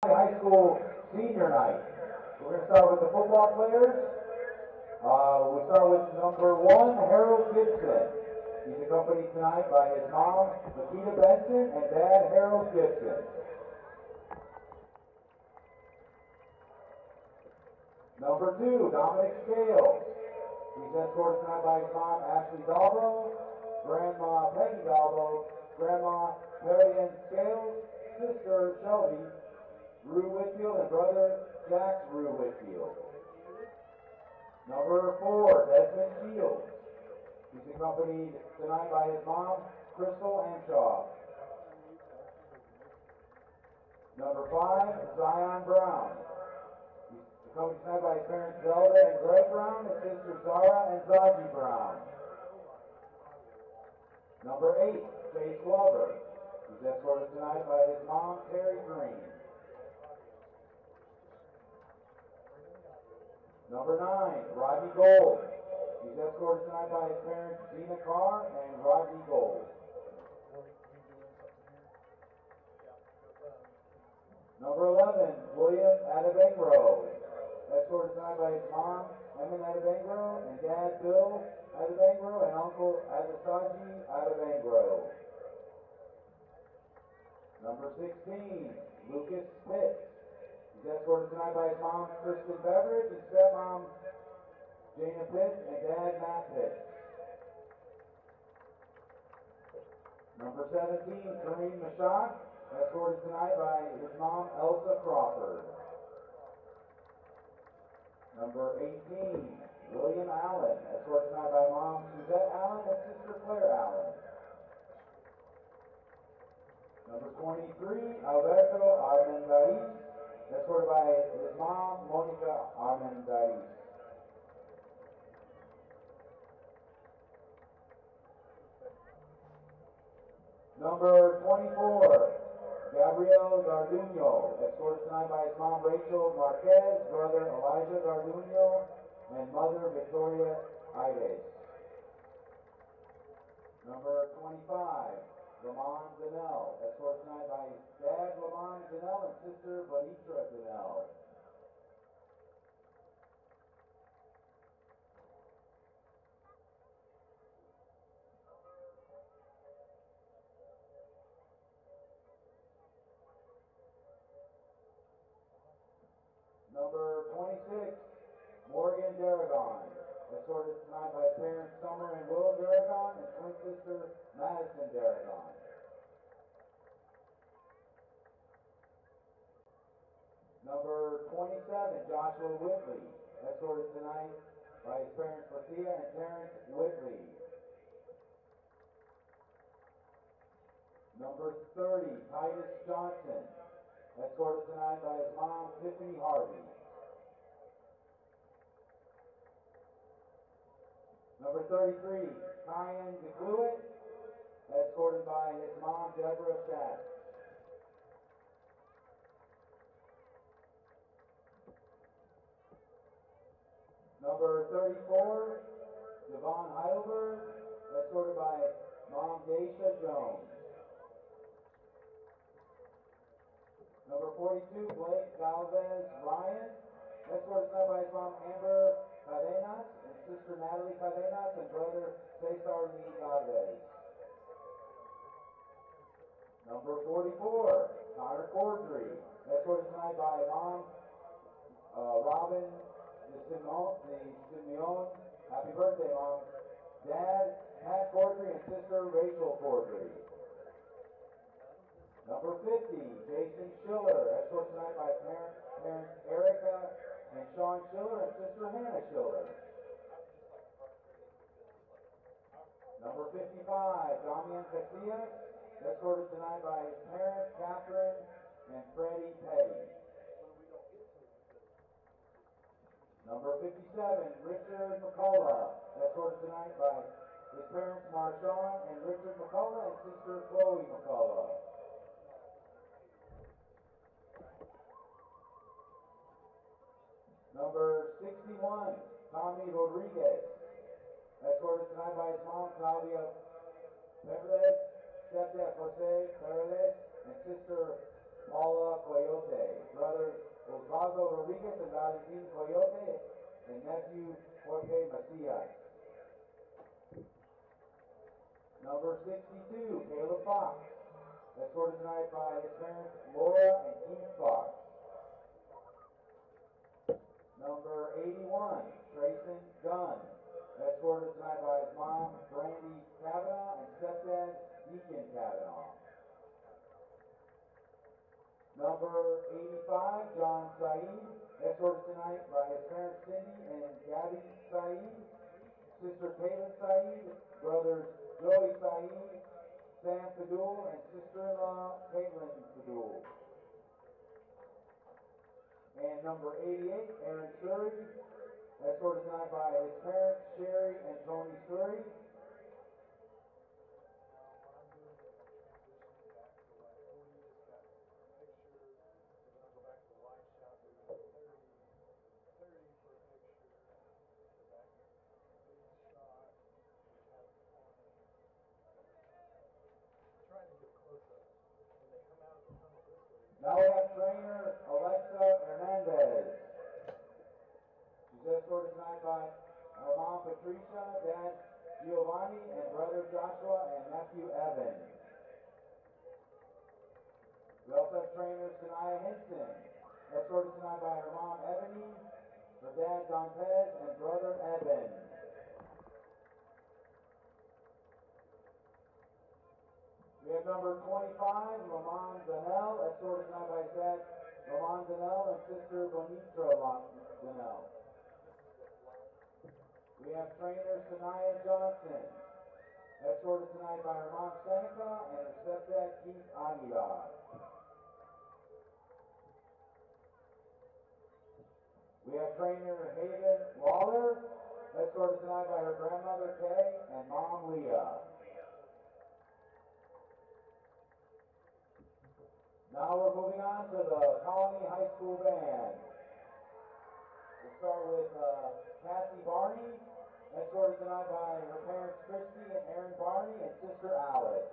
High School Senior Night. We're going to start with the football players. We start with number 1, Harold Gibson. He's accompanied tonight by his mom, Makita Benson, and dad, Harold Gibson. Number 2, Dominic Scales. He's escorted tonight by his mom, Ashley Dalbo, Grandma Peggy Dalbo, Grandma Perry Ann Scales, sister Shelby Rue Whitfield, and brother Jax Rue Whitfield. Number 4, Desmond Shields. He's accompanied tonight by his mom, Crystal Amshaw. Number 5, Zion Brown. He's accompanied tonight by his parents, Zelda and Greg Brown, and sisters Zara and Zaji Brown. Number 8, Chase Glover. He's escorted tonight by his mom, Terry Green. Number 9, Rodney Gold. He's escorted tonight by his parents, Gina Carr and Rodney Gold. Number 11, William Adebengro. Escorted tonight by his mom, Emmett Adebengro, and dad, Bill Adebengro, and uncle Adesaji Adebengro. Number 16, Lucas Pitt. He's escorted tonight by his mom, Kristen Beveridge, and stepmom, Jana Pitt, and dad, Matt Pitt. Number 17, Kareem Mashak, escorted tonight by his mom, Elsa Crawford. Number 18, William Allen, escorted tonight by mom, Suzette Allen, and sister Claire Allen. Number 23, Alberto Armendariz, escorted by his mom, Monica Armendariz. Number 24, Gabriel Garduno, escorted tonight by his mom, Rachel Marquez, brother Elijah Garduno, and mother, Victoria Ides. Number 25, Lamont Zanell, escorted tonight by his dad, Lamont Zanell, and sister, Bonitra Zanell. Number 26, Morgan Daragon, escorted tonight by his parents, Summer and Will Daragon, and twin sister, Madison Daragon. Number 27, Joshua Whitley, escorted tonight by his parents, Lucia and Terrence Whitley. Number 30, Titus Johnson, escorted tonight by his mom, Tiffany Harvey. Number 33, Kyan DeCluitt, escorted by his mom, Deborah Schatz. Number 34, Devon Heidelberg, escorted by mom, Daisha Jones. Number 42, Blake Galvez Ryan, escorted tonight by his mom, Amber Cadenas, and sister Natalie Cadenas, and brother Cesar Lee Galvez. Number 44, Connor Cordry, escorted tonight by mom, Robin Simeon. Happy birthday, mom. Dad, Pat Cordry, and sister Rachel Cordry. Number 50, Jason Schiller, escorted tonight by parents Erica and Sean Schiller, and sister Hannah Schiller. Number 55, Damian Casilla, escorted tonight by his parents, Catherine and Freddie Petty. Number 57, Richard McCullough, escorted tonight by his parents, Marshawn and Richard McCullough, and sister Chloe McCullough. Number 61, Tommy Rodriguez, escorted tonight by his mom, Claudia Perez, stepdad Jose Perez, and sister Paula Coyote. Brothers Osvaldo Rodriguez and Valentin Coyote, and nephew Jorge Macias. Number 62, Caleb Fox. Escorted tonight by his parents, Laura and Keith Fox. Number 81, Trayson Gunn. Escorted tonight by his mom, Brandy Kavanaugh, and stepdad, Deacon Kavanaugh. Number 85, John Saeed. Escorted tonight by his parents, Cindy and Gabby Saeed, sister Caitlin Saeed, brothers Joey Saeed, Sam Fadul, and sister-in-law Caitlin Fadul. And number 88, Aaron Surrey, escorted tonight by his parents, Sherry and Tony Surrey. Now we have trainer Alexa Hernandez. She's escorted tonight by her mom Patricia, dad Giovanni, and brother Joshua and nephew Evan. We also have trainer Sanaya Henson, escorted tonight by her mom Ebony, her dad Dantes, and brother Evan. We have number 25, Roman Zanel, escorted tonight by his dad, Roman Zanel, and sister Bonitra Zanel. We have trainer Sanaya Johnson, escorted tonight by her mom Seneca and her stepdad Keith Aguilar. We have trainer Haven Waller, escorted tonight by her grandmother Kay and mom Leah. Now we're moving on to the Colony High School Band. We'll start with Kathy Barney, escorted tonight by her parents Christy and Aaron Barney and sister Alice.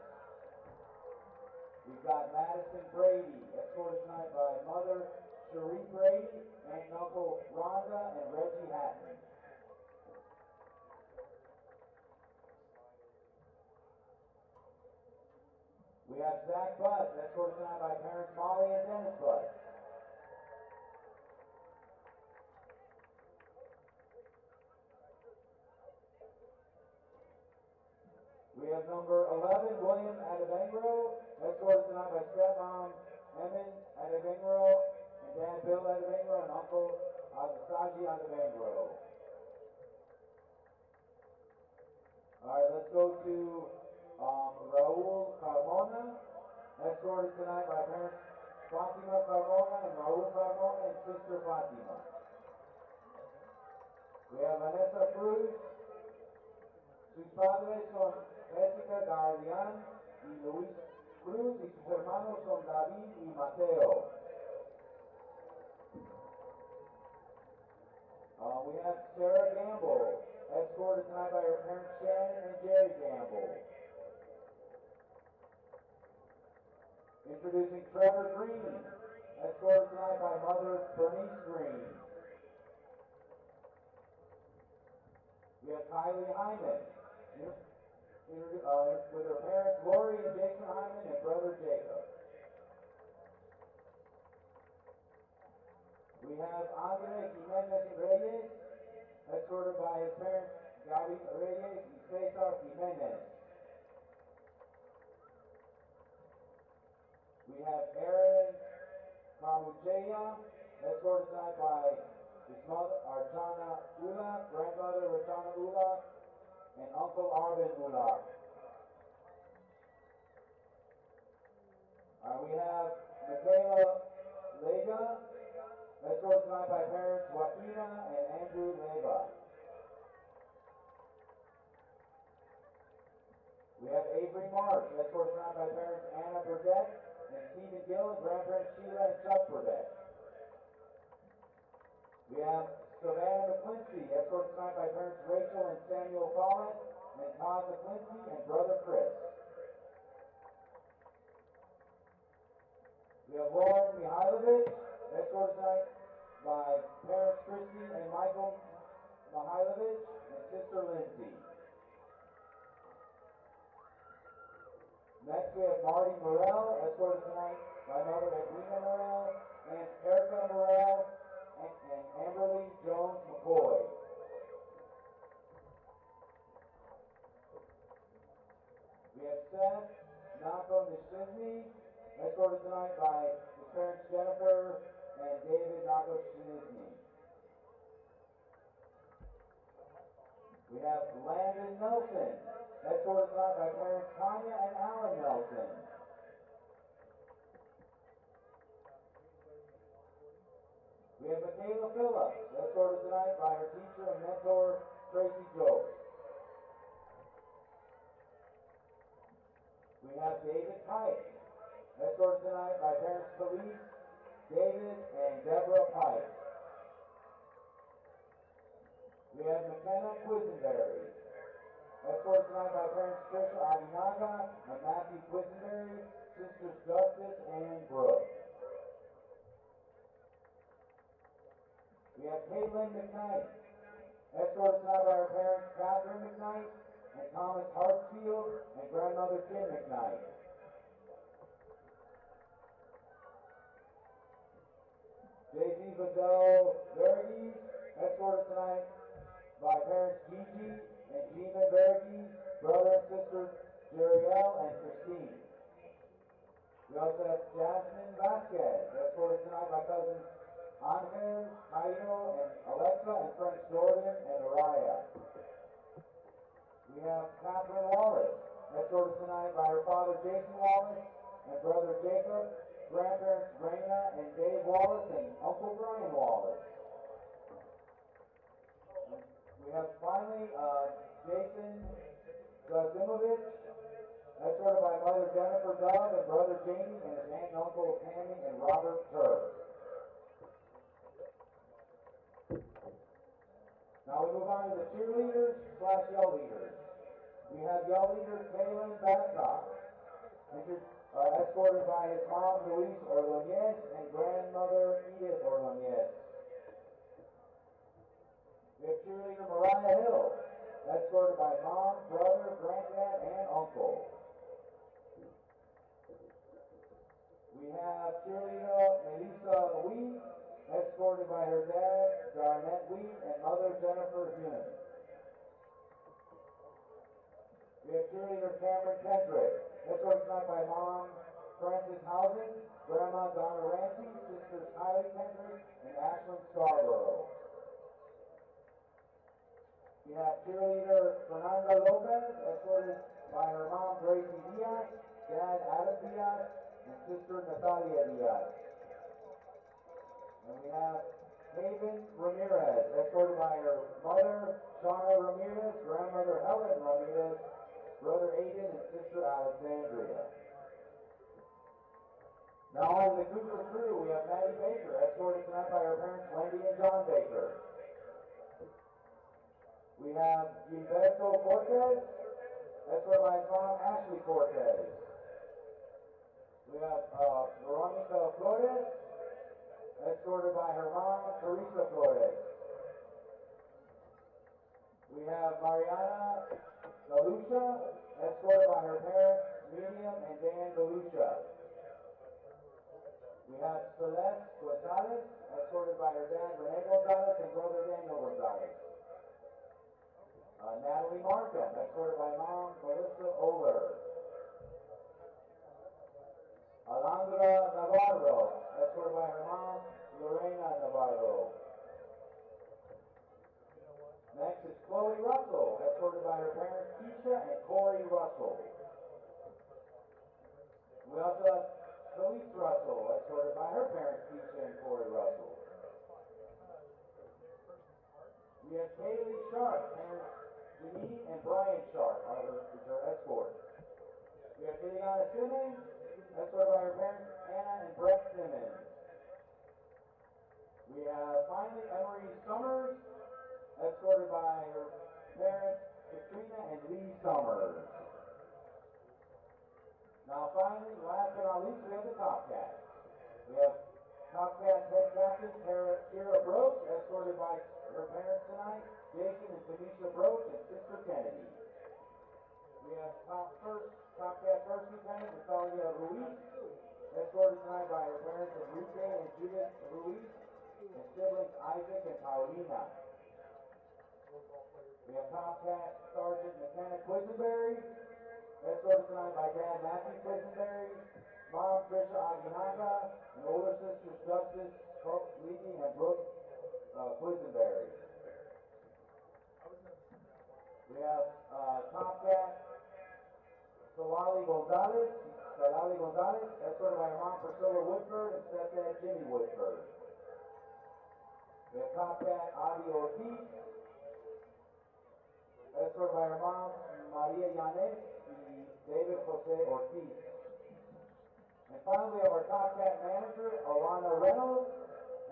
We've got Madison Brady, escorted tonight by mother Cherie Brady, aunt and uncle Rhonda and Reggie Hatton. We have Zach Butt, escorted tonight by parents Molly and Dennis Butt. We have number 11, William Adebengro, escorted tonight by stepmom Emin Adebengro and dad Bill Adebengro and uncle Asaji Adebengro. Alright, let's go to Raul Carmona, escorted tonight by parents Fatima Carmona and Raul Carmona and sister Fatima. We have Vanessa Cruz. Sus padres son Jessica Gardian y Luis Cruz y sus hermanos son David y Mateo. We have Sarah Gamble, escorted tonight by her parents Shannon and Jerry Gamble. Introducing Trevor Green, escorted tonight by mother Bernice Green. We have Kylie Hyman, with her parents Lori and Jason Hyman and brother Jacob. We have Andre Jimenez Reyes, escorted by his parents Gaby Reyes and Cesar Jimenez. We have Aaron Carmuchea, escorted tonight by his mother Archana Ula, grandmother Rachana Ula, and uncle Arvin Ula. We have Michaela Lega, escorted tonight by parents Joaquina and Andrew Leva. We have Avery Marsh, escorted tonight by parents Anna Burdette and Stephen Gill and grandparents Sheila and Chuck Burdette. We have Savannah McClincy, escorted tonight by parents Rachel and Samuel Follett and Todd McClincy and brother Chris. We have Laura Mihailovich, escorted tonight by parents Christy and Michael Mihailovich and sister Lindsay. Next we have Marty Morell, escorted tonight by mother Edwina Morell and Erica Morell and Amberly Jones McCoy. We have Seth Nako Nishizny, escorted tonight by his parents Jennifer and David Nako Nishizny. We have Landon Nelson, escorted tonight by parents Tanya and Alan Nelson. We have Michaela Phillips, escorted tonight by her teacher and mentor, Tracy Joe. We have David Pike, escorted tonight by parents Felice, David, and Deborah Pike. We have McKenna Quisenberry, escorted tonight by parents Trisha Aginaga and Matthew Quisenberry, sisters Justice and Brooke. We have Caitlin McKnight, escorted tonight by her parents Catherine McKnight and Thomas Hartsfield and grandmother Kim McKnight. J.C. Vidal Verghese, escorted tonight by parents Gigi and Gina Verghese, brother and sister Jeriel and Christine. We also have Jasmine Vasquez, escorted tonight by cousins Angel, Caio, and Alexa, and friends Jordan and Araya. We have Catherine Wallace, escorted tonight by her father Jason Wallace and brother Jacob, grandparents Raina and Dave Wallace, and Uncle Brian Wallace. We have finally Jason Zazimovich, escorted by mother Jennifer Dove and brother Jamie and his aunt and uncle Tammy and Robert Turk. Now we move on to the cheerleaders / yell leaders. We have yell leader Kaylin Babcock, escorted by his mom Luis Ordonez and grandmother Edith Ordonez. We have cheerleader Mariah Hill, escorted by mom, brother, granddad, and uncle. We have cheerleader Melissa Louise, escorted by her dad, Garnett Wheat, and mother, Jennifer Hume. We have cheerleader Cameron Kendrick, escorted tonight by mom, Frances Housen, grandma Donna Ramsey, sisters Kylie Kendrick, and Ashlyn Scarborough. We have cheerleader Fernanda Lopez, escorted by her mom, Gracie Diaz, dad, Adam Diaz, and sister Natalia Diaz. And we have Haven Ramirez, escorted by her mother, Shauna Ramirez, grandmother Helen Ramirez, brother Aiden, and sister Alexandria. Now on the Cougar crew, we have Maddie Baker, escorted tonight by her parents Wendy and John Baker. We have Gilberto Cortez, escorted by his mom Ashley Cortez. We have Veronica Flores, escorted by her mom, Teresa Flores. We have Mariana Galusha, escorted by her parents, Miriam and Dan Galusha. We have Celeste Gonzalez, escorted by her dad, Rene Gonzalez, and brother Daniel Gonzalez. Natalie Markham, escorted by mom, Melissa Oler. Alondra Navarro, escorted by her mom, Lorena Navarro. Next is Chloe Russell, escorted by her parents, Keisha and Corey Russell. We also have Felice Russell, escorted by her parents, Keisha and Corey Russell. We have Kaylee Sharp, parents Janine and Brian Sharp are her escort. We have Liliana Simmons, escorted by her parents, Anna and Brett Simmons. We have finally Emery Summers, escorted by her parents, Katrina and Lee Summers. Now finally, last but not least, we have the Top Cats. We have Topcat head captain Kira Broach, escorted by her parents tonight, Jason and Tanisha Broach and sister Kennedy. We have Topcat first lieutenant Natalia Ruiz, escorted tonight by her parents Enrique and Judith Ruiz, and siblings Isaac and Paulina. We have Topcat Sergeant McKenna Quisenberry, escorted tonight by Dad Matthew Quisenberry, Mom Trisha Aguinaga, and older sisters Justice, Levy, and Brooke Quisenberry. We have Topcat Salali Gonzalez, escorted by her mom Priscilla Woodford and stepdad Jimmy Woodford. We have Topcat Adi Ortiz, escorted by her mom Maria Yanes and David Jose Ortiz. And finally, we have our Topcat manager, Alana Reynolds,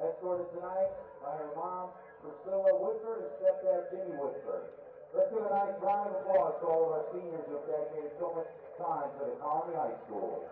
escorted tonight by her mom, Priscilla Woodford, and stepdad, Jimmy Woodford. Let's give a nice round of applause to all of our seniors who have dedicated so much time to the Colony High School.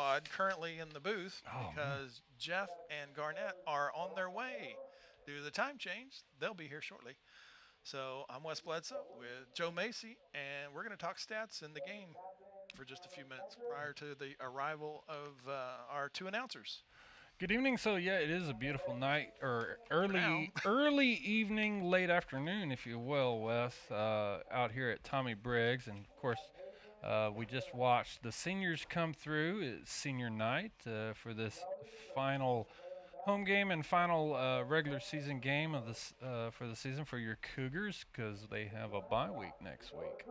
squad currently in the booth because Jeff and Garnett are on their way due to the time change. They'll be here shortly. So I'm Wes Bledsoe with Joe Macy, and we're going to talk stats in the game for just a few minutes prior to the arrival of our two announcers. Good evening. So yeah, it is a beautiful night or For now. early evening, late afternoon, if you will, Wes, out here at Tommy Briggs, and of course, we just watched the seniors come through. It's senior night for this final home game and final regular season game of this for the season for your Cougars because they have a bye week next week.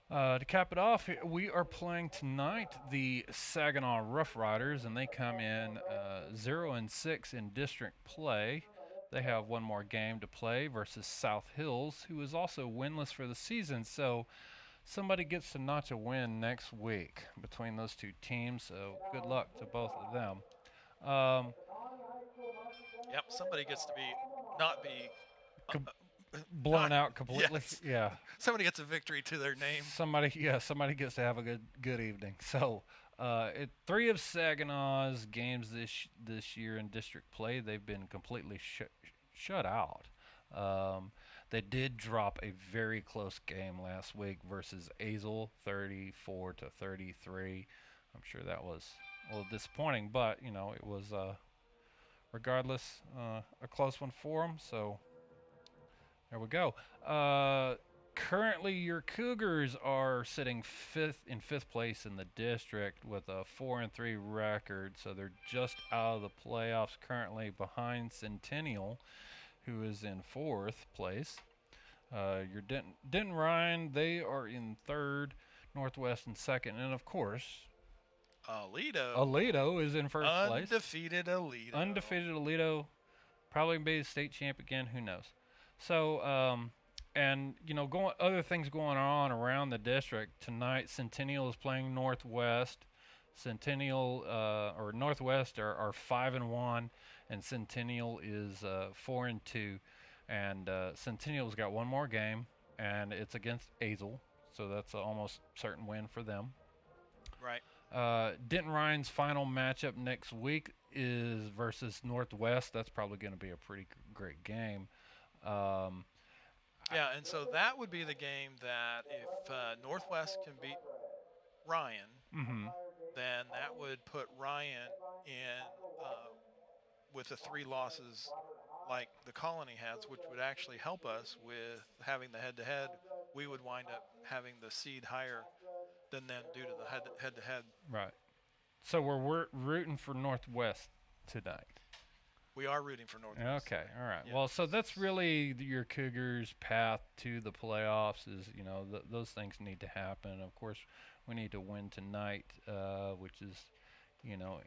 To cap it off, we are playing tonight the Saginaw Rough Riders, and they come in 0-6 in district play. They have one more game to play versus South Hills, who is also winless for the season. So somebody gets to notch a win next week between those two teams. So good luck to both of them. Um, Yep, somebody gets to be not be com- blown not out completely. yes. Yeah. Somebody gets a victory to their name. Somebody gets to have a good evening. So, three of Saginaw's games this year in district play, they've been completely shut out. They did drop a very close game last week versus Azel, 34-33. I'm sure that was a little disappointing, but it was regardless a close one for them. So there we go. Currently, your Cougars are sitting fifth place in the district with a 4-3 record, so they're just out of the playoffs. Currently behind Centennial, who is in fourth place. Your Denton Ryan, they are in third. Northwest in second, and of course, Aledo is in first place. Undefeated Aledo. Undefeated Aledo, probably be the state champ again. Who knows? So, and other things going on around the district tonight. Centennial is playing Northwest. Centennial or Northwest are 5-1, and Centennial is 4-2. And Centennial's got one more game, and it's against Azel, so that's an almost certain win for them. Right. Denton Ryan's final matchup next week is versus Northwest. That's probably going to be a pretty great game. Yeah, and so that would be the game that if Northwest can beat Ryan, then that would put Ryan in with the 3 losses like the Colony has, which would actually help us with having the head-to-head. We would wind up having the seed higher than them due to the head-to-head. Right. So we're rooting for Northwest tonight. We are rooting for Northwest. Okay, all right. Yeah. Well, so that's really your Cougars' path to the playoffs. Is those things need to happen. Of course, we need to win tonight, which is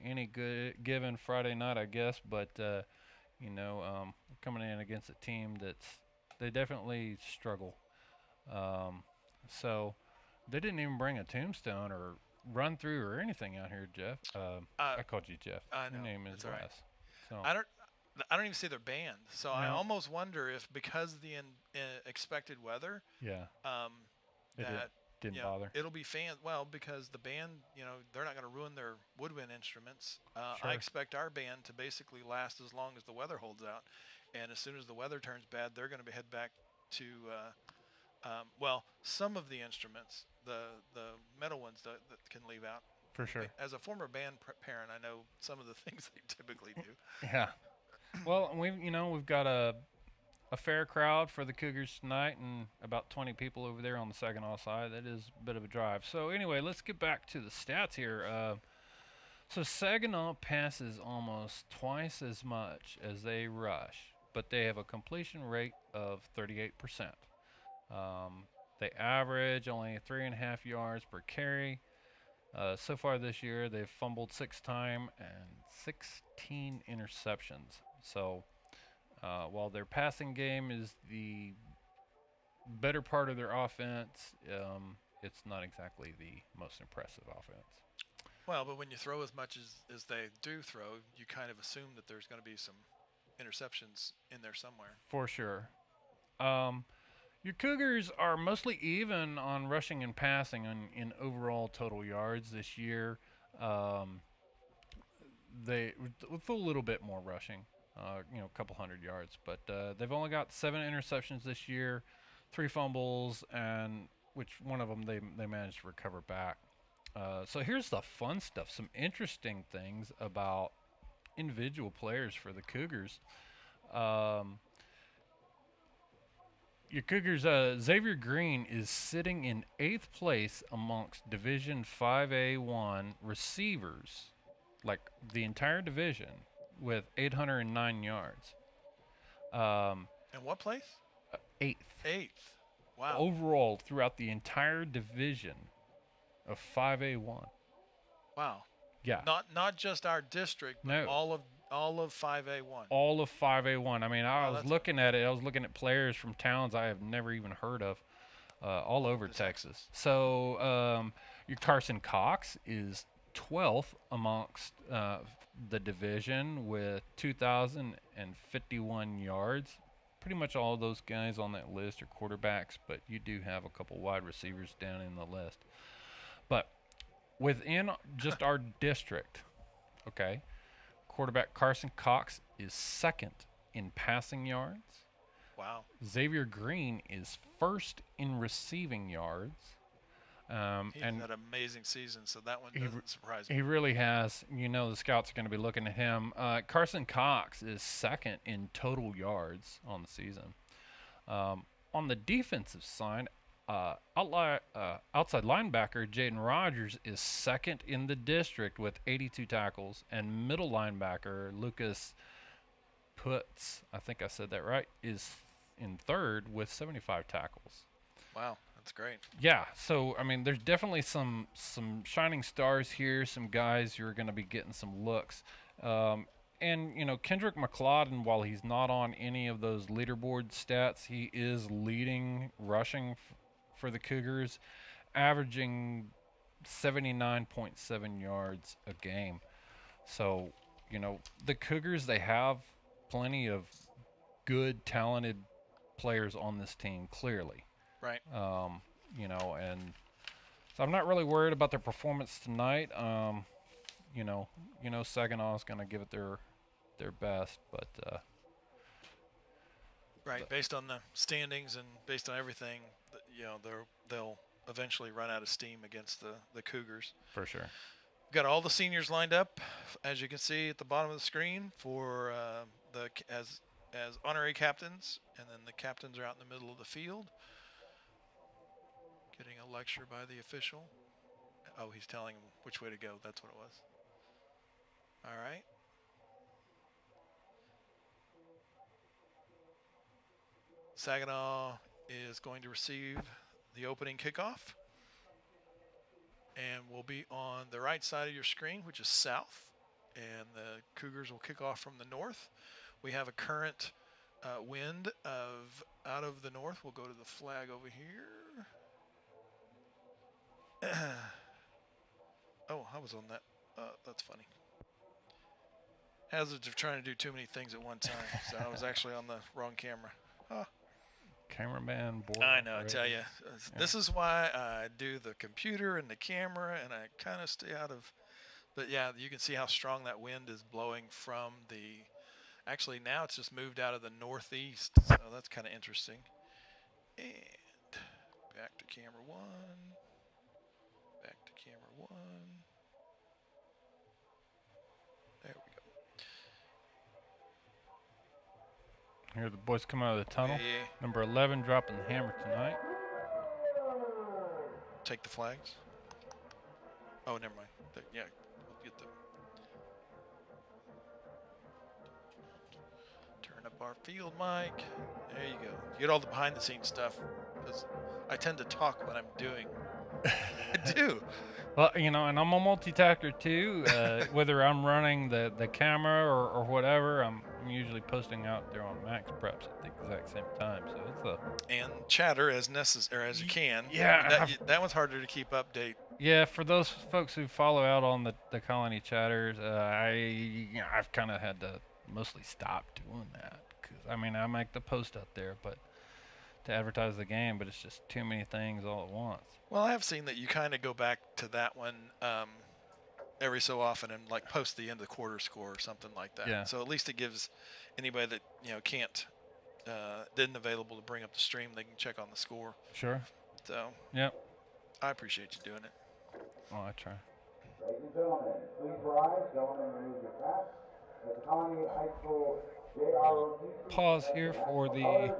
any good given Friday night, I guess. But coming in against a team they definitely struggle. So they didn't even bring a tombstone or run through or anything out here, Jeff. I called you Jeff. I know. Your name is Wes. Right. So I don't even see their band. So I almost wonder if because of the expected weather, that didn't bother. It'll be fans. Well, because the band, they're not going to ruin their woodwind instruments. Sure. I expect our band to basically last as long as the weather holds out, and as soon as the weather turns bad, they're going to head back to some of the instruments, the metal ones that can leave out. For sure. As a former band parent, I know some of the things they typically do. Yeah. Well, we've got a fair crowd for the Cougars tonight, and about 20 people over there on the Saginaw side. That is a bit of a drive. So anyway, let's get back to the stats here. So Saginaw passes almost twice as much as they rush, but they have a completion rate of 38%. They average only 3.5 yards per carry. So far this year, they've fumbled 6 times and 16 interceptions. So while their passing game is the better part of their offense, it's not exactly the most impressive offense. Well, but when you throw as much as they do throw, you kind of assume that there's going to be some interceptions in there somewhere. For sure. Your Cougars are mostly even on rushing and passing in overall total yards this year. Um, they with a little bit more rushing, a couple hundred yards, but they've only got 7 interceptions this year, 3 fumbles, and which one of them they managed to recover back. So here's the fun stuff. Some interesting things about individual players for the Cougars. Um, your Cougars, Xavier Green is sitting in 8th place amongst Division 5A1 receivers, like the entire division, with 809 yards. And what place? 8th. 8th. Wow. Overall, throughout the entire division of 5A1. Wow. Yeah. Not just our district, but No. all of 5A1. All of 5A1. I mean, I was that's looking at it. I was looking at players from towns I have never even heard of, all over Texas. So your Carson Cox is 12th amongst the division with 2,051 yards. Pretty much all of those guys on that list are quarterbacks, but you do have a couple wide receivers down in the list. But within just our district, okay, quarterback Carson Cox is 2nd in passing yards. Wow. Xavier Green is 1st in receiving yards. He's and had an amazing season, so that one doesn't surprise me. he really has. The scouts are going to be looking at him. Carson Cox is 2nd in total yards on the season. On the defensive side, outside linebacker Jaden Rogers is 2nd in the district with 82 tackles, and middle linebacker Lucas Putz, I think I said that right, is in 3rd with 75 tackles. Wow, that's great. Yeah, so I mean, there's definitely some shining stars here, some guys who are going to be getting some looks. And Kendrick McLeodin, while he's not on any of those leaderboard stats, he is leading rushing for the Cougars, averaging 79.7 yards a game. So, the Cougars, they have plenty of good, talented players on this team, clearly. Right. And so I'm not really worried about their performance tonight. Saginaw is going to give it their best, but right, based on the standings and based on everything, they'll eventually run out of steam against the Cougars. For sure. We've got all the seniors lined up, as you can see at the bottom of the screen, for as honorary captains, and then the captains are out in the middle of the field, getting a lecture by the official. Oh, he's telling him which way to go. That's what it was. All right. Saginaw is going to receive the opening kickoff, and will be on the right side of your screen, which is south, and the Cougars will kick off from the north. We have a current wind out of the north. We'll go to the flag over here. Oh, I was on that. That's funny. Hazards of trying to do too many things at one time. So I was actually on the wrong camera. Huh. Cameraman board. I know, I tell you. This is why I do the computer and the camera, and I kind of stay out of. But yeah, you can see how strong that wind is blowing from the. Actually, now it's just moved out of the northeast, so that's kind of interesting. And back to camera 1. Back to camera 1. There we go. Here the boys come out of the tunnel. Yeah. Number 11 dropping the hammer tonight. Take the flags. Oh, never mind. Yeah, we'll get them. Turn up our field mic. There you go. You get all the behind-the-scenes stuff, because I tend to talk when I'm doing. I do. Well, and I'm a multitasker too. Whether I'm running the camera or whatever, I'm usually posting out there on Max Preps at the exact same time. So it's and chatter as necessary as you can. Yeah, that one's harder to keep update. Yeah, for those folks who follow out on the Colony chatters, I've kind of had to mostly stop doing that, because I make the post out there, but to advertise the game, but it's just too many things all at once. Well, I have seen that you kind of go back to that one every so often and like post the end of the quarter score or something like that. Yeah. So at least it gives anybody that can't didn't available to bring up the stream, they can check on the score. Sure. So. Yep. I appreciate you doing it. Oh, I try. Ladies and gentlemen, please rise. Gentlemen, remove your caps. At the Colony High School JROTC. Pause here for the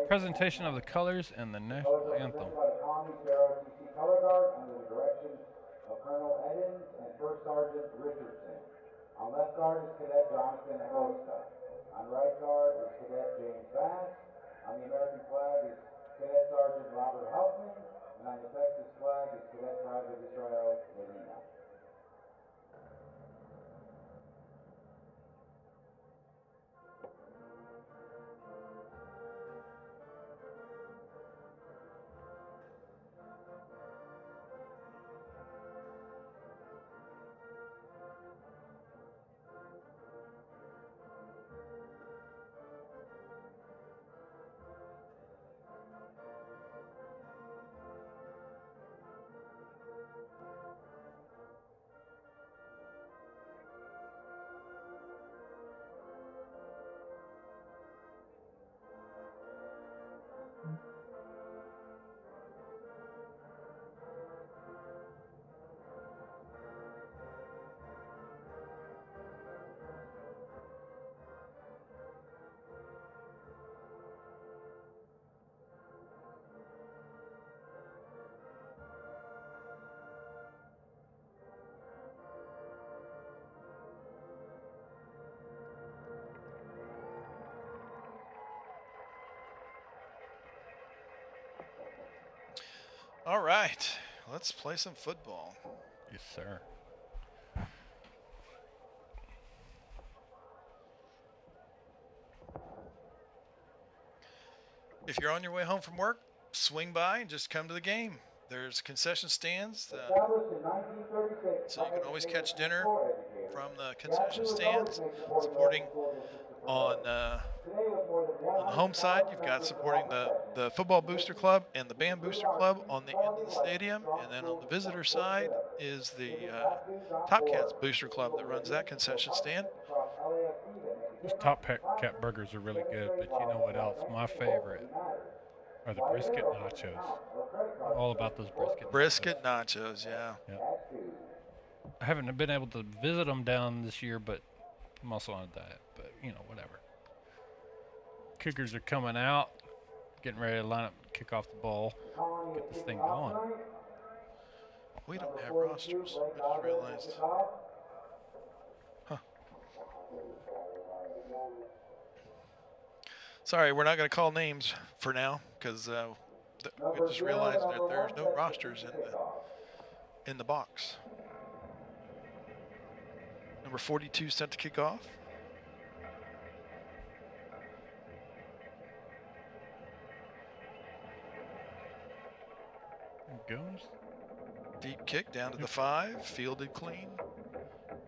presentation of the colors and the national anthem. By the Colony JROTC Color Guard under the direction of Colonel Edens and First Sergeant Richardson. On left guard is Cadet Jonathan Acosta. On right guard is Cadet James Bass. On the American flag is Cadet Sergeant Robert Huffman. And on the Texas flag is Cadet Private Israel Medina. All right, let's play some football. Yes, sir. If you're on your way home from work, swing by and just come to the game. There's concession stands, so you can always catch dinner from the concession stands. Supporting on the home side, you've got supporting the football booster club and the band booster club on the end of the stadium, and then on the visitor side is the Top Cats booster club that runs that concession stand. Those Top Cat burgers are really good, but you know what else? My favorite are the brisket nachos. I'm all about those brisket nachos. Yeah. Yep. I haven't been able to visit them down this year, but I'm also on a diet. But you know, whatever. Cougars are coming out, getting ready to line up, kick off the ball, get this thing going. We don't have rosters. I just realized. Huh. Sorry, we're not going to call names for now because we just realized that there's no rosters in the box. Number 42 set to kick off. There it goes. Deep kick down to the 5, fielded clean.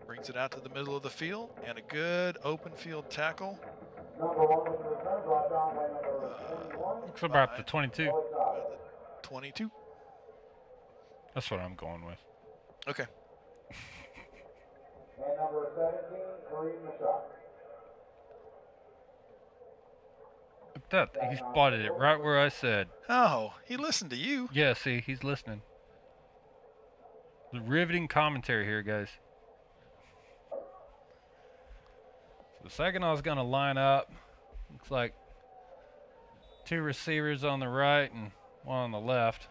Brings it out to the middle of the field, and a good open field tackle. Looks about the 22. 22. That's what I'm going with. Okay. And number 17, Kareem Mashak. Look at that. He spotted it right where I said. Oh, he listened to you. Yeah, see, he's listening. The riveting commentary here, guys. So Saginaw's going to line up. Looks like 2 receivers on the right and 1 on the left.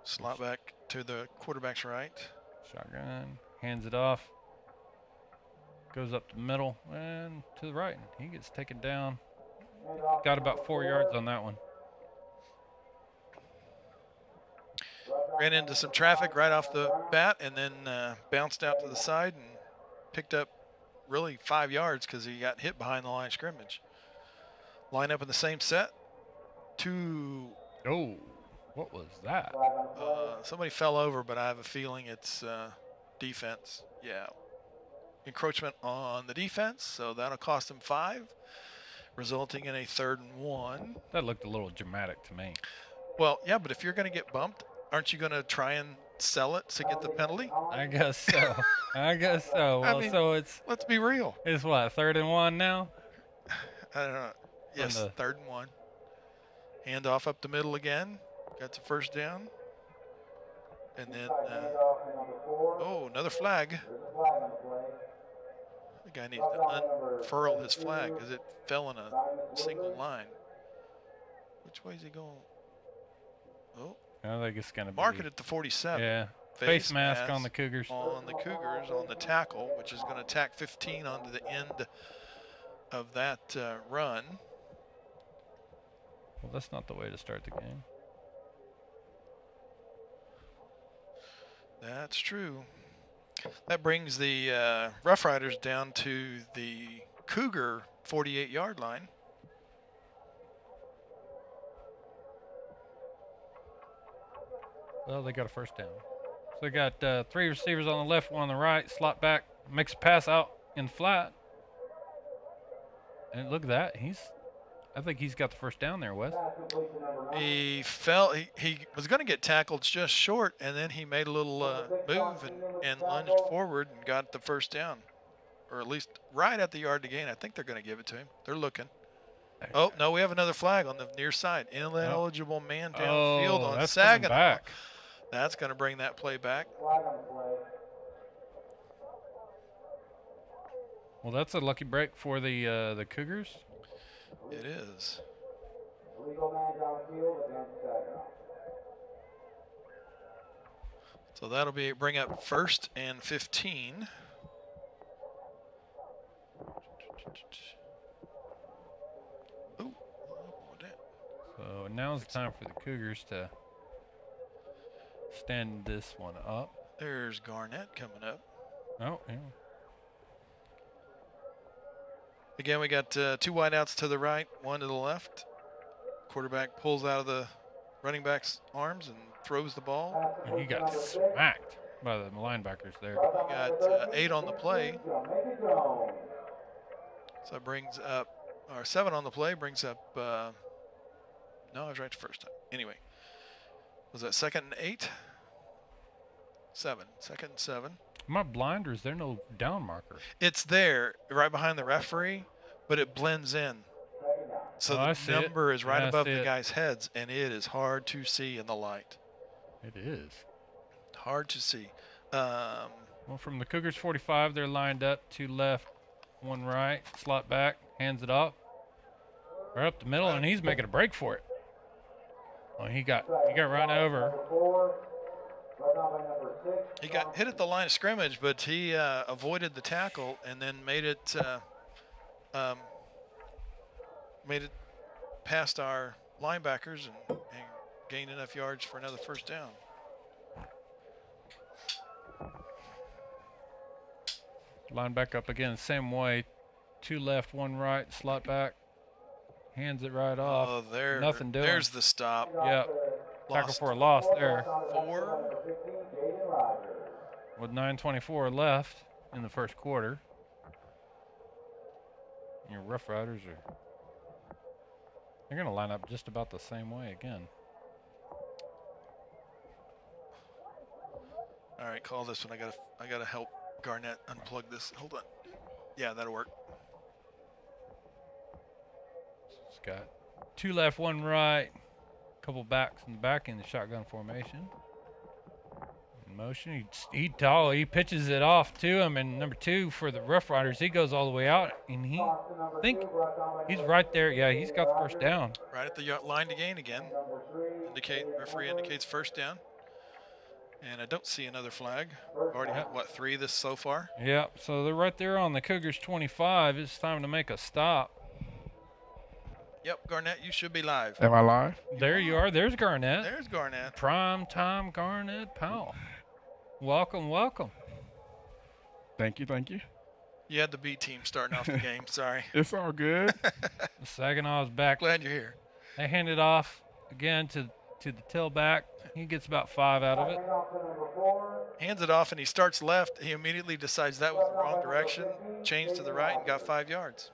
Slot back to the quarterback's right. Shotgun. Hands it off. Goes up the middle and to the right. He gets taken down. Got about 4 yards on that one. Ran into some traffic right off the bat and then bounced out to the side and picked up really 5 yards because he got hit behind the line of scrimmage. Line up in the same set. 2. Oh, what was that? Somebody fell over, but I have a feeling it's defense. Yeah. Encroachment on the defense, so that'll cost him 5. resulting in a 3rd and 1. That looked a little dramatic to me. Well, yeah, but if you're going to get bumped, aren't you going to try and sell it to get the penalty? I guess so. I guess so. Well, I mean, so let's be real. It's what, 3rd and 1 now? I don't know. Yes, 3rd and 1. Hand off up the middle again. Got the first down. And then, oh, another flag. The guy needs to unfurl his flag because it fell in a single line. Which way is he going? Oh. I think it's going to be. Mark it at the 47. Yeah. Face mask on the Cougars. On the Cougars, on the tackle, which is going to tack 15 onto the end of that run. Well, that's not the way to start the game. That's true. That brings the Rough Riders down to the Cougar 48-yard line. Well, they got a first down. So they got 3 receivers on the left, 1 on the right. Slot back, makes a pass out in flat. And look at that. I think he's got the first down there, Wes. He fell. He was going to get tackled just short, and then he made a little move and lunged forward and got the first down, or at least right at the yard to gain. I think they're going to give it to him. They're looking. Oh no, we have another flag on the near side. Ineligible man downfield on Saginaw. Back. That's going to bring that play back. Well, that's a lucky break for the Cougars. It is. So that'll bring up 1st and 15. Ooh. So now's the time for the Cougars to stand this one up. There's Garnett coming up. Oh, yeah. Again, we got 2 wideouts to the right, 1 to the left. Quarterback pulls out of the running back's arms and throws the ball. And he got smacked by the linebackers there. We got 8 on the play. So that brings up, or 7 on the play, brings up, no, I was right the first time. Anyway, was that 2nd and 8? 7, 2nd and 7. Am I blind, or is there no down marker? It's there, right behind the referee, but it blends in. So the number is right above the guys' heads, and it is hard to see in the light. It is. Hard to see. Well, from the Cougars 45, they're lined up, 2 left, 1 right, slot back, hands it up. Right up the middle, and he's making a break for it. Oh, he got run over. He got hit at the line of scrimmage, but he avoided the tackle and then made it past our linebackers and gained enough yards for another first down. Line back up again, same way. 2 left, 1 right, slot back. Hands it right off. Oh, there. Nothing doing. There's the stop. Yep. Tackle for a loss there. 4. With 9:24 left in the first quarter. Your Rough Riders they're going to line up just about the same way again. All right, call this one. I gotta help Garnett unplug this. Hold on. Yeah, that'll work. It's got 2 left, 1 right. Couple backs in the back in the shotgun formation. In motion, he pitches it off to him, and number 2 for the Rough Riders, he goes all the way out, and I think he's right there. Yeah, he's got the first down. Right at the line to gain again. Referee indicates first down. And I don't see another flag. We've already had, 3 this so far? Yep, so they're right there on the Cougars 25. It's time to make a stop. Yep, Garnett, you should be live. Am I live? There you are. There's Garnett. There's Garnett. Prime time Garnett Powell. Welcome, welcome. Thank you, thank you. You had the B team starting off the game. Sorry. It's all good. Saginaw's back. Glad you're here. They hand it off again to the tailback. He gets about 5 out of it. Hands it off, and he starts left. He immediately decides that was the wrong direction, changed to the right, and got 5 yards.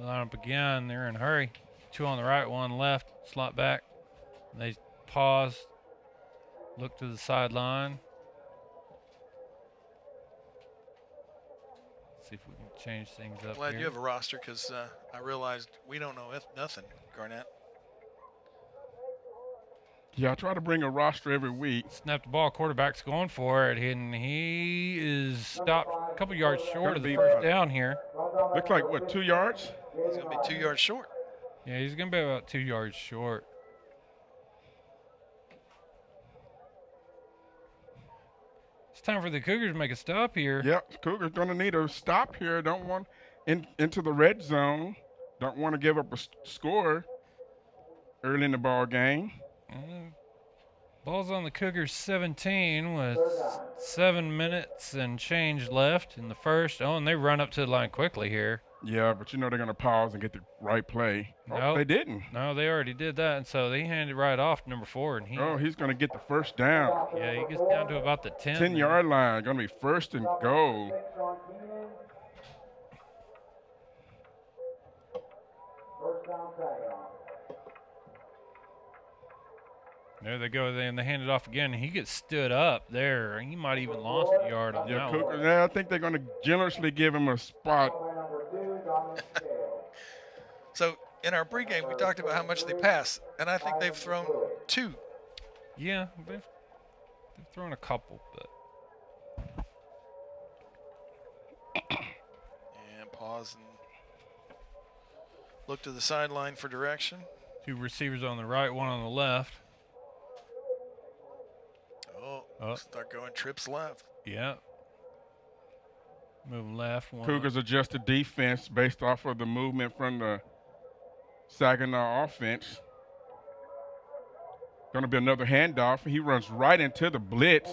Line up again. They're in a hurry. 2 on the right, 1 left. Slot back. They pause. Look to the sideline. See if we can change things up Glad here. you have a roster because I realized we don't know nothing, Garnett. Yeah, I try to bring a roster every week. Snap the ball. Quarterback's going for it, and he is stopped a couple yards short of the Gonna be, first down here. Looks like, what, 2 yards? He's going to be 2 yards short. Yeah, he's going to be about 2 yards short. It's time for the Cougars to make a stop here. Yep, Cougars going to need a stop here. Don't want into the red zone. Don't want to give up a score early in the ball game. Ball's on the Cougars 17 with 7 minutes and change left in the first. Oh, and they run up to the line quickly here. Yeah, but you know they're going to pause and get the right play. No, Oh, they didn't. No, they already did that, and so they handed right off to number 4. And he's going to get the first down. Yeah, he gets down to about the 10. 10-yard line. Going to be first and goal. There they go. And they hand it off again. He gets stood up there. He might even lost a yard on that Cougars, one. yeah, I think they're going to generously give him a spot. So in our pregame, we talked about how much they pass, and I think they've thrown 2. Yeah, they've thrown a couple, but. And pause and look to the sideline for direction. 2 receivers on the right, 1 on the left. Start going trips left. Yeah. Moving left. 1 Cougars adjusted defense based off of the movement from the Saginaw offense. Going to be another handoff. He runs right into the blitz.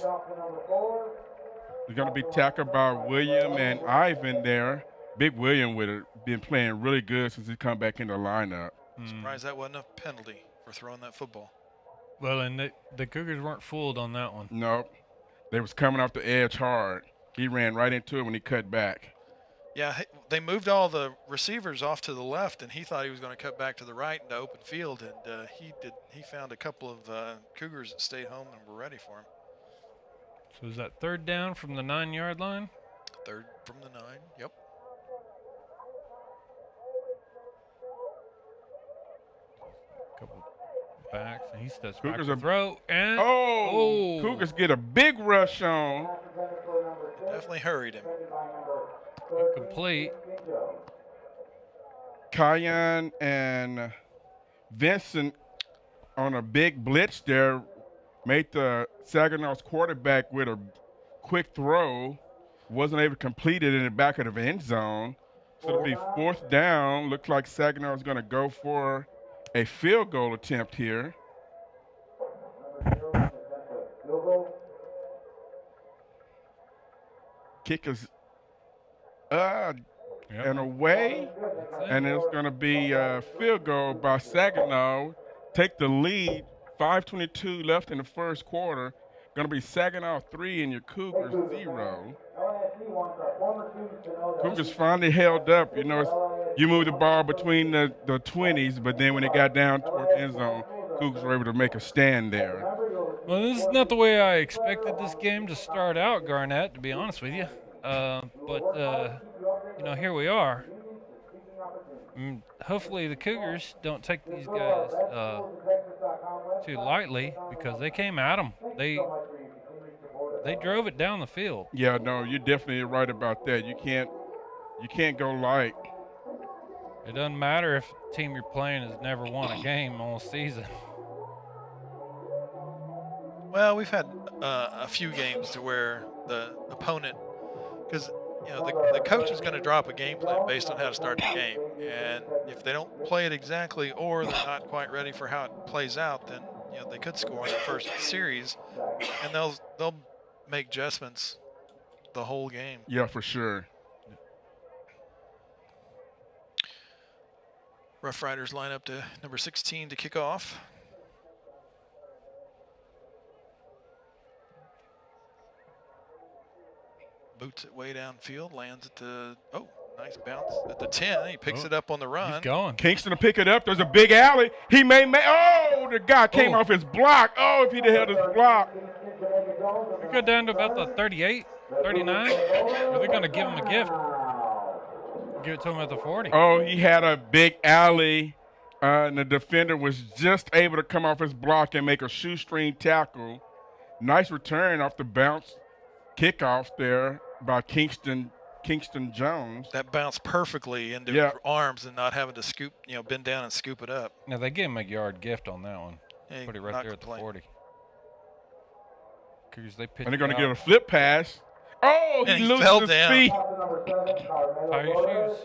He's going to be tackled by William and Ivan there. Big William would have been playing really good since he come back in the lineup. Surprised that wasn't a penalty for throwing that football. Well, and the Cougars weren't fooled on that one. Nope. They was coming off the edge hard. He ran right into it when he cut back. Yeah, they moved all the receivers off to the left, and he thought he was going to cut back to the right into open field, and he found a couple of Cougars that stayed home and were ready for him. So is that 3rd down from the 9-yard line? 3rd from the 9, yep. Couple backs, and he steps Cougars back to throw, and Cougars get a big rush on. Definitely hurried him. Incomplete. Kyan and Vincent on a big blitz there made the Saginaw's quarterback with a quick throw. Wasn't able to complete it in the back of the end zone. So it'll be 4th down. Looks like Saginaw is going to go for a field goal attempt here. Kick is and away, and it's going to be a field goal by Saginaw. Take the lead. 5:22 left in the first quarter. Going to be Saginaw 3 and your Cougars 0. Cougars finally held up. You know, you move the ball between the 20s, but then when it got down toward the end zone, Cougars were able to make a stand there. Well, this is not the way I expected this game to start out, Garnett, to be honest with you. But here we are. Hopefully the Cougars don't take these guys too lightly because they came at them. They drove it down the field. Yeah, no, you're definitely right about that. You can't go light. It doesn't matter if the team you're playing has never won a game all season. Well, we've had a few games to where the opponent, because the coach is going to drop a game plan based on how to start the game, and if they don't play it exactly or they're not quite ready for how it plays out, then they could score in the first series, and they'll make adjustments the whole game. Yeah, for sure. Rough Riders line up to number 16 to kick off. Boots it way downfield, lands at the Nice bounce at the 10. He picks it up on the run. He's going. Kingston to pick it up. There's a big alley. He may make. Oh, the guy came off his block. Oh, if he'd have held his block. We go down to about the 38, 39. Are they going to give him a gift? Give it to him at the 40. Oh, he had a big alley, and the defender was just able to come off his block and make a shoestring tackle. Nice return off the bounce kickoff there by Kingston Jones. That bounced perfectly into his arms and not having to scoop, bend down and scoop it up. Now, they gave him a yard gift on that one. Hey, Put it right there at the 40. Cougars, they pitch and they're going to give a flip pass. Oh, and he fell loses his down. feet. Tie your shoes.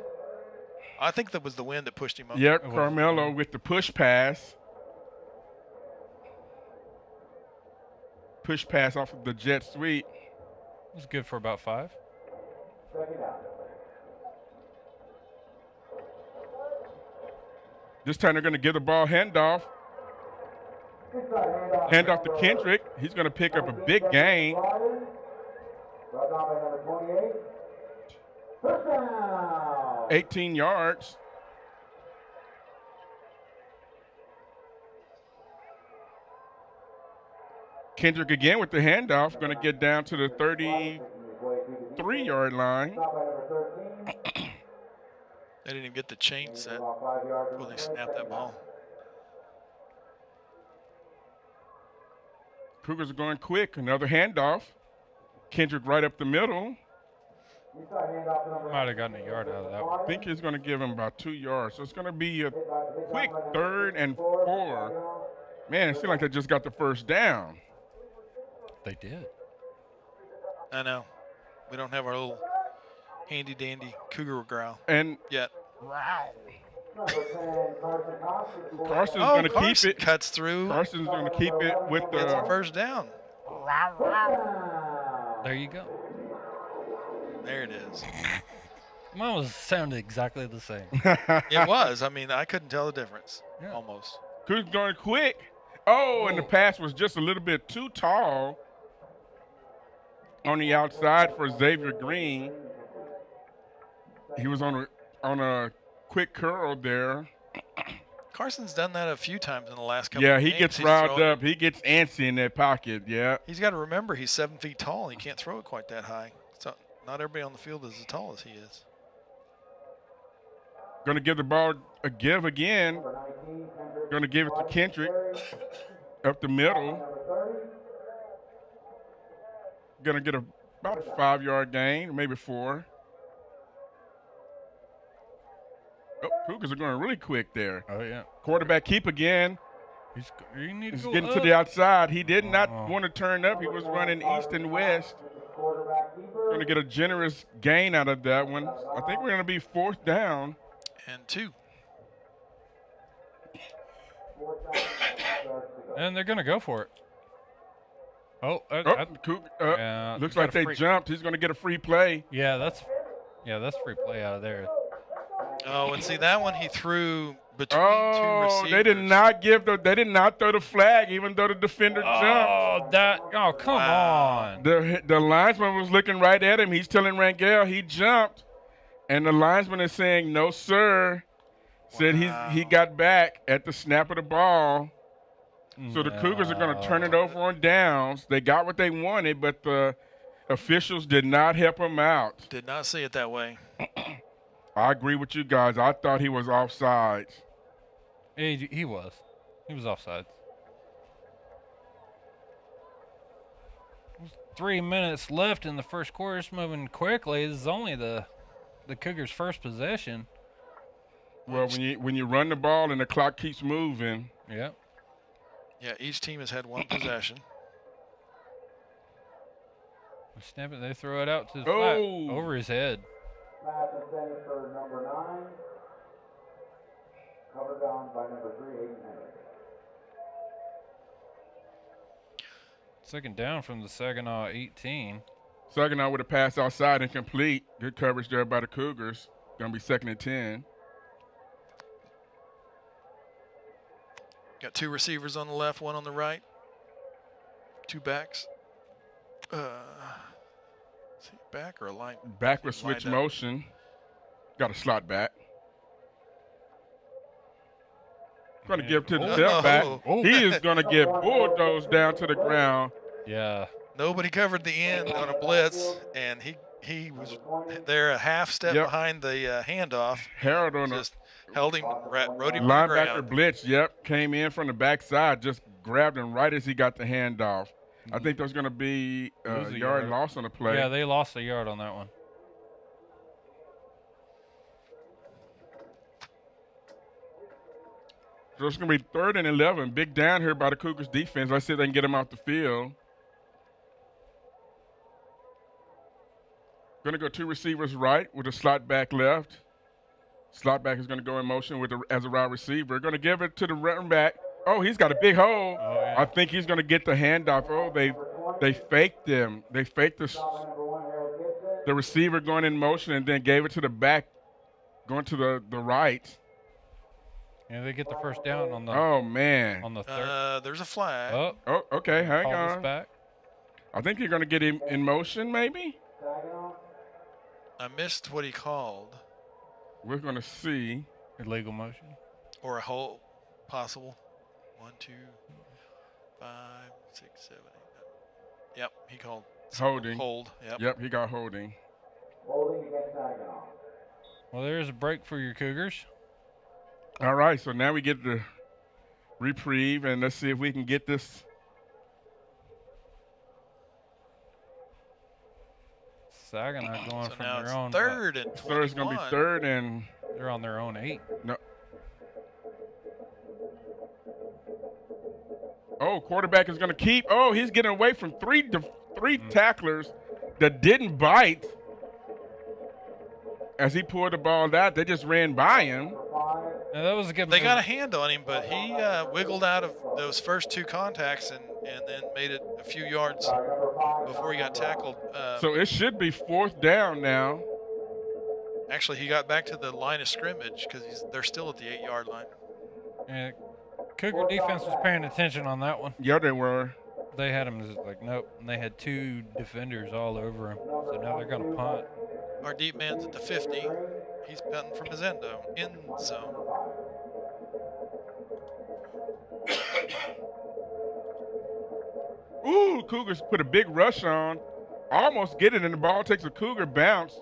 I think that was the wind that pushed him up. Yep, Carmelo with the push pass. Push pass off of the jet sweep. It was good for about 5. This time they're going to give the ball handoff. Handoff to Kendrick. He's going to pick up a big gain. 18 yards. Kendrick again with the handoff. Going to get down to the 33-yard line. They didn't even get the chain set when they snapped that ball. Cougars are going quick. Another handoff. Kendrick right up the middle. Might have gotten a yard out of that one. I think he's going to give him about 2 yards. So it's going to be a quick 3rd and 4. Man, it seems like they just got the first down. They did. I know. We don't have our little handy-dandy Cougar growl and yet. Carson's going to keep it. Cuts through. Carson's going to keep it with the first down. There you go. There it is. Mine was sounded exactly the same. It was. I mean, I couldn't tell the difference. Yeah. Almost. Cougars going quick. Oh, and the pass was just a little bit too tall on the outside for Xavier Green. He was on a quick curl there. Carson's done that a few times in the last couple of games. He gets riled up. He gets antsy in that pocket, yeah. He's got to remember he's 7 feet tall. He can't throw it quite that high. So not everybody on the field is as tall as he is. Going to give the ball a give again. Going to give it to Kendrick up the middle. Going to get about a 5-yard gain, maybe 4. Oh, Cougars are going really quick there. Oh, yeah. Quarterback keep again. He's getting to the outside. He did not want to turn up. He was running east and west. Going to get a generous gain out of that one. I think we're going to be 4th down. And 2. And they're going to go for it. Looks like they jumped. He's going to get a free play. Yeah, that's free play out of there. Oh, and see that one he threw between 2 receivers. They did not throw the flag, even though the defender jumped. Come on. The linesman was looking right at him. He's telling Rangel he jumped, and the linesman is saying no, sir. Said he got back at the snap of the ball. So the Cougars are going to turn it over on downs. They got what they wanted, but the officials did not help them out. Did not see it that way. I agree with you guys. I thought he was offsides. He was. He was offsides. 3 minutes left in the first quarter. It's moving quickly. This is only the Cougars' first possession. Well, when you run the ball and the clock keeps moving. Yeah. Yeah, each team has had 1 possession. Snap it. They throw it out to the flat over his head. Pass intended for number 9. Covered down by number 3, Hayden Henry. Second down from the Saginaw 18. Saginaw with a pass outside incomplete. Good coverage there by the Cougars. Going to be 2nd and 10. Got 2 receivers on the left, 1 on the right. 2 backs. Back or a line? Back with switch motion. Got a slot back. Going to give to the Oh, tailback. no. Oh. He is going to get bulldozed down to the ground. Yeah. Nobody covered the end on a blitz, and he was there a half step Yep. behind the handoff. Harold on Just held him, rode a him on the linebacker ground. blitz. Yep, came in from the backside, just grabbed him right as he got the handoff. I think there's going to be Lose a a yard yard. loss on the play. Yeah, they lost a yard on that one. So it's going to be 3rd and 11. Big down here by the Cougars defense. Let's see if they can get him off the field. Going to go 2 receivers right with a slot back left. Slot back is going to go in motion with as a wide receiver. Going to give it to the running back. Oh, he's got a big hole. Oh, yeah. I think he's going to get the handoff. Oh, they faked him. They faked the receiver going in motion and then gave it to the back going to the right. Yeah, they get the first down on the Oh, man. on the 3rd. There's a flag. Oh, okay, hang Call this on. back. I think you're going to get him in motion, maybe? I missed what he called, We're going to see. Illegal motion. or a hold possible. 1, 2, 5, 6, 7, 8, 9. Yep, he called Holding. hold. Yep. Yep, he got holding. Holding against Saginaw. Well, there's a break for your Cougars. All right, so now we get the reprieve, and let's see if we can get this. Saginaw going So from now their it's own. 3rd and 21. So it's going to be 3rd and They're on their own 8. no. Oh, quarterback is going to keep. Oh, he's getting away from three tacklers that didn't bite. As he pulled the ball out, they just ran by him. Now, that was a good They move. got a hand on him, but he wiggled out of those first 2 contacts and then made it a few yards before he got tackled. So it should be 4th down now. Actually, he got back to the line of scrimmage because they're still at the 8-yard line. Yeah, Cougar defense was paying attention on that one. Yeah, they were. They had him as like, nope. And they had 2 defenders all over him. So now they're going to punt. Our deep man's at the 50. He's punting from his end zone. Ooh, Cougars put a big rush on. Almost get it, and the ball takes a Cougar bounce.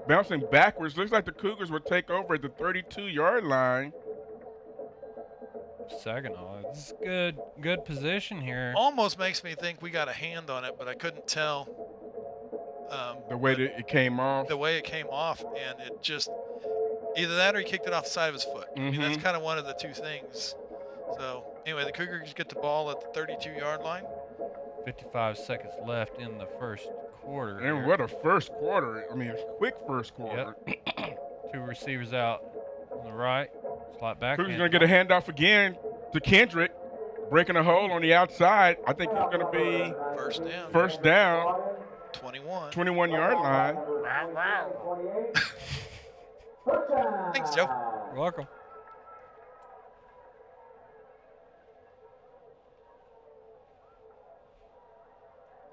Bouncing backwards. Looks like the Cougars will take over at the 32-yard line. Saginaw. This is good position here. Almost makes me think we got a hand on it, but I couldn't tell. The way that it came off. The way it came off, and it just either that or he kicked it off the side of his foot. I mean, that's kind of one of the 2 things. So anyway, the Cougars get the ball at the 32-yard line. 55 seconds left in the first quarter. And here. what a first quarter. I mean, a quick first quarter. Yep. 2 receivers out on the right. Slot back. Cougars in. going to get a handoff again to Kendrick. Breaking a hole on the outside. I think it's going to be First down. 21-yard line. Thanks, Joe. You're welcome.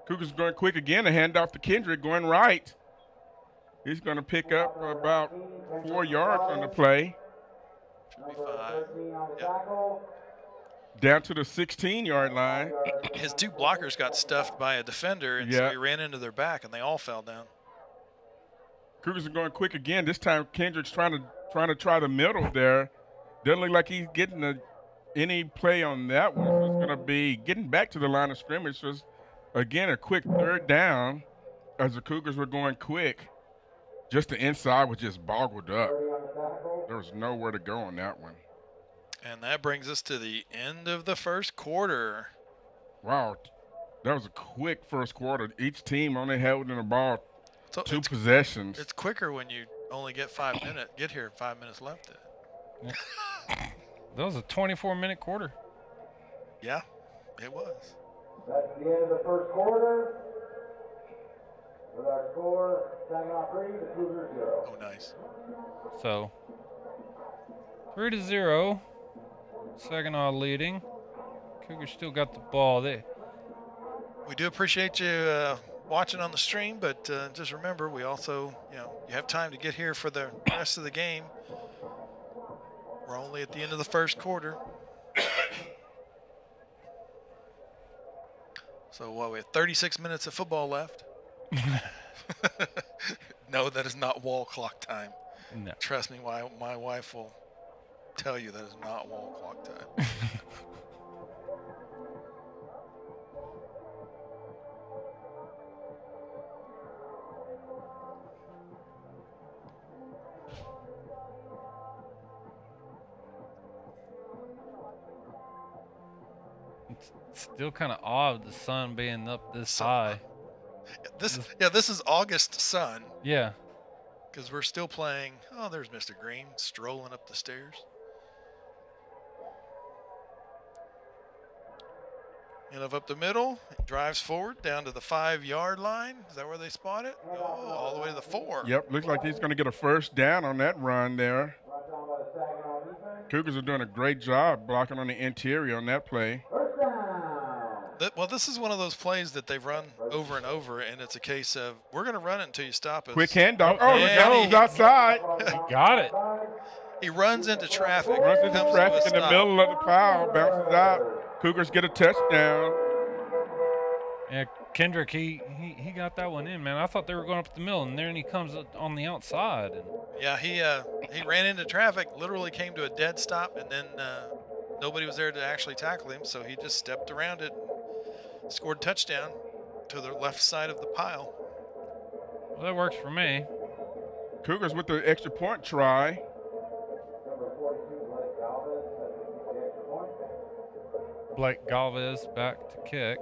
Cougars going quick again. A handoff to Kendrick going right. He's going to pick up about 4 yards on the play. Should be 5. Yep. Down to the 16-yard line. His 2 blockers got stuffed by a defender, and so he ran into their back, and they all fell down. Cougars are going quick again. This time Kendrick's trying to try the middle there. Doesn't look like he's getting any play on that one. So it's going to be getting back to the line of scrimmage. So it's, again, a quick 3rd down as the Cougars were going quick. Just the inside was just boggled up. There was nowhere to go on that one. And that brings us to the end of the first quarter. Wow, that was a quick first quarter. Each team only held in the ball So 2 possessions. It's quicker when you only get 5 minutes. Get here, 5 minutes left. That was a 24-minute quarter. Yeah, it was. That's the end of the first quarter. With our score, Saginaw 3, the Cougars 0. Oh, nice. So 3-0. Saginaw leading. Cougars still got the ball. We do appreciate you watching on the stream, but just remember, we also, you have time to get here for the rest of the game. We're only at the end of the first quarter. So we have 36 minutes of football left. No, that is not wall clock time. No. Trust me, my wife will tell you that is not wall clock time. It's still kind of odd the sun being up this high. This is August sun. Yeah. Because we're still playing. Oh, there's Mr. Green strolling up the stairs. And up the middle, drives forward down to the 5-yard line. Is that where they spot it? Oh, all the way to the 4. Yep, looks like he's going to get a first down on that run there. Cougars are doing a great job blocking on the interior on that play. Well, this is one of those plays that they've run over and over, and it's a case of we're going to run it until you stop us. Quick handoff. Oh, the goes outside. Got it. He runs into traffic. Runs into traffic in the middle of the pile, bounces out. Cougars get a touchdown. Yeah, Kendrick, he got that one in, man. I thought they were going up the middle, and then he comes on the outside. And yeah, he ran into traffic, literally came to a dead stop, and then nobody was there to actually tackle him, so he just stepped around it and scored a touchdown to the left side of the pile. Well, that works for me. Cougars with the extra point try. Blake Galvez back to kick.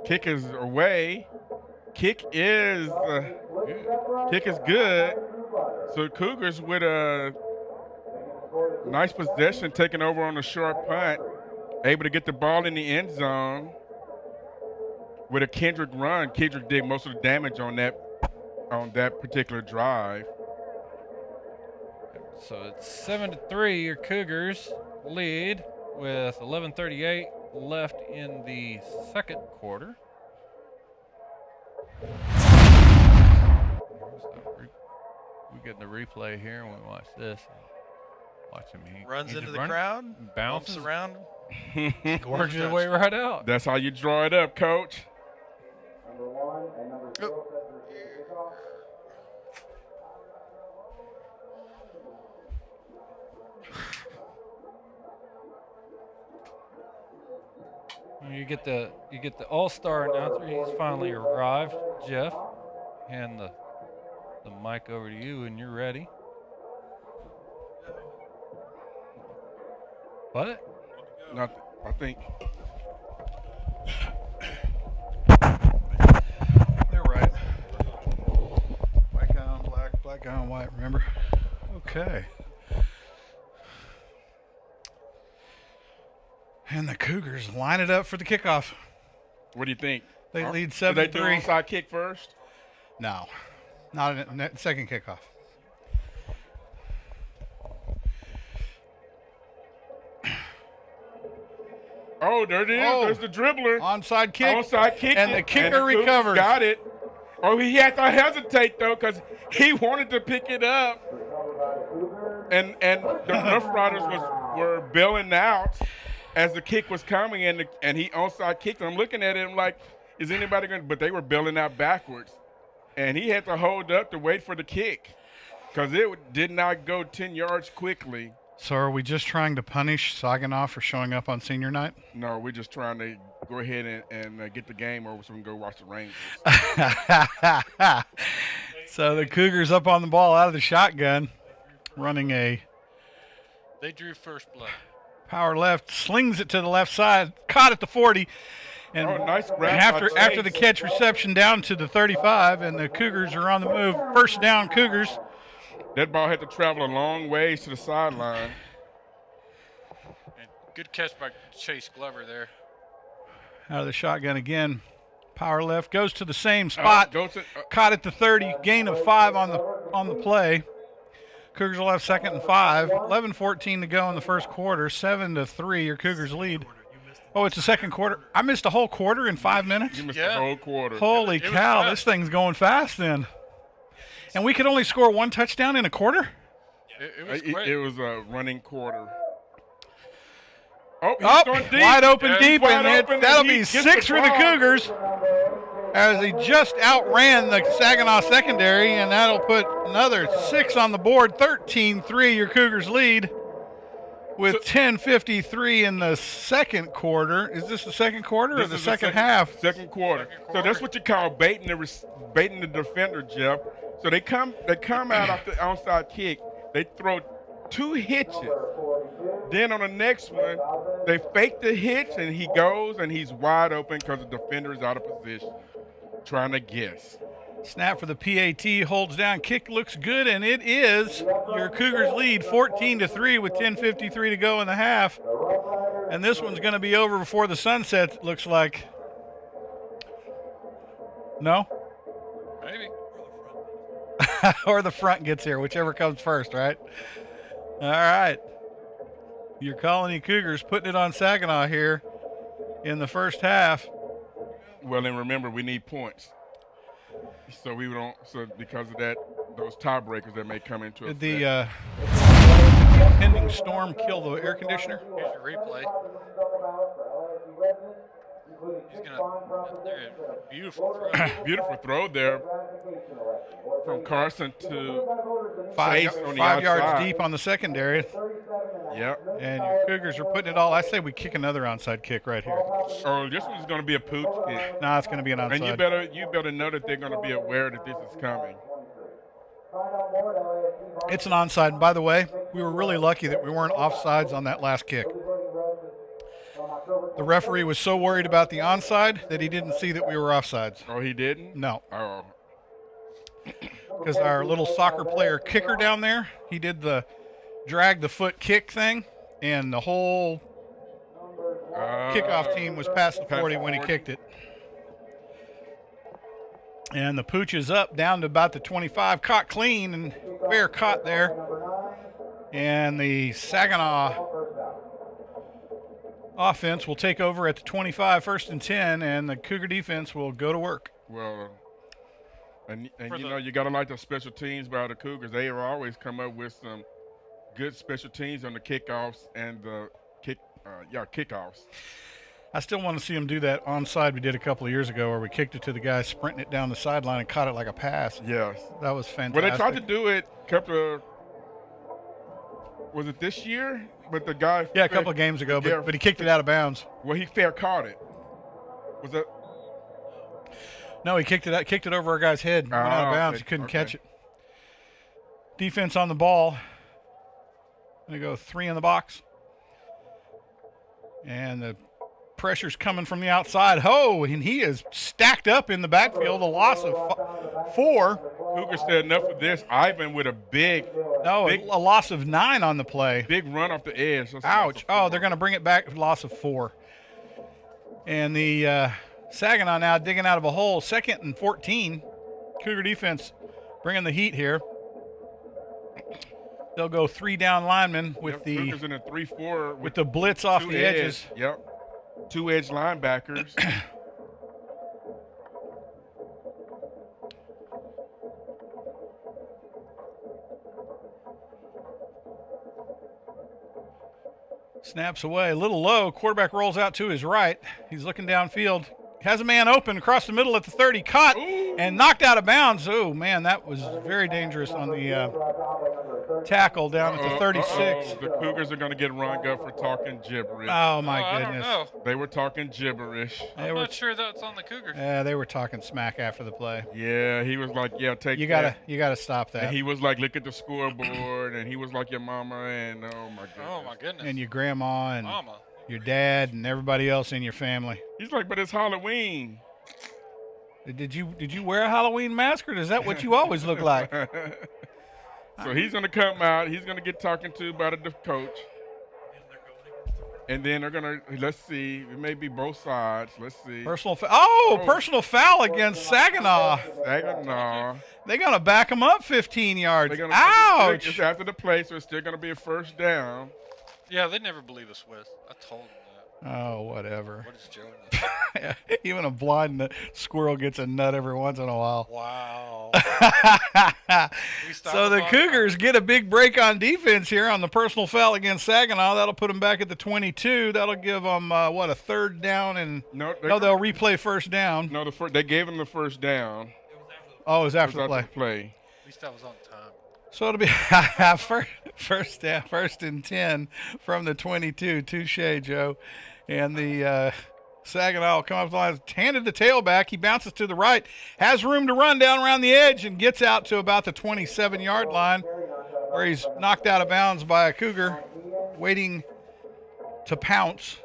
Kick is away. Kick is good. So Cougars with a nice possession, taking over on the short punt, able to get the ball in the end zone with a Kendrick run. Kendrick did most of the damage on that particular drive. So it's 7-3. Your Cougars lead with 11:38 left in the second quarter. We get the replay here and we watch this. Watch him. He runs into the crowd, bounces around, works his way right out. That's how you draw it up, Coach. Number 1 and number 0 set for kickoff. You get the all-star announcer. He's finally arrived, Jeff. Hand the mic over to you, and you're ready. What? Nothing. I think. They're right. White guy on black, black guy on white. Remember? Okay. And the Cougars line it up for the kickoff. What do you think? They lead 7-3. Did they do onside kick first? No, not in the second kickoff. Oh, there it is. Oh. There's the dribbler. Onside kick. Onside kick. And the kicker recovers. Got it. Oh, he had to hesitate, though, because he wanted to pick it up. And the Rough Riders were bailing out as the kick was coming, and he onside kicked. I'm looking at him like, is anybody going to – but they were bailing out backwards. And he had to hold up to wait for the kick because it did not go 10 yards quickly. So are we just trying to punish Saginaw for showing up on senior night? No, we're just trying to go ahead and get the game over so we can go watch the Rangers. So the Cougars up on the ball out of the shotgun, running a They drew first blood. power left, slings it to the left side, caught at the 40. And nice grab after the catch reception down to the 35, and the Cougars are on the move. First down, Cougars. That ball had to travel a long ways to the sideline. And good catch by Chase Glover there. Out of the shotgun again. Power left, goes to the same spot. Caught at the 30, gain of 5 on the play. Cougars will have 2nd and 5. 11:14 to go in the first quarter. 7-3, your Cougars lead. Oh, it's the second quarter. I missed a whole quarter in 5 minutes? You missed the whole quarter. Holy cow, this thing's going fast then. And we could only score 1 touchdown in a quarter? It was great. It was a running quarter. Oh, Oh, going deep. wide open deep, Wide and open, that'll and he be gets 6 for the ball. Cougars as he just outran the Saginaw secondary, and that'll put another 6 on the board. 13-3, your Cougars lead with 10:53 in the second quarter. Is this the second quarter or This the is second half? Second quarter. So that's what you call baiting the defender, Jeff. So they come out off the onside kick. They throw 2 hitches. Then on the next one, they fake the hitch, and he goes, and he's wide open because the defender is out of position, trying to guess. Snap for the PAT, holds down, kick looks good, and it is your Cougars lead 14-3 with 10:53 to go in the half. And this one's going to be over before the sun sets, it looks like. No? Maybe. Or the front gets here, whichever comes first, right? All right. Your Colony Cougars putting it on Saginaw here in the first half. Well, and remember, we need points. So because of that, those tiebreakers that may come into effect. Did the pending storm kill the air conditioner? Here's your replay. He's going to beautiful throw. Beautiful throw there from Carson to Five Chase on the yards outside. deep on the secondary. Yep. And your Cougars are putting it all. I say we kick another onside kick right here. Oh, this one's going to be a pooch kick. Nah, it's going to be an onside. And you better know that they're going to be aware that this is coming. It's an onside. And by the way, we were really lucky that we weren't offsides on that last kick. The referee was so worried about the onside that he didn't see that we were offsides. Oh, he didn't? No. Oh. Because our little soccer player kicker down there, he did the drag the foot kick thing, and the whole kickoff team was past the 40 when he kicked it. And the pooch is up down to about the 25, caught clean and fair caught there. And the Saginaw offense will take over at the 25, 1st and 10, and the Cougar defense will go to work. Well, and you know, you got to like the special teams by the Cougars. They have always come up with some good special teams on the kickoffs and the kickoffs. I still want to see them do that onside we did a couple of years ago where we kicked it to the guy sprinting it down the sideline and caught it like a pass. Yes. That was fantastic. Well, they tried to do it was it this year? But the guy. Yeah, a couple of games ago, but he kicked it out of bounds. Well, he fair caught it. Was that? No, he kicked it over our guy's head. Went out of bounds. He couldn't catch it. Defense on the ball. Going to go 3 in the box. And the pressure's coming from the outside. Oh, and he is stacked up in the backfield. A loss of 4. Cougar said enough of this. Ivan with a a loss of 9 on the play. Big run off the edge. Ouch. Oh, they're going to bring it back. Loss of 4. And the Saginaw now digging out of a hole. 2nd and 14. Cougar defense bringing the heat here. They'll go 3 down linemen with the Cougars in a 3-4 with the blitz off the edges. Yep. 2 edge linebackers. Snaps away, a little low. Quarterback rolls out to his right. He's looking downfield. Has a man open across the middle at the 30. Caught and knocked out of bounds. Oh, man, that was very dangerous on the tackle down at the 36. The Cougars are going to get rung up for talking gibberish. Oh, my goodness. I don't know. They were talking gibberish. I'm not sure that's on the Cougars. Yeah, they were talking smack after the play. Yeah, he was like, yeah, take you that. You gotta stop that. And he was like, look at the scoreboard, and he was like your mama, and oh, my goodness. And your grandma and Mama. your dad and everybody else in your family. He's like, but it's Halloween. Did you wear a Halloween mask, or is that what you always look like? So he's going to come out. He's going to get talking to by the coach. And then they're going to, let's see, it may be both sides. Let's see. Personal foul against Saginaw. Saginaw. They're going to back him up 15 yards. Ouch. It's after the play, so it's still going to be a 1st down. Yeah, they never believe us, Swiss. I told them that. Oh, whatever. What is Joe in the Even a blind squirrel gets a nut every once in a while. Wow. So the Cougars get a big break on defense here on the personal foul against Saginaw. That'll put them back at the 22. That'll give them, a third down? And no, they'll replay first down. No, they gave them the first down. Oh, it was after the play. At least that was on time. So it'll be first and 10 from the 22. Touche, Joe. And the Saginaw will come up the line, handed the tailback. He bounces to the right, has room to run down around the edge, and gets out to about the 27-yard line where he's knocked out of bounds by a Cougar waiting to pounce.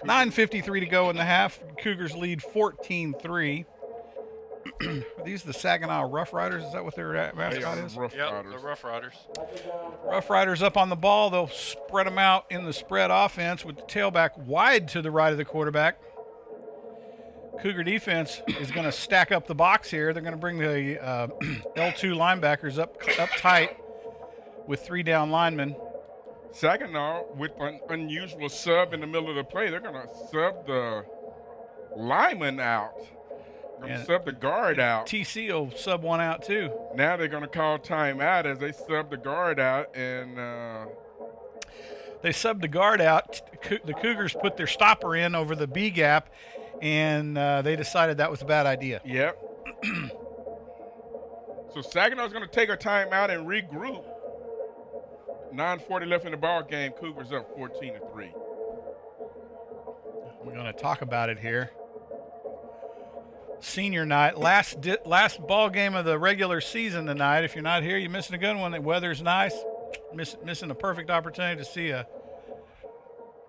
9:53 to go in the half. Cougars lead 14-3. Are these the Saginaw Rough Riders? Is that what their mascot is? Yep, the Rough Riders. Rough Riders up on the ball. They'll spread them out in the spread offense with the tailback wide to the right of the quarterback. Cougar defense is going to stack up the box here. They're going to bring the L2 linebackers up tight with 3 down linemen. Saginaw, with an unusual sub in the middle of the play, they're going to sub the lineman out. Sub the guard out. TC will sub one out too. Now they're going to call timeout as they sub the guard out, and they subbed the guard out. The Cougars put their stopper in over the B gap, and they decided that was a bad idea. Yep. So Saginaw's going to take a timeout and regroup. 9:40 left in the ball game. Cougars up 14-3. We're going to talk about it here. Senior night, last ball game of the regular season tonight. If you're not here, you're missing a good one. The weather's nice. Missing a perfect opportunity to see a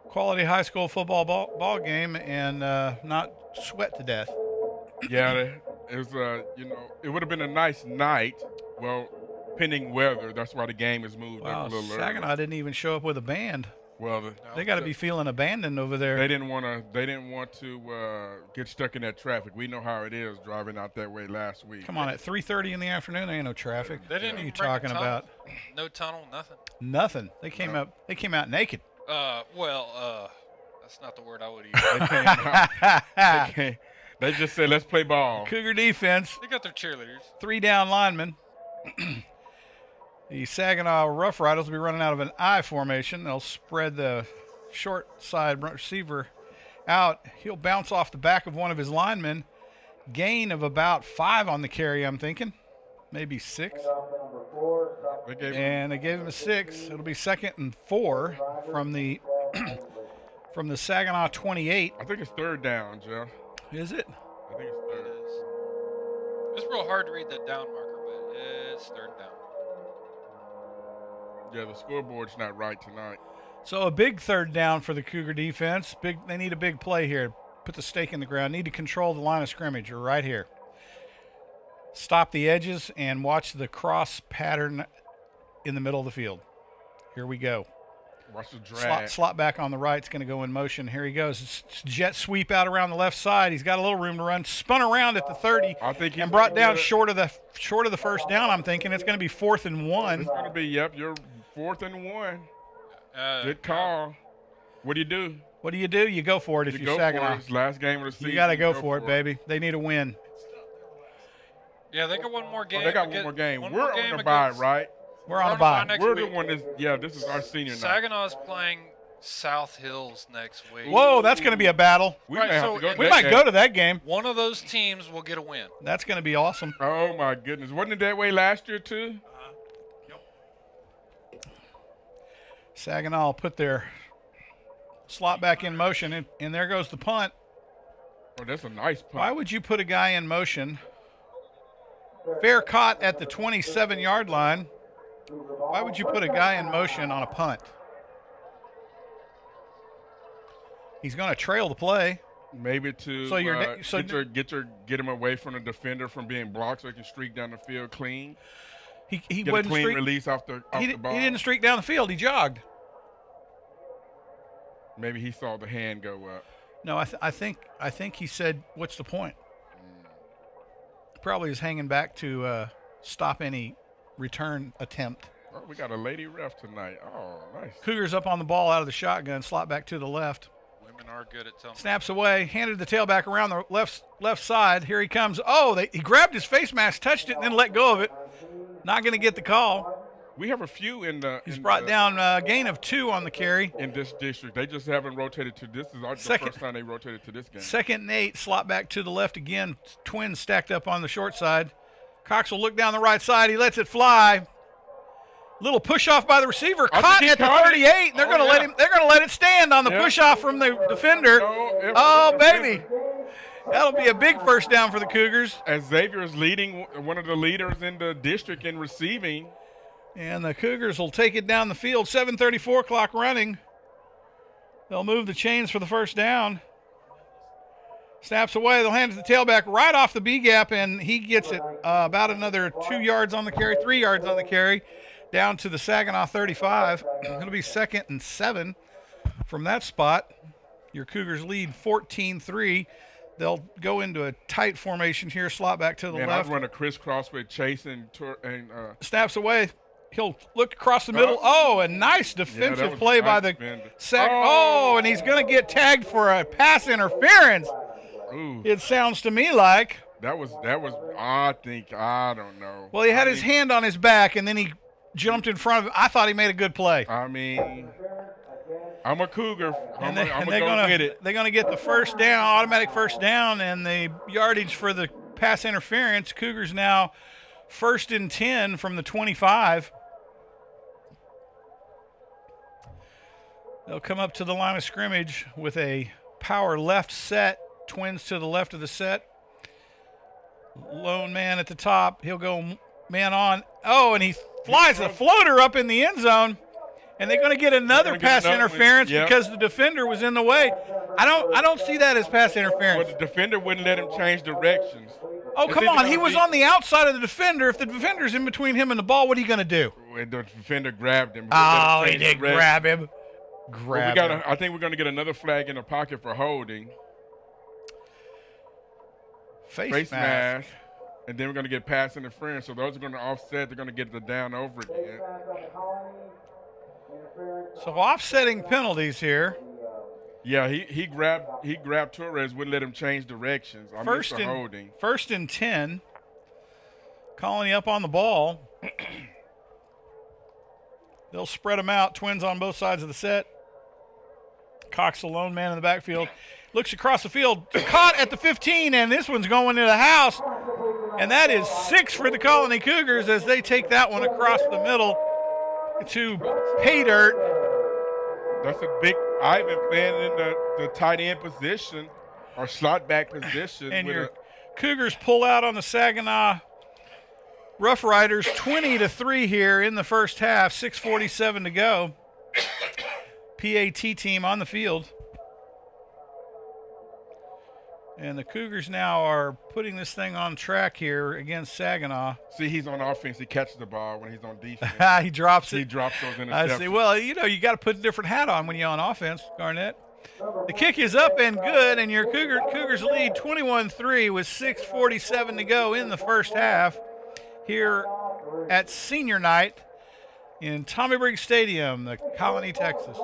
quality high school football ball game and not sweat to death. Yeah, it was. It would have been a nice night. Well, pending weather. That's why the game is moved up a little early. Saginaw didn't even show up with a band. Well, they got to be feeling abandoned over there. They didn't want to get stuck in that traffic. We know how it is driving out that way last week. Come on, at 3:30 in the afternoon, there ain't no traffic. They didn't What are you even bring a talking tunnel? about? No tunnel, nothing. Nothing. They came out. They came out naked. That's not the word I would use. They just said, let's play ball. Cougar defense. They got their cheerleaders. 3 down linemen. The Saginaw Rough Riders will be running out of an I formation. They'll spread the short side receiver out. He'll bounce off the back of one of his linemen. Gain of about 5 on the carry, I'm thinking. Maybe 6. And they gave him a 6. It'll be 2nd and 4 from the from the Saginaw 28. I think it's 3rd down, Jeff. Is it? I think it's 3rd. It is. It's real hard to read that down marker, but it's 3rd down. Yeah, the scoreboard's not right tonight. So a big 3rd down for the Cougar defense. They need a big play here. Put the stake in the ground. Need to control the line of scrimmage. You're right here. Stop the edges and watch the cross pattern in the middle of the field. Here we go. Watch the drag. Slot back on the right. It's going to go in motion. Here he goes. It's jet sweep out around the left side. He's got a little room to run. Spun around at the 30 and brought down short of the first down. I'm thinking it's going to be 4th and 1. It's going to be, you're 4th and 1. Good call. What do you do? What do? You go for it if you're Saginaw. It's last game of the season. You got to go for it, baby. They need a win. Yeah, they got one more game. They got one more game. We're on the bye, right? We're on a bye. We're the one that's, this is our senior night. Saginaw's playing South Hills next week. Whoa, that's going to be a battle. We might go to that game. One of those teams will get a win. That's going to be awesome. Oh, my goodness. Wasn't it that way last year, too? Yep. Saginaw will put their slot back in motion, and there goes the punt. Oh, that's a nice punt. Why would you put a guy in motion? Fair caught at the 27-yard line. Why would you put a guy in motion on a punt? He's going to trail the play. Maybe to get him away from the defender from being blocked so he can streak down the field clean. He get a clean release off the ball. He didn't streak down the field. He jogged. Maybe he saw the hand go up. No, I think he said, "What's the point?" Probably is hanging back to stop any return attempt. Oh, we got a lady ref tonight. Oh, nice. Cougars up on the ball out of the shotgun, slot back to the left. linemen are good at telling. Snaps away, handed the tailback around the left side. Here he comes. Oh, he grabbed his face mask, touched it, and then let go of it. Not going to get the call. We have a few in the. He's brought down a gain of 2 on the carry. In this district. They just haven't rotated to this. This is the first time they rotated to this game. 2nd and 8, slot back to the left again. Twins stacked up on the short side. Cox will look down the right side. He lets it fly. Little push off by the receiver, caught at the 38. They're going to let him. They're going to let it stand on the push off from the defender. Oh baby, that'll be a big first down for the Cougars. As Xavier is leading, one of the leaders in the district in receiving. And the Cougars will take it down the field. 7:34 clock running. They'll move the chains for the first down. Snaps away. They'll hand it to the tailback right off the B gap, and he gets it about another 2 yards on the carry, 3 yards on the carry, down to the Saginaw 35. It'll be 2nd and 7 from that spot. Your Cougars lead 14-3. They'll go into a tight formation here, slot back to the left. I'd run a crisscross with Chase and snaps away. He'll look across the middle. A nice defensive play by the second. And he's going to get tagged for a pass interference. Ooh. It sounds to me like. That was. I don't know. Well, he had his hand on his back, and then he jumped in front of him. I thought he made a good play. I mean, I'm a Cougar. I'm going to get it. They're going to get the first down, automatic first down, and the yardage for the pass interference. Cougars now 1st and 10 from the 25. They'll come up to the line of scrimmage with a power left set. Twins to the left of the set. Lone man at the top. He'll go man on. And he flies a floater up in the end zone. And they're going to get another pass interference because the defender was in the way. I don't see that as pass interference. But the defender wouldn't let him change directions. Oh, come on. He was on the outside of the defender. If the defender's in between him and the ball, what are you going to do? The defender grabbed him. He did grab him. I think we're going to get another flag in the pocket for holding. Face mask. And then we're going to get pass interference. So those are going to offset. They're going to get the down over again. So offsetting penalties here. Yeah, he grabbed Torres, wouldn't let him change directions. First and 10. Colony up on the ball. They'll spread them out. Twins on both sides of the set. Cox, the lone man in the backfield, looks across the field, caught at the 15, and this one's going to the house. And that is 6 for the Colony Cougars as they take that one across the middle to pay dirt. That's a big Ivan playing in the tight end position or slot back position. And your Cougars pull out on the Saginaw Rough Riders 20-3 here in the first half, 6:47 to go. PAT team on the field. And the Cougars now are putting this thing on track here against Saginaw. See, he's on offense. He catches the ball. When he's on defense, he drops it. He drops those interceptions. I see. Well, you got to put a different hat on when you're on offense, Garnett. The kick is up and good, and your Cougars lead 21-3 with 6:47 to go in the first half here at senior night in Tommy Briggs Stadium, the Colony, Texas.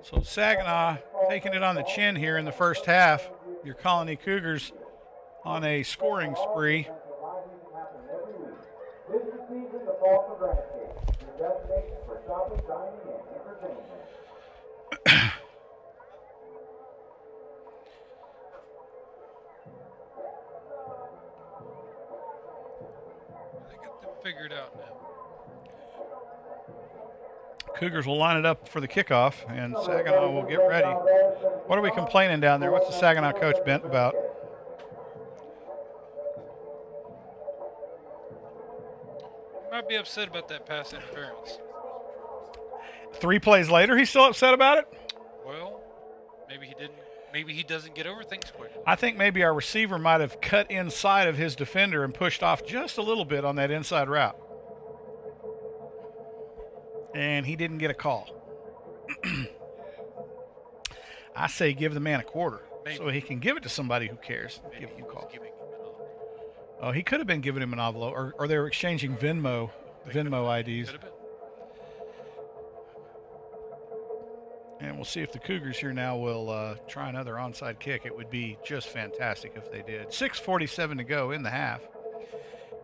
So Saginaw taking it on the chin here in the first half. Your Colony Cougars on a scoring spree. This is the season to fall for granted. Your destination for shopping, dining, and entertainment. They got them figured out now. Cougars will line it up for the kickoff, and Saginaw will get ready. What are we complaining down there? What's the Saginaw coach bent about? Might be upset about that pass interference. 3 plays later, he's still upset about it? Well, maybe he didn't. Maybe he doesn't get over things quick. I think maybe our receiver might have cut inside of his defender and pushed off just a little bit on that inside route. And he didn't get a call. I say give the man a quarter Maybe. so he can give it to somebody who cares. Maybe Give he him a was call. giving him an envelope. Oh, he could have been giving him an envelope, or they were exchanging Venmo IDs. Could have been. And we'll see if the Cougars here now will try another onside kick. It would be just fantastic if they did. 6:47 to go in the half.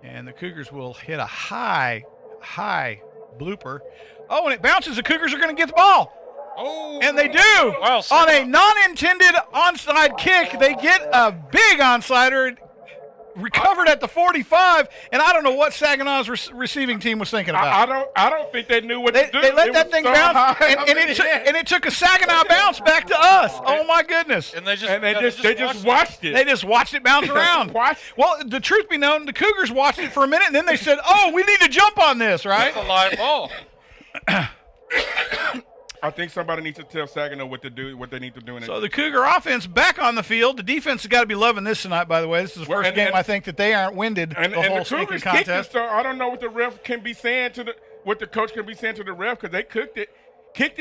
And the Cougars will hit a high blooper. Oh, and it bounces. The Cougars are going to get the ball. Oh. And they do. Wow, On a non-intended onside kick, they get a big onsider. Recovered at the 45, and I don't know what Saginaw's receiving team was thinking about. I don't think they knew what to do. They let It that was thing so bounce, high and up in it the took, air. and it took a Saginaw bounce back to us. Oh my goodness! And they just watched it. They just watched it bounce around. Watched. Well, the truth be known, the Cougars watched it for a minute, and then they said, "Oh, we need to jump on this, right?" That's a live ball. I think somebody needs to tell Saginaw what to do, what they need to do. So the Cougar offense back on the field. The defense has got to be loving this tonight, by the way. This is the first game I think that they aren't winded and the whole the sneaking Cougars kicked it, contest. so I don't know what the ref can be saying to what the coach can be saying to the ref because they kicked it,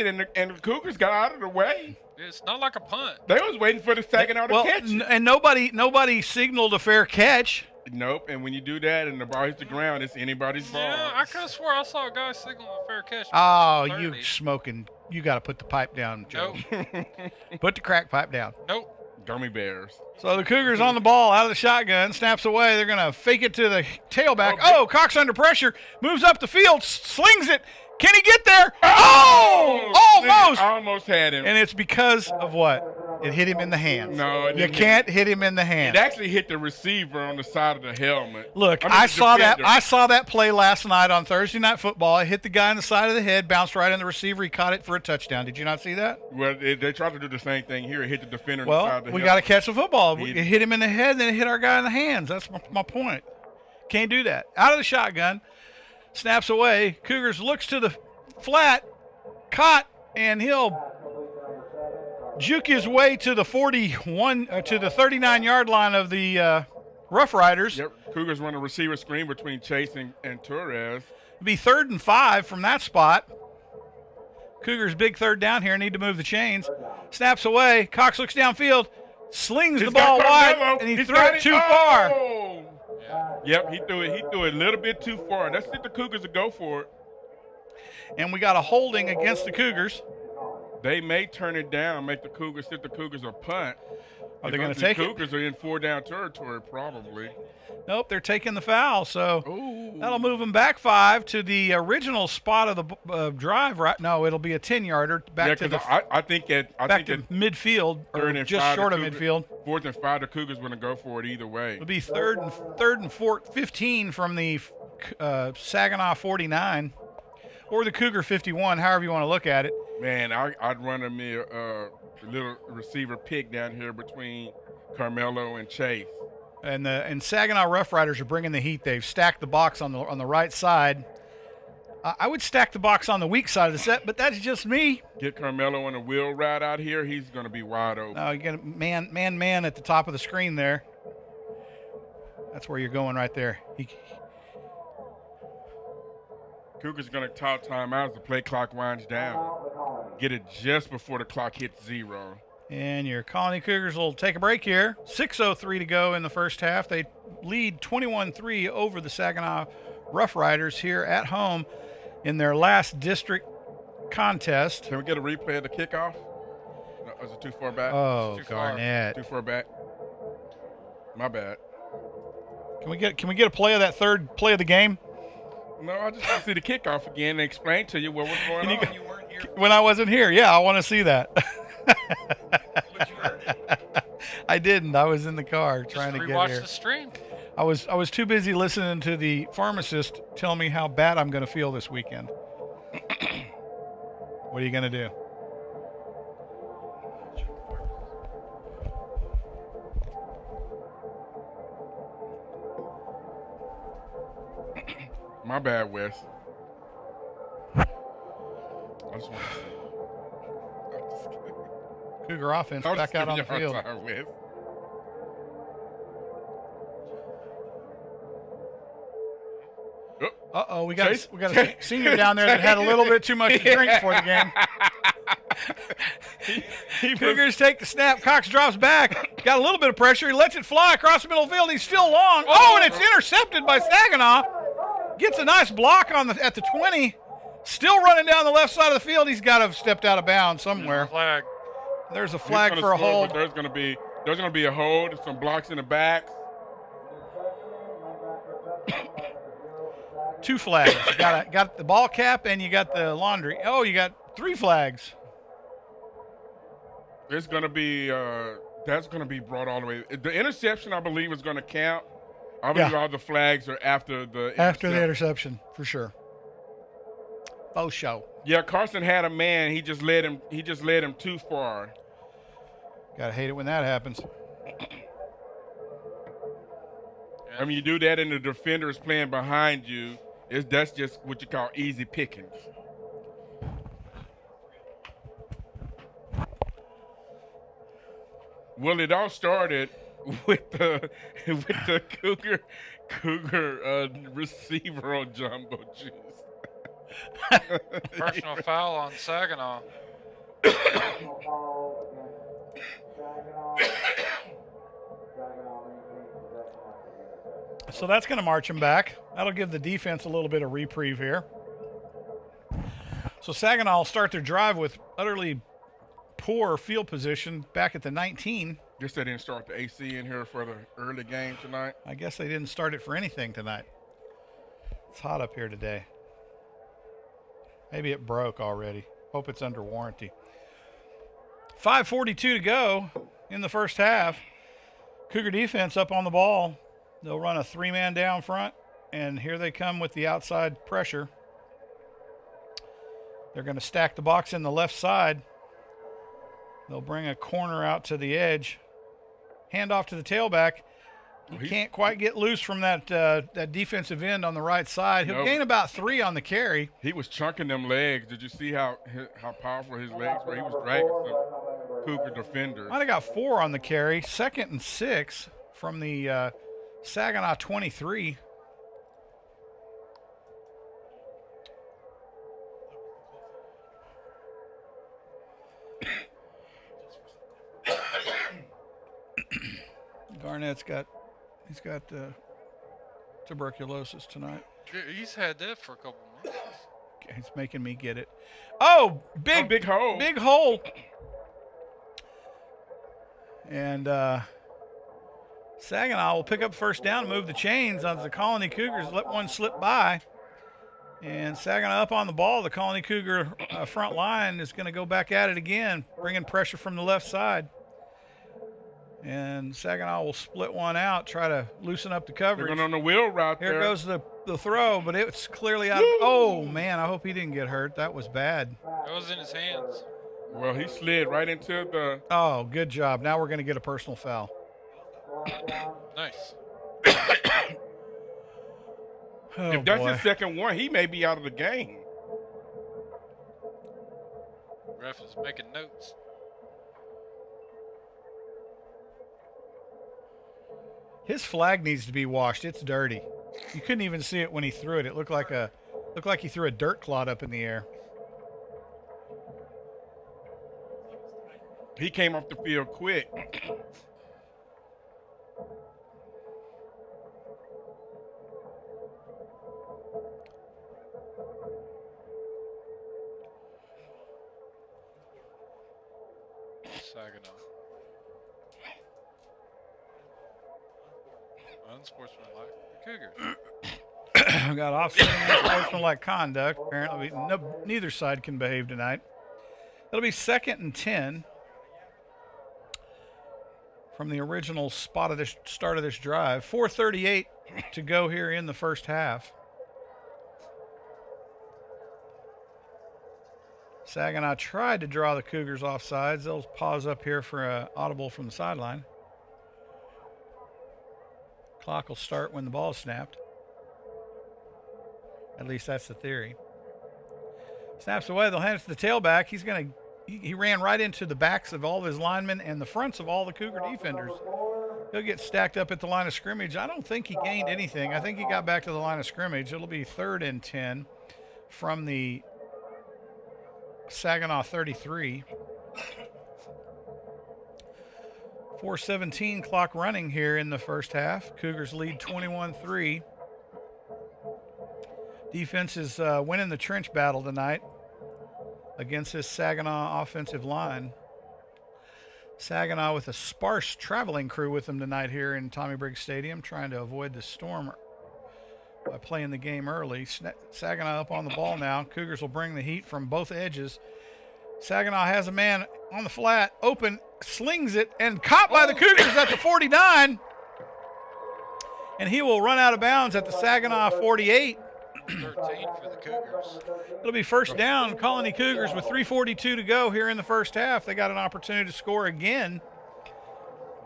and the Cougars got out of the way. It's not like a punt. They was waiting for the Saginaw to catch it. And nobody signaled a fair catch. Nope, and when you do that and the ball hits the ground, it's anybody's ball. Yeah, I could have swore I saw a guy signal a fair catch. Oh, 30. you smoking. You got to put the pipe down, Joe. Nope. Put the crack pipe down. Nope. Gummy bears. So the Cougars on the ball, out of the shotgun, snaps away. They're going to fake it to the tailback. Oh, Cox under pressure, moves up the field, slings it. Can he get there? Oh, almost. Almost had him. And it's because of what? It hit him in the hands. No, it you didn't can't hit him in the hands. It actually hit the receiver on the side of the helmet. Look, I mean, I the saw that. defender. I saw that play last night on Thursday Night Football. It hit the guy in the side of the head, bounced right in the receiver. He caught it for a touchdown. Did you not see that? Well, they tried to do the same thing here. It hit the defender on the side Well, of the we helmet. got to catch the football. He- It hit him in the head, then it hit our guy in the hands. That's my point. Can't do that. Out of the shotgun, snaps away. Cougars looks to the flat, caught, and he'll juke his way to the 39-yard line of the Rough Riders. Yep. Cougars run a receiver screen between Chase and Torres. It'll be 3rd and 5 from that spot. Cougars big third down here, need to move the chains. Snaps away. Cox looks downfield, slings the He's ball got wide, Carmelo. and he He's threw got it too far. Oh! Yep, he threw it a little bit too far. That's it. The Cougars will go for it. And we got a holding against the Cougars. They may turn it down, make the Cougars think the Cougars are punt. Are they going to The take it? Cougars are in 4-down territory, probably. Nope, they're taking the foul, so Ooh. that'll move them back 5 to the original spot of the drive. Right? No, it'll be a 10-yarder back to the I think at midfield, or third and just 5, short the of Cougars- midfield. 4th and 5, the Cougars going to go for it either way. It'll be third and 15 from the Saginaw 49, or the Cougar 51, however you want to look at it. Man, I'd run a little receiver pick down here between Carmelo and Chase. And Saginaw Rough Riders are bringing the heat. They've stacked the box on the right side. I would stack the box on the weak side of the set, but that's just me. Get Carmelo on a wheel route out here. He's going to be wide open. No, you get a man at the top of the screen there. That's where you're going right there. Cougars are going to call timeout as the play clock winds down. Get it just before the clock hits 0. And your Colony Cougars will take a break here. 6:03 to go in the first half. They lead 21-3 over the Saginaw Rough Riders here at home in their last district contest. Can we get a replay of the kickoff? No, is it too far back? Oh, Too far. Garnett. Too far back. My bad. Can we get a play of that third play of the game? No, I just want to see the kickoff again and explain to you what was going on. You weren't here. When I wasn't here, yeah, I want to see that. But you heard it. I didn't. I was in the car Just trying to get rewatch here. the stream. I was too busy listening to the pharmacist tell me how bad I'm going to feel this weekend. What are you going to do? My bad, Wes. I just want to Cougar offense back out on the field. Wes. Uh-oh, we got a senior down there that had a little bit too much to drink for the game. Cougars take the snap. Cox drops back. Got a little bit of pressure. He lets it fly across the middle of the field. He's still long. Oh, and it's intercepted by Saginaw. Gets a nice block at the 20. Still running down the left side of the field. He's got to have stepped out of bounds somewhere. Flag. There's a flag for a hold. There's going to be a hold. There's some blocks in the back. 2 flags. You got the ball cap and you got the laundry. Oh, you got 3 flags. It's going to be that's going to be brought all the way. The interception, I believe, is going to count. I believe all the flags are after the interception for sure. Both show. Yeah, Carson had a man. He just led him too far. Gotta hate it when that happens. I mean, you do that and the defender is playing behind you. That's just what you call easy pickings. Well, it all started with the Cougar receiver on Jumbo Juice. Personal foul on Saginaw. So that's going to march him back. That'll give the defense a little bit of reprieve here. So Saginaw will start their drive with utterly poor field position back at the 19. Guess they didn't start the AC in here for the early game tonight. I guess they didn't start it for anything tonight. It's hot up here today. Maybe it broke already. Hope it's under warranty. 5:42 to go in the first half. Cougar defense up on the ball. They'll run a 3-man down front, and here they come with the outside pressure. They're going to stack the box in the left side. They'll bring a corner out to the edge. Hand off to the tailback. He can't quite get loose from that defensive end on the right side. He'll gain about 3 on the carry. He was chunking them legs. Did you see how powerful his legs were? He was dragging some Cougar defenders. Might have got 4 on the carry. 2nd and 6 from the Saginaw 23. Garnett's got tuberculosis tonight. He's had that for a couple months. He's making me get it. Oh, big hole. Big hole. And Saginaw will pick up first down, move the chains on the Colony Cougars, let one slip by. And Saginaw up on the ball. The Colony Cougar front line is going to go back at it again, bringing pressure from the left side. And Saginaw will split one out, try to loosen up the coverage. They're going on the wheel route there. Here goes the throw, but it's clearly out. Oh, man, I hope he didn't get hurt. That was bad. That was in his hands. Well, he slid right into the... Oh, good job. Now we're going to get a personal foul. Nice. If that's his second one, he may be out of the game. Ref is making notes. His flag needs to be washed. It's dirty. You couldn't even see it when he threw it. It looked like he threw a dirt clod up in the air. He came off the field quick. Saginaw. Unsportsmanlike. The Cougars. Got offsetting unsportsmanlike conduct. Apparently, neither side can behave tonight. It'll be 2nd and 10 from the original spot of this start of this drive. 4:38 to go here in the first half. Saginaw tried to draw the Cougars off sides. They'll pause up here for an audible from the sideline. Clock will start when the ball is snapped. At least that's the theory. Snaps away. They'll hand it to the tailback. He ran right into the backs of all of his linemen and the fronts of all the Cougar defenders. He'll get stacked up at the line of scrimmage. I don't think he gained anything. I think he got back to the line of scrimmage. It'll be 3rd and 10 from the Saginaw 33. 4:17 clock running here in the first half. Cougars lead 21-3. Defense is winning the trench battle tonight against this Saginaw offensive line. Saginaw with a sparse traveling crew with them tonight here in Tommy Briggs Stadium, trying to avoid the storm by playing the game early. Saginaw up on the ball now. Cougars will bring the heat from both edges. Saginaw has a man on the flat, open, slings it, and caught by the Cougars at the 49. And he will run out of bounds at the Saginaw 48. 13 for the Cougars. It'll be first down. Colony Cougars with 3:42 to go here in the first half. They got an opportunity to score again.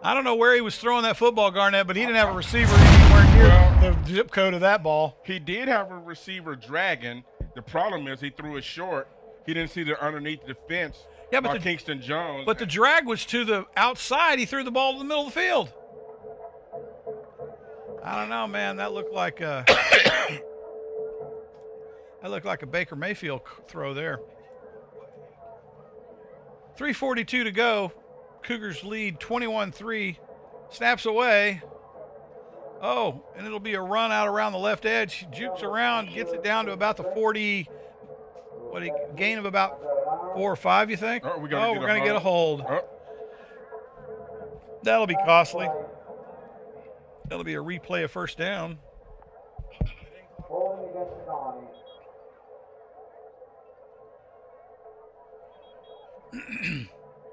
I don't know where he was throwing that football, Garnett, but he didn't have a receiver anywhere near the zip code of that ball. He did have a receiver dragging. The problem is he threw it short. He didn't see the underneath the fence by Kingston Jones. But the drag was to the outside. He threw the ball to the middle of the field. I don't know, man. That looked like a Baker Mayfield throw there. 3:42 to go. Cougars lead 21-3. Snaps away. Oh, and it'll be a run out around the left edge. Jukes around, gets it down to about the 40. Gain of about 4 or 5, you think? We're going to get a hold. That'll be costly. That'll be a replay of first down. Holding against the Colony.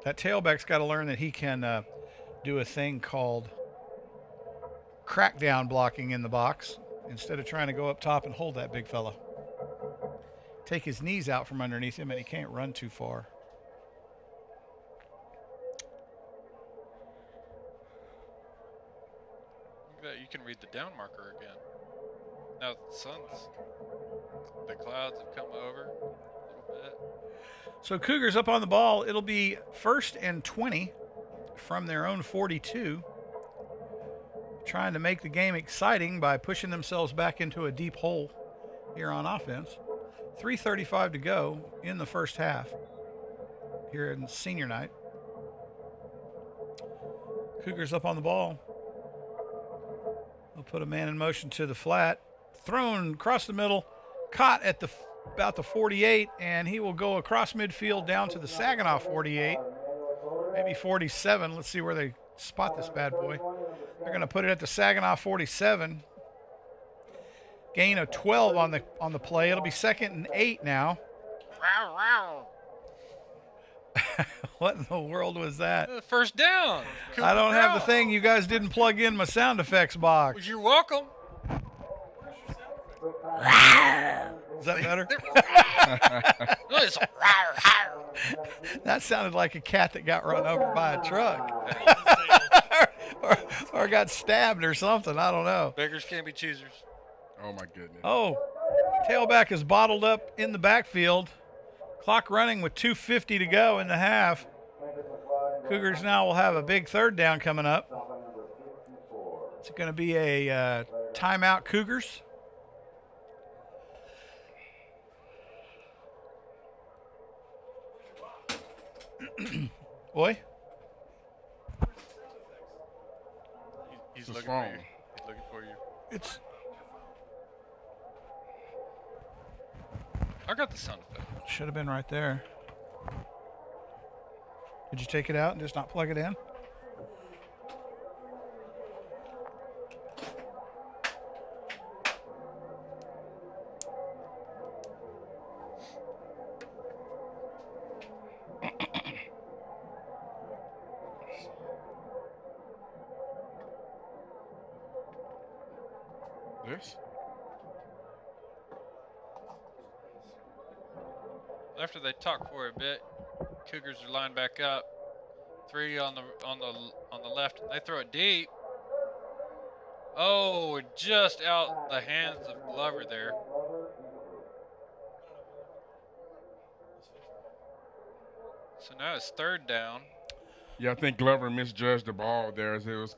That tailback's got to learn that he can do a thing called crackdown blocking in the box instead of trying to go up top and hold that big fella. Take his knees out from underneath him, and he can't run too far. You can read the down marker again. Now the clouds have come over a little bit. So Cougars up on the ball. It'll be 1st and 20 from their own 42. Trying to make the game exciting by pushing themselves back into a deep hole here on offense. 3:35 to go in the first half here in senior night. Cougars up on the ball. They'll put a man in motion to the flat. Thrown across the middle. Caught at about the 48, and he will go across midfield down to the Saginaw 48, maybe 47. Let's see where they spot this bad boy. They're going to put it at the Saginaw 47. Gain of 12 on the play. It'll be 2nd and 8 now. What in the world was that? First down. I don't have the thing. You guys didn't plug in my sound effects box. You're welcome. Is that better? That sounded like a cat that got run over by a truck. or got stabbed or something. I don't know. Beggars can't be choosers. Oh, my goodness. Oh, tailback is bottled up in the backfield. Clock running with 2:50 to go in the half. Cougars now will have a big 3rd down coming up. It's going to be a timeout, Cougars. Boy? He's looking for you. He's looking for you. I got the sound effect. Should have been right there. Did you take it out and just not plug it in? This? After they talk for a bit, Cougars are lined back up. 3 on the left. They throw it deep. Oh, just out the hands of Glover there. So now it's 3rd down. Yeah, I think Glover misjudged the ball there as it was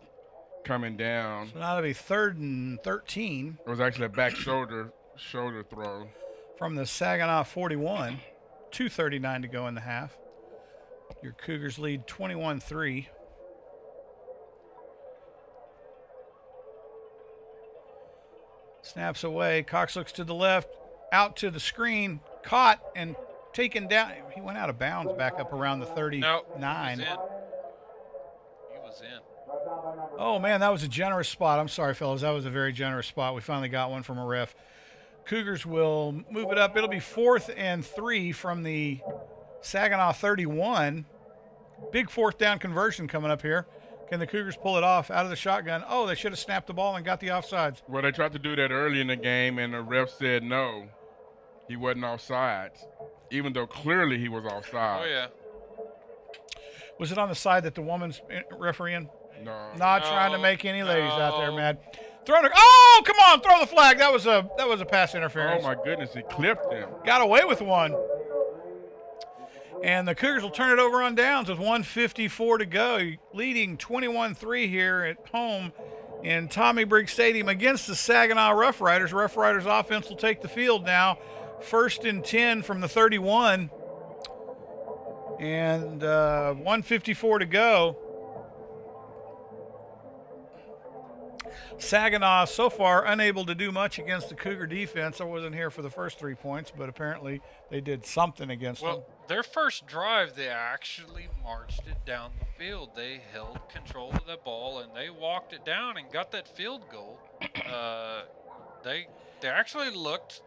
coming down. So now it'll be 3rd and 13 It was actually a back shoulder throw. from the Saginaw 41. 2:39 to go in the half. Your Cougars lead 21-3. Snaps away. Cox looks to the left, out to the screen, caught and taken down. He went out of bounds back up around the 39. He was in. Oh, man, that was a generous spot. I'm sorry, fellas. That was a very generous spot. We finally got one from a ref. Cougars will move it up. It'll be 4th and 3 from the Saginaw 31. Big 4th down conversion coming up here. Can the Cougars pull it off out of the shotgun? Oh, they should have snapped the ball and got the offsides. Well, they tried to do that early in the game, and the ref said no. He wasn't offsides, even though clearly he was offside. Oh, yeah. Was it on the side that the woman's refereeing? No. Not trying to make any ladies out there mad. Throwing her. Oh, come on, throw the flag. That was a pass interference. Oh, my goodness, he clipped him. Got away with one. And the Cougars will turn it over on downs with 1:54 to go, leading 21-3 here at home in Tommy Briggs Stadium against the Saginaw Rough Riders. Rough Riders offense will take the field now. 1st and 10 from the 31. And 1:54 to go. Saginaw so far unable to do much against the Cougar defense. I wasn't here for the first 3 points, but apparently they did something against them. Well, their first drive, they actually marched it down the field. They held control of the ball, and they walked it down and got that field goal. They actually looked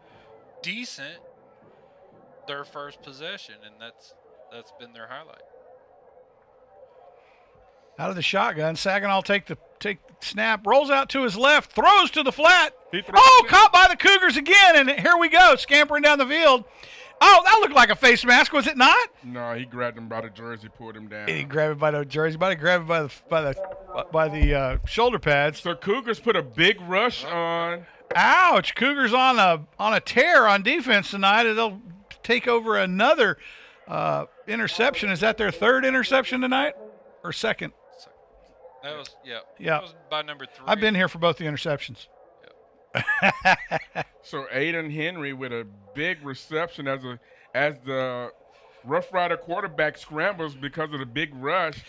decent their first possession, and that's been their highlight. Out of the shotgun, Saginaw take the snap, rolls out to his left, throws to the flat. Caught by the Cougars again, and here we go, scampering down the field. Oh, that looked like a face mask, was it not? No, he grabbed him by the jersey, pulled him down. He grabbed it by the jersey, but he grabbed it by the shoulder pads. So Cougars put a big rush on. Ouch! Cougars on a tear on defense tonight. They'll take over another interception. Is that their 3rd interception tonight, or 2nd? That was Yeah. That was by number 3. I've been here for both the interceptions. So Aiden Henry with a big reception as the Rough Rider quarterback scrambles because of the big rush.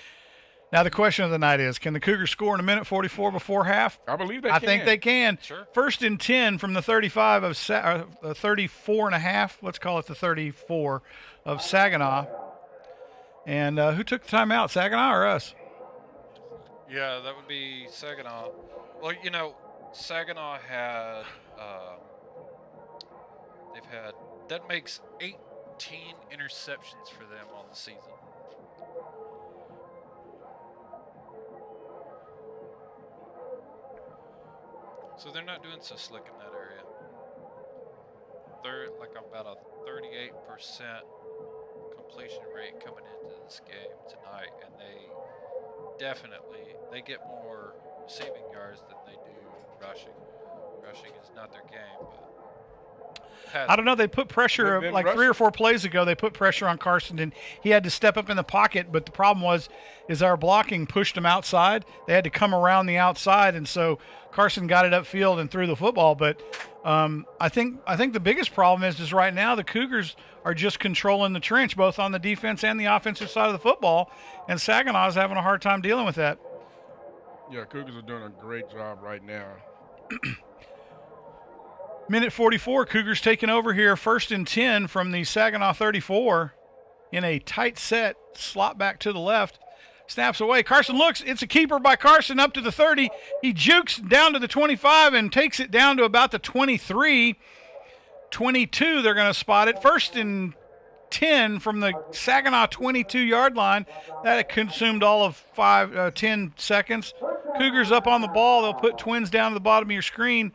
Now the question of the night is, can the Cougars score in 1:44 before half? I believe they I can. think they can. Sure. 1st and 10 from the 35 of 34 and a half. Let's call it the 34 of Saginaw. And who took the timeout, Saginaw or us? Yeah, that would be Saginaw. Well, Saginaw had that makes 18 interceptions for them on the season. So they're not doing so slick in that area. They're like about a 38% completion rate coming into this game tonight, and they get more receiving yards than they do rushing. Rushing is not their game, but I don't know. They put pressure like 3 or 4 plays ago. They put pressure on Carson, and he had to step up in the pocket. But the problem is our blocking pushed him outside. They had to come around the outside, and so Carson got it upfield and threw the football. But I think the biggest problem is right now the Cougars are just controlling the trench, both on the defense and the offensive side of the football, and Saginaw is having a hard time dealing with that. Yeah, Cougars are doing a great job right now. 1:44, Cougars taking over here, 1st and 10 from the Saginaw 34 in a tight set, slot back to the left. Snaps away. Carson looks. It's a keeper by Carson up to the 30. He jukes down to the 25 and takes it down to about the 23. 22, they're going to spot it. 1st and 10 from the Saginaw 22-yard line. That consumed all of 10 seconds. Cougars up on the ball. They'll put Twins down to the bottom of your screen.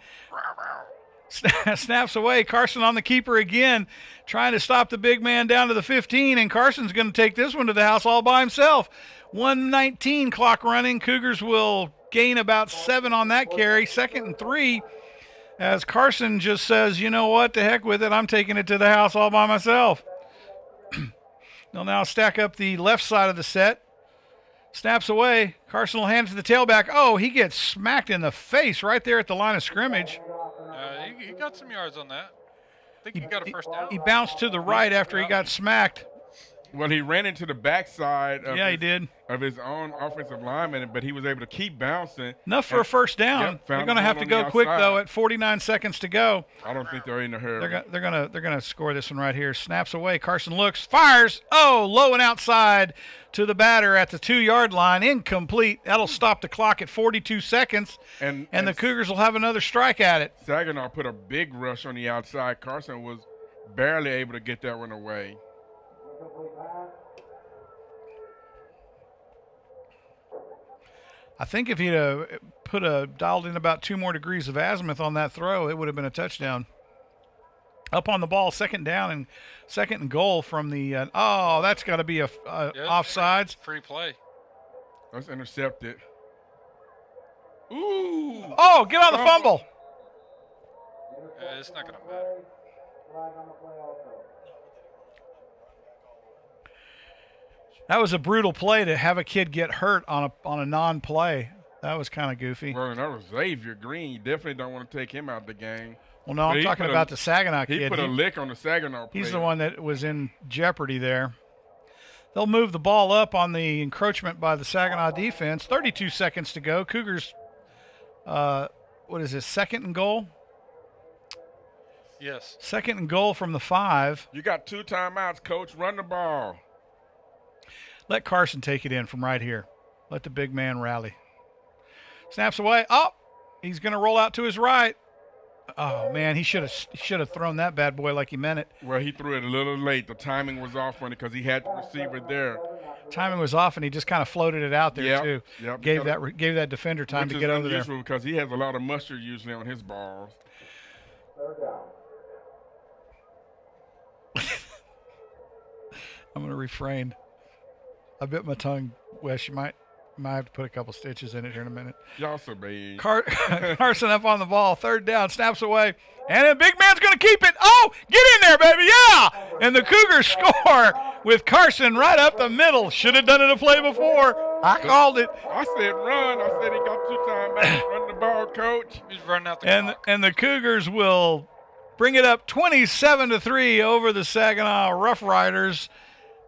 Snaps away. Carson on the keeper again, trying to stop the big man down to the 15, and Carson's going to take this one to the house all by himself. 1:19 clock running. Cougars will gain about 7 on that carry. 2nd and 3, as Carson just says, you know what, the heck with it. I'm taking it to the house all by myself. They'll now stack up the left side of the set. Snaps away. Carson will hand it to the tailback. Oh, he gets smacked in the face right there at the line of scrimmage. He got some yards on that. I think he got a first down. He bounced to the right after he got smacked. Well, he ran into the backside of, he did. Of his own offensive lineman, but he was able to keep bouncing. Enough for a first down. Yep, they're going to have to go quick, though, at 49 seconds to go. I don't think they're in a hurry. They're gonna score this one right here. Snaps away. Carson looks, fires. Oh, low and outside to the batter at the 2-yard line. Incomplete. That'll stop the clock at 42 seconds, and the Cougars will have another strike at it. Saginaw put a big rush on the outside. Carson was barely able to get that one away. I think if he'd dialed in about 2 more degrees of azimuth on that throw, it would have been a touchdown. Up on the ball, second and goal from the that's got to be offsides. Free play. Let's intercept it. Ooh! Oh, get on the fumble. It's not going to matter. That was a brutal play to have a kid get hurt on a non-play. That was kind of goofy. Well, that was Xavier Green. You definitely don't want to take him out of the game. Well, no, I'm talking about the Saginaw kid. He put a lick on the Saginaw player. He's the one that was in jeopardy there. They'll move the ball up on the encroachment by the Saginaw defense. 32 seconds to go. Cougars, what is this, second and goal? Yes. Second and goal from the 5. You got 2 timeouts, Coach. Run the ball. Let Carson take it in from right here. Let the big man rally. Snaps away. Oh, he's going to roll out to his right. Oh, man, he should have thrown that bad boy like he meant it. Well, he threw it a little late. The timing was off on it because he had the receiver there. Timing was off, and he just kind of floated it out there, too. Yep. Gave that defender time to get over there. Which is unusual because he has a lot of mustard usually on his balls. I'm going to refrain. I bit my tongue, Wes. You might have to put a couple stitches in it here in a minute. Y'all so bad. Carson up on the ball, third down, snaps away, and the big man's going to keep it. Oh, get in there, baby, yeah! And the Cougars score with Carson right up the middle. Should have done it a play before. I called it. I said run. I said he got 2 timeouts. Run the ball, Coach. He's running out the clock. And the Cougars will bring it up 27-3 over the Saginaw Rough Riders.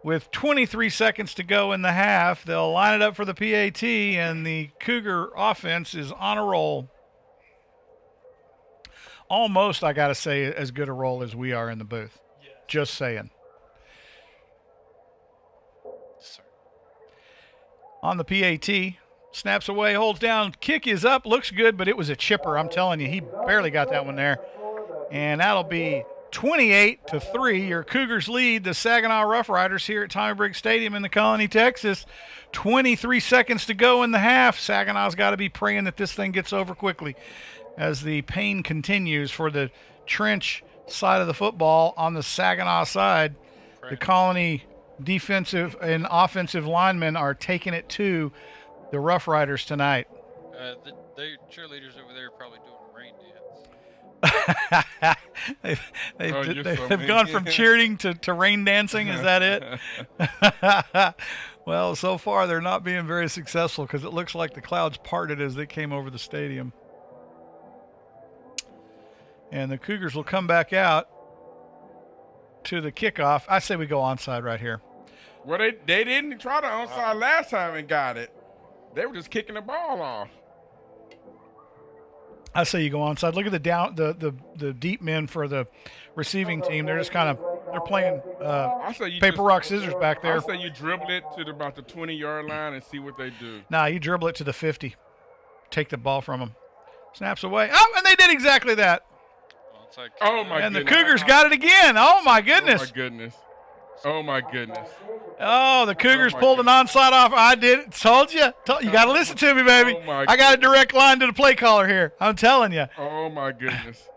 With 23 seconds to go in the half, they'll line it up for the PAT, and the Cougar offense is on a roll. Almost, I got to say, as good a roll as we are in the booth. Yeah. Just saying. Sir. On the PAT, snaps away, holds down, kick is up, looks good, but it was a chipper. I'm telling you, he barely got that one there. And that'll be 28-3, your Cougars lead the Saginaw Rough Riders here at Tommy Briggs Stadium in the Colony, Texas. 23 seconds to go in the half. Saginaw's got to be praying that this thing gets over quickly as the pain continues for the trench side of the football on the Saginaw side. Right. The Colony defensive and offensive linemen are taking it to the Rough Riders tonight. The cheerleaders over there are probably doing a rain dance. They've gone from cheering to rain dancing. Is that it? Well, so far they're not being very successful because it looks like the clouds parted as they came over the stadium. And the Cougars will come back out to the kickoff. I say we go onside right here. Well, they didn't try the onside last time and got it. They were just kicking the ball off. I say you go onside. Look at the deep men for the receiving team. They're just they're playing paper, rock, scissors back there. I say you dribble it to about the 20-yard line and see what they do. Nah, you dribble it to the 50. Take the ball from them. Snaps away. Oh, and they did exactly that. Oh, my goodness. And the Cougars got it again. Oh, my goodness. Oh, my goodness. Oh, my goodness. Oh, the Cougars pulled an onside off. I did it. Told you. You got to listen to me, baby. I got a direct line to the play caller here. I'm telling you. Oh, my goodness.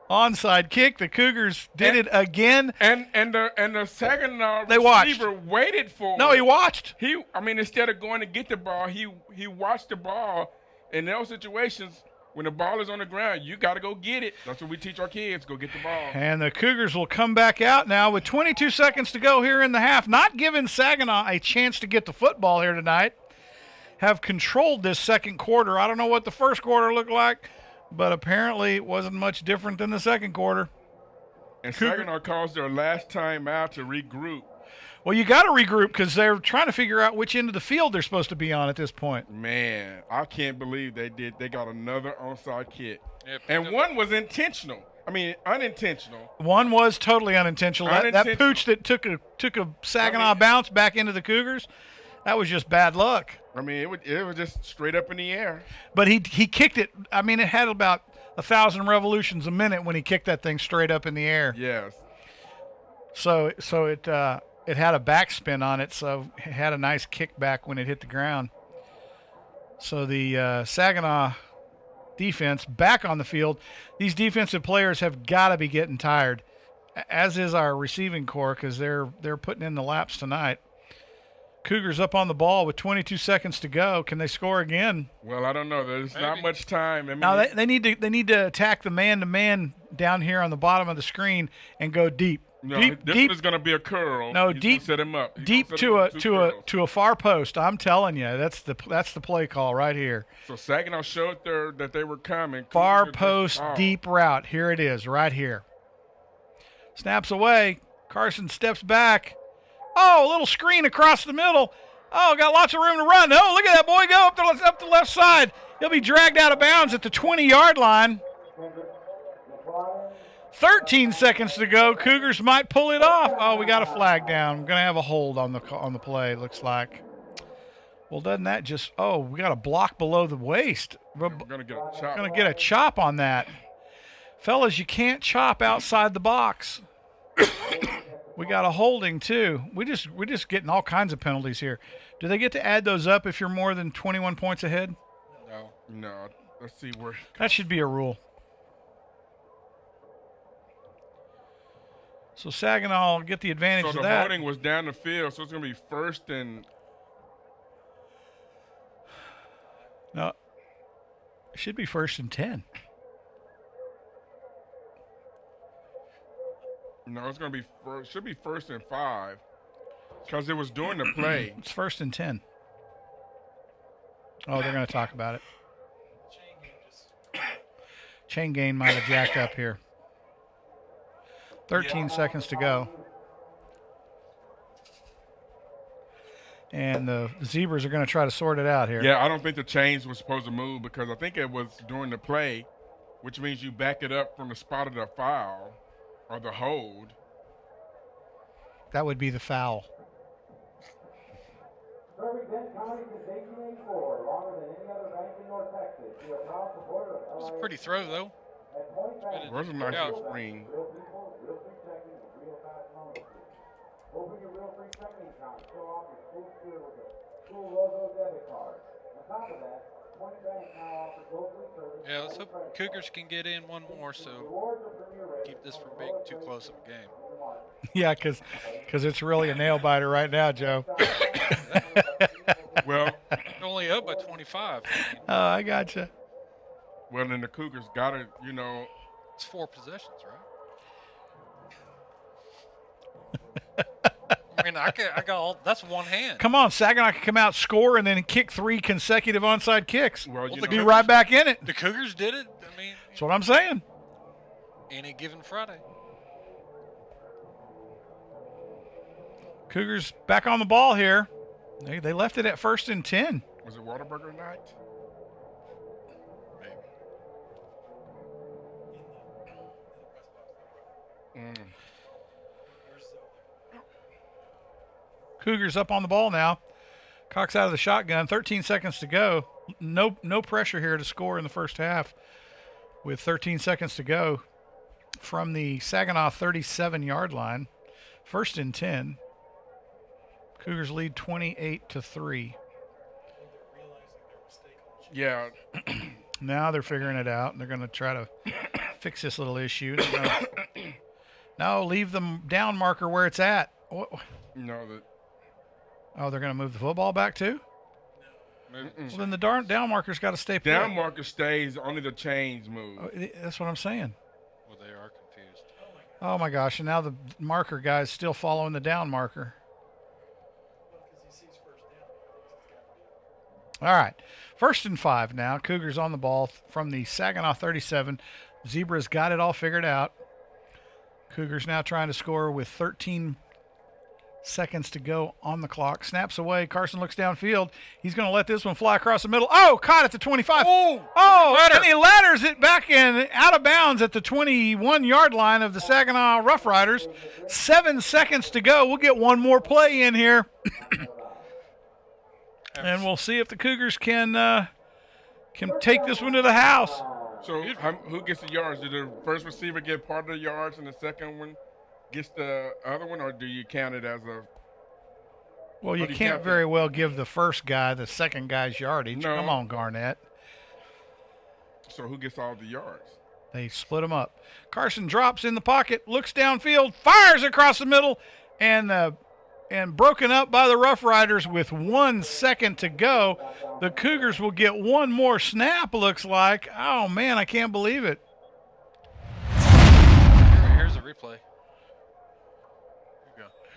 Onside kick. The Cougars did it again. And the Saginaw receiver receiver waited for it. No, he watched. Instead of going to get the ball, he watched the ball. In those situations, when the ball is on the ground, you got to go get it. That's what we teach our kids, go get the ball. And the Cougars will come back out now with 22 seconds to go here in the half, not giving Saginaw a chance to get the football here tonight. have controlled this second quarter. I don't know what the first quarter looked like, but apparently it wasn't much different than the second quarter. And Saginaw calls their last time out to regroup. Well, you got to regroup because they're trying to figure out which end of the field they're supposed to be on at this point. Man, I can't believe they did. They got another onside kick. Yep. And one was intentional. I mean, unintentional. One was totally unintentional. That pooch that took a Saginaw bounce back into the Cougars, that was just bad luck. I mean, it was just straight up in the air. But he kicked it. I mean, it had about 1,000 revolutions a minute when he kicked that thing straight up in the air. Yes. So it had a backspin on it, so it had a nice kickback when it hit the ground. So the Saginaw defense back on the field. These defensive players have got to be getting tired, as is our receiving corps, because they're putting in the laps tonight. Cougars up on the ball with 22 seconds to go. Can they score again? Well, I don't know. There's not much time. I mean, Now they need to attack the man-to-man down here on the bottom of the screen and go deep. no, deep, this deep, is going to be a curl. No, He's deep- gonna set him up. He's deep gonna set him up with two to a far post. I'm telling you, that's the play call right here. curls. So Saginaw showed that they were coming. Far Cougars post, just- deep route. Here it is, right here. Snaps away. Carson steps back. Oh, a little screen across the middle. Oh, got lots of room to run. Oh, look at that boy go up the left side. He'll be dragged out of bounds at the 20-yard line. 13 seconds to go. Cougars might pull it off. Oh, we got a flag down. We're going to have a hold on the play, looks like. Well, doesn't that just – oh, we got a block below the waist. We're going to get a chop. Going to get a chop on that. Fellas, you can't chop outside the box. We got a holding, too. We're just getting all kinds of penalties here. Do they get to add those up if you're more than 21 points ahead? No. Let's see where. That should be a rule. So Saginaw will get the advantage So of the that. holding was down the field, so it's going to be first and. No, it should be first and 10. No, it's going to be should be first and 5 because it was during the play. It's first and 10. Oh, they're going to talk about it. Chain gain might have jacked up here. 13 seconds to go. And the Zebras are going to try to sort it out here. Yeah, I don't think the chains was supposed to move because I think it was during the play, which means you back it up from the spot of the foul or the hold. That would be the foul. Serving Benton County since 1884, longer than any other bank in North Texas. We are proud supporter of It's a pretty throw, though. At Point Bank, It was a nice little screen. real people, real free checking, real fast loan. Open your real free checking account. Show off your school spirit with a school logo debit card. On top of that, Point Bank now offers locally service. Yeah, let's hope Cougars can get in one more, so Rewards are premier rates. keep this from being too close of a game. Yeah, because it's really a nail biter right now, Joe. Well, Only up by 25. Oh, I gotcha. well, then the Cougars got it, It's 4 possessions, right? I mean, I got all. That's one hand. Come on, Saginaw can come out, score, and then kick 3 consecutive onside kicks. Well, you the know, Be right back in it. The Cougars did it. I mean, That's what I'm saying. any given Friday. Cougars back on the ball here. They left it at first and 10. was it Whataburger night? Cougars up on the ball now. Cox out of the shotgun. 13 seconds to go. No pressure here to score in the first half with 13 seconds to go from the Saginaw 37-yard line. First and 10. Cougars lead 28-3. Yeah. Now they're figuring it out, and they're going to try to fix this little issue. No, leave the down marker where it's at. No, Oh, they're going to move the football back too? Well, then the down marker's got to stay put. down marker stays, only the chains move. Oh, that's what I'm saying. Well, they are confused. Oh, my gosh, and now the marker guy's still following the down marker. All right. 1st and 5 now. Cougars on the ball from the Saginaw 37. Zebras got it all figured out. Cougars now trying to score with 13 seconds to go on the clock. Snaps away. Carson looks downfield. He's going to let this one fly across the middle. Oh, caught at the 25. And he ladders it back in, out of bounds at the 21-yard line of the Saginaw Rough Riders. 7 seconds to go. We'll get one more play in here. And we'll see if the Cougars can take this one to the house. So who gets the yards? Did the first receiver get part of the yards and the second one gets the other one, or do you count it as a? Well, you can't very well give the first guy the second guy's yardage. No. Come on, Garnett. So who gets all the yards? They split them up. Carson drops in the pocket, looks downfield, fires across the middle, and broken up by the Rough Riders with 1 second to go. The Cougars will get one more snap, looks like. Oh, man, I can't believe it. Here's a replay.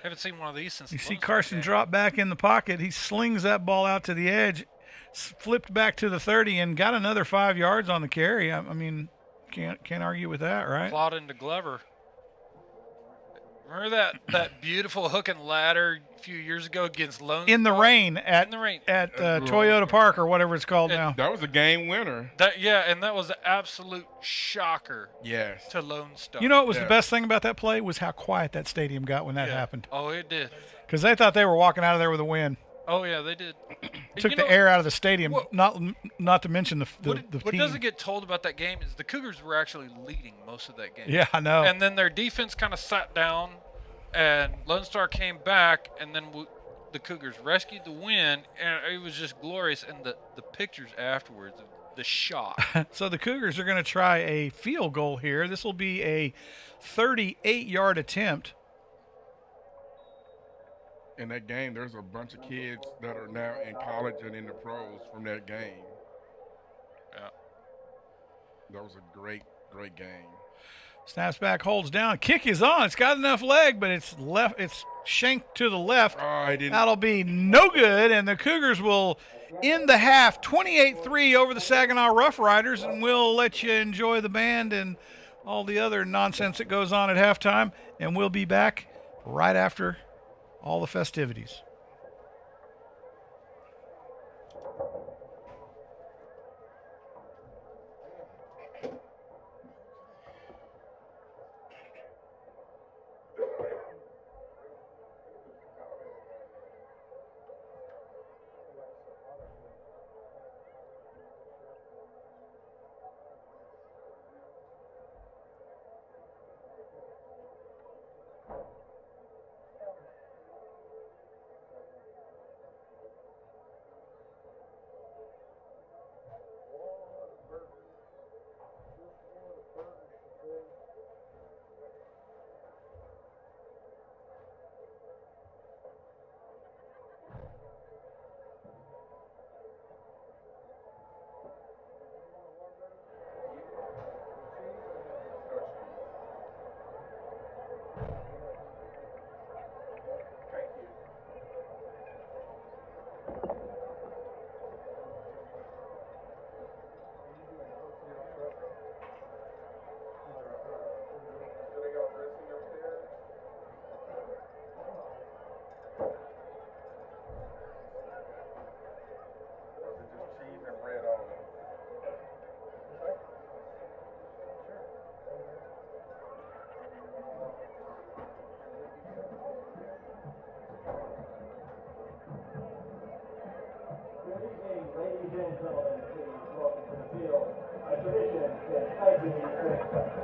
Haven't seen one of these since. You see Carson drop back in the pocket. He slings that ball out to the edge, flipped back to the 30, and got another 5 yards on the carry. I mean, can't argue with that, right? Plot into Glover. Remember that beautiful hook and ladder a few years ago against Lone Star? In the rain at Toyota Park or whatever it's called now. That was a game winner. And that was an absolute shocker. Yes. To Lone Star. You know what was the best thing about that play was how quiet that stadium got when that happened. Oh, it did. Because they thought they were walking out of there with a win. Oh yeah, they did. Took the air out of the stadium. Not to mention the what team. doesn't get told about that game is the Cougars were actually leading most of that game. Yeah, I know. And then their defense kind of sat down, and Lone Star came back, and then the Cougars rescued the win, and it was just glorious. And the pictures afterwards, the shock. So the Cougars are going to try a field goal here. This will be a 38-yard attempt. In that game, there's a bunch of kids that are now in college and in the pros from that game. Yeah. That was a great game. Snaps back, holds down. Kick is on. It's got enough leg, but it's left. It's shanked to the left. That'll be no good, and the Cougars will end the half 28-3 over the Saginaw Rough Riders, and we'll let you enjoy the band and all the other nonsense that goes on at halftime, and we'll be back right after all the festivities.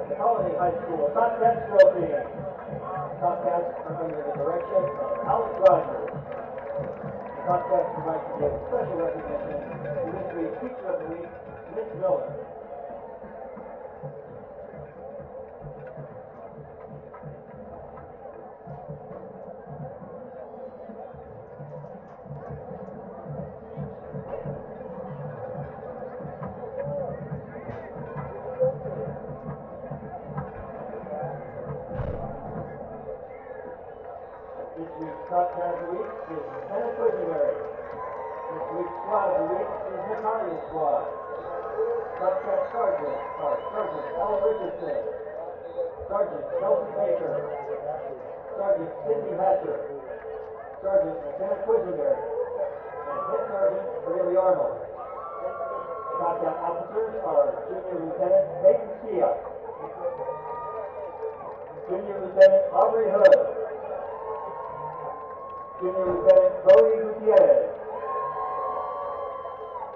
The Colony High School Contest Trophy. Contest under the direction of Alex Rogers. The contest provides to give special recognition to this week's Teacher of the Week, Miss Miller. This week's contest of the week is Lieutenant February. This week's squad of the week is the Colony squad. Subset Sergeant are Sergeant Ella Richardson, Sergeant Kelsey Baker, Sergeant Sidney Hatcher, Sergeant McKenna Quisenberry, and Head Sergeant Bailey Arnold. Subset officers are Junior Lieutenant Peyton Skia, Junior Lieutenant Aubrey Hood, Junior Lieutenant Chloe Gutierrez,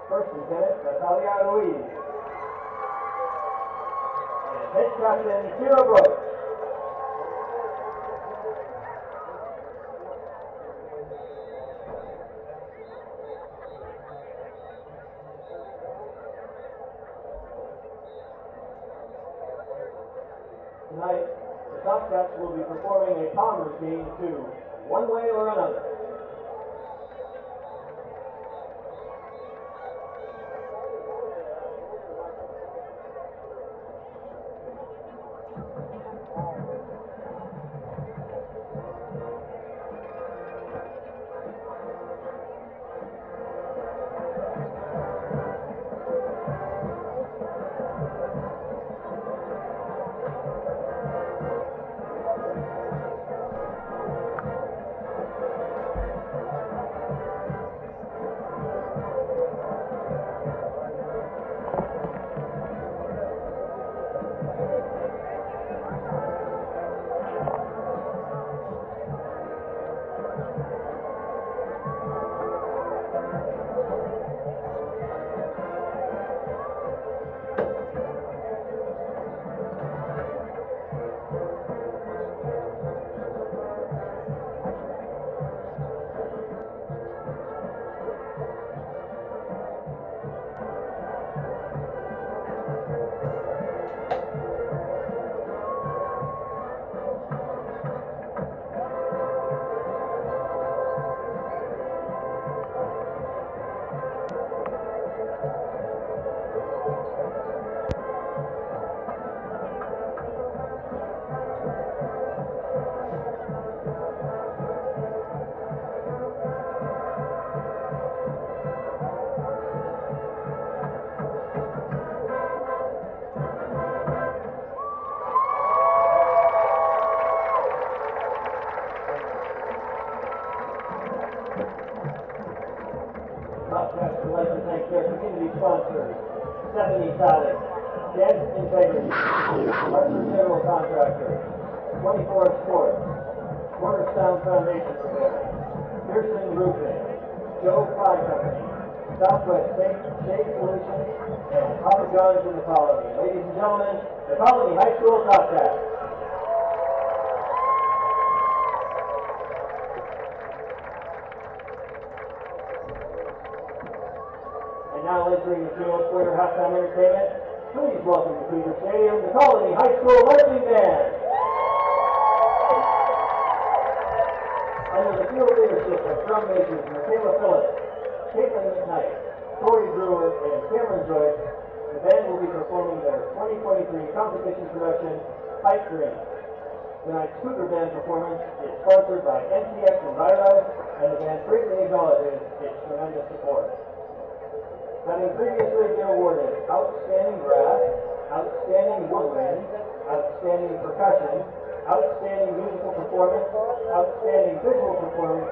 First Lieutenant Natalia Ruiz, and Head Captain Kira Brooks. Tonight, the Top Cats will be performing a palm routine to One Way or Another. I'd like to thank their community sponsors, Stephanie Sally, Dance Integrity, Archer General Contractors, 24 Sports, Cornerstone Foundation Family, Pearson Roofing, Joe Fly Company, Southwest Shade Solutions, and Papa John's in the Colony. Ladies and gentlemen, the Colony High School Top Cats. And now entering the field for your halftime entertainment, please welcome to Cougar Stadium the Colony High School Marching Band. Under the field leadership of drum majors Michaela Phillips, Caitlin McKnight, Corey Brewer, and Cameron Joyce, the band will be performing their 2023 competition production, Pipe Dream. Tonight's Cougar Band performance is sponsored by NTX Enviro, and the band greatly acknowledges its tremendous support. Having previously been awarded Outstanding Brass, Outstanding Woodwind, Outstanding Percussion, Outstanding Musical Performance, Outstanding Visual Performance,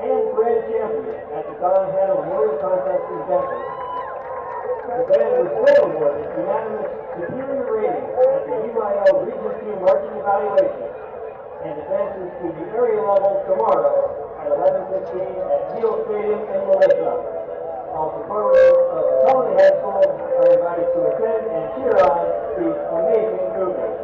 and Grand Champion at the Don Hanna Memorial Contest in Denver. The band was then awarded unanimous superior rating at the UIL Region 2 Marching Evaluation and advances to the area level tomorrow at 11:15 at Neal Stadium in Melissa. All supporters of the Colony High School are invited to attend and cheer on these amazing Cougars.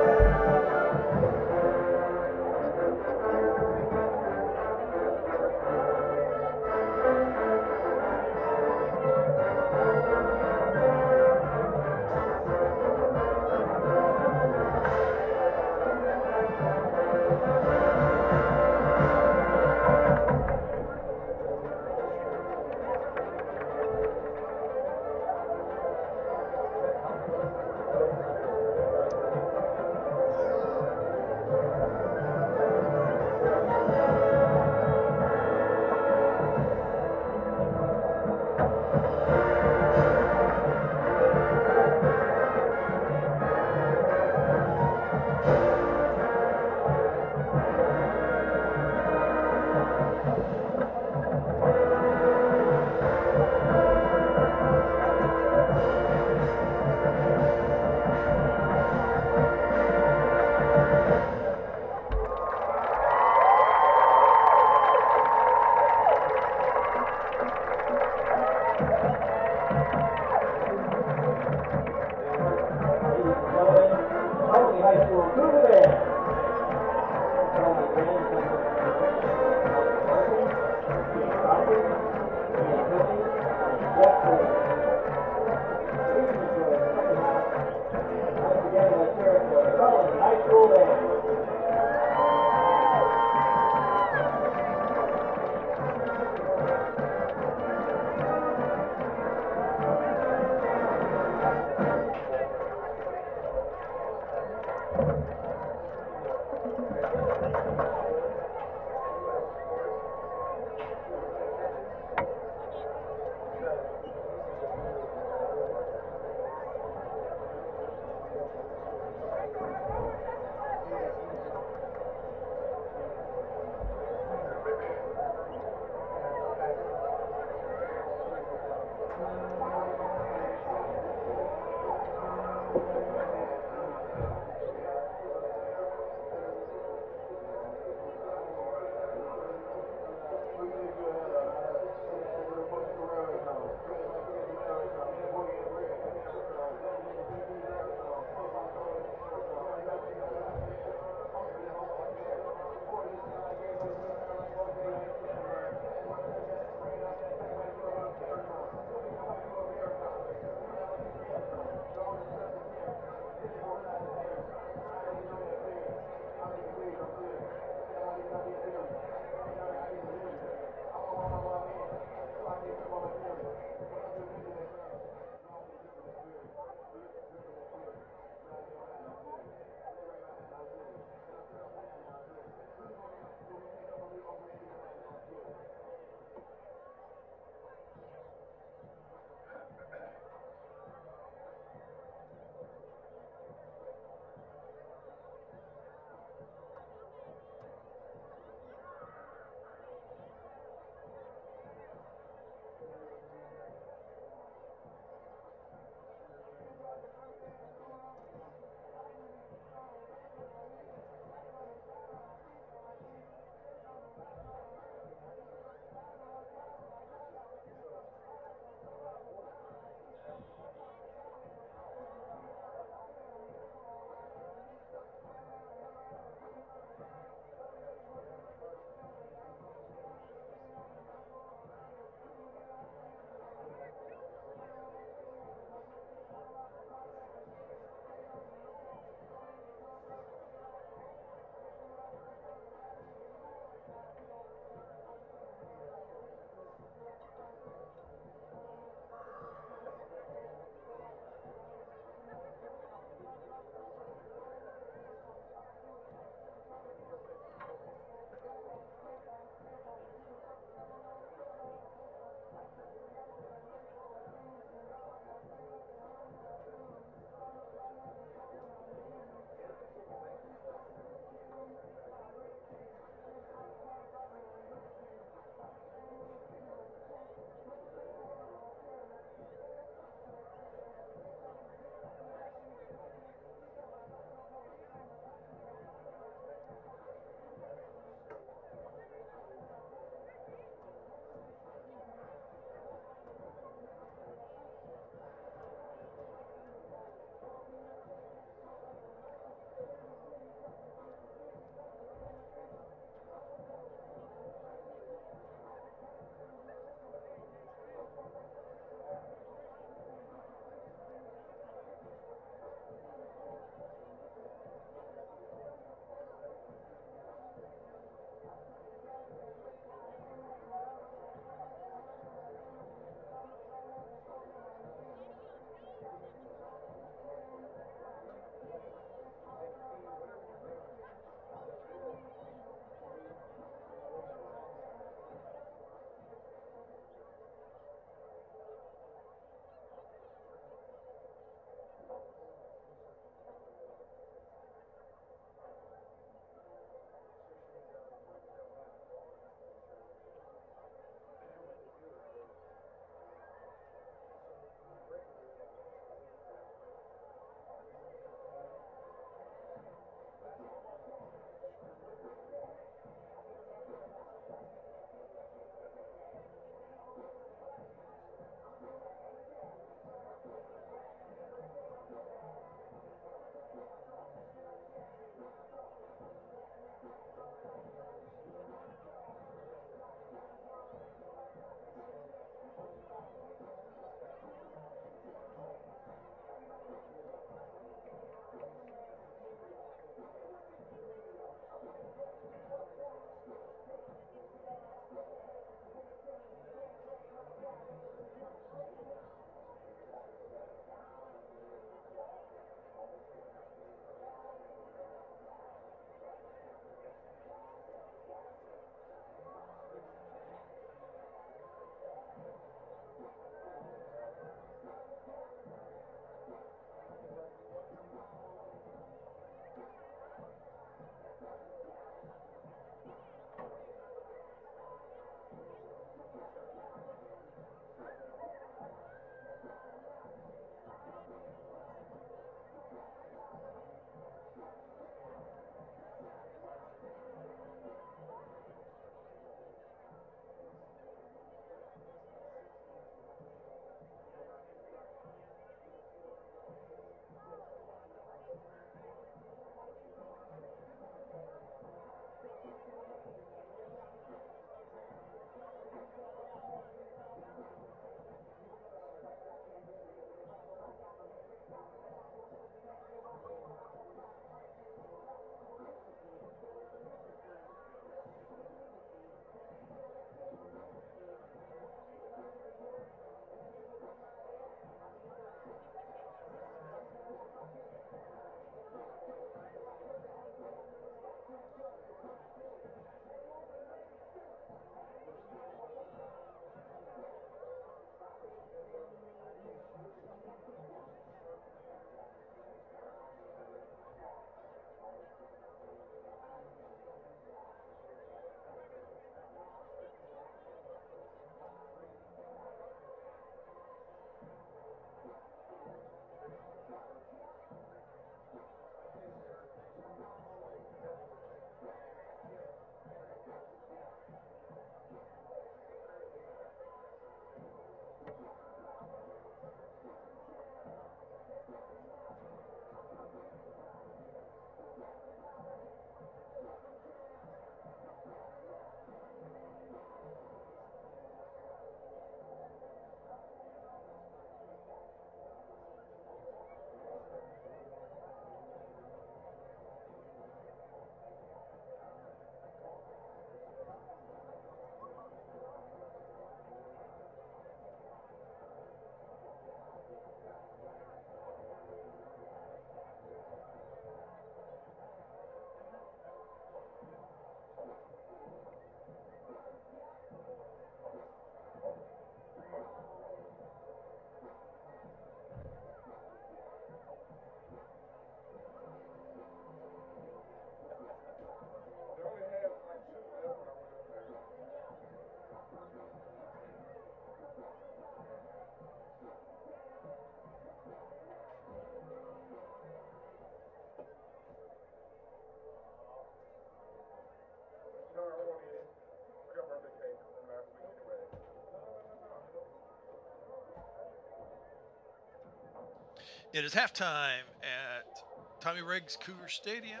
It is halftime at Tommy Riggs Cougar Stadium,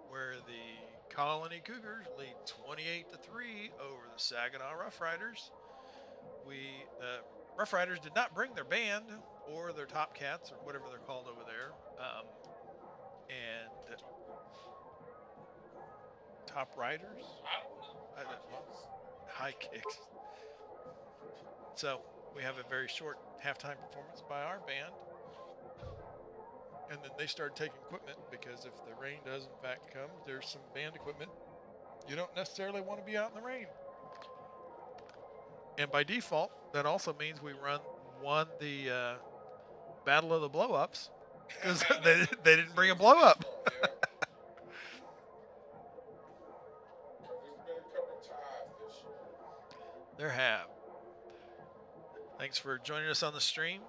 where the Colony Cougars lead 28-3 over the Saginaw Rough Riders. Rough Riders did not bring their band or their Top Cats or whatever they're called over there, and Top Riders, high kicks. So we have a very short halftime performance by our band. And then they started taking equipment because if the rain does in fact come, there's some band equipment. You don't necessarily want to be out in the rain. And by default, that also means we won the Battle of the Blow-Ups because they didn't bring a blow-up. There have. Thanks for joining us on the stream.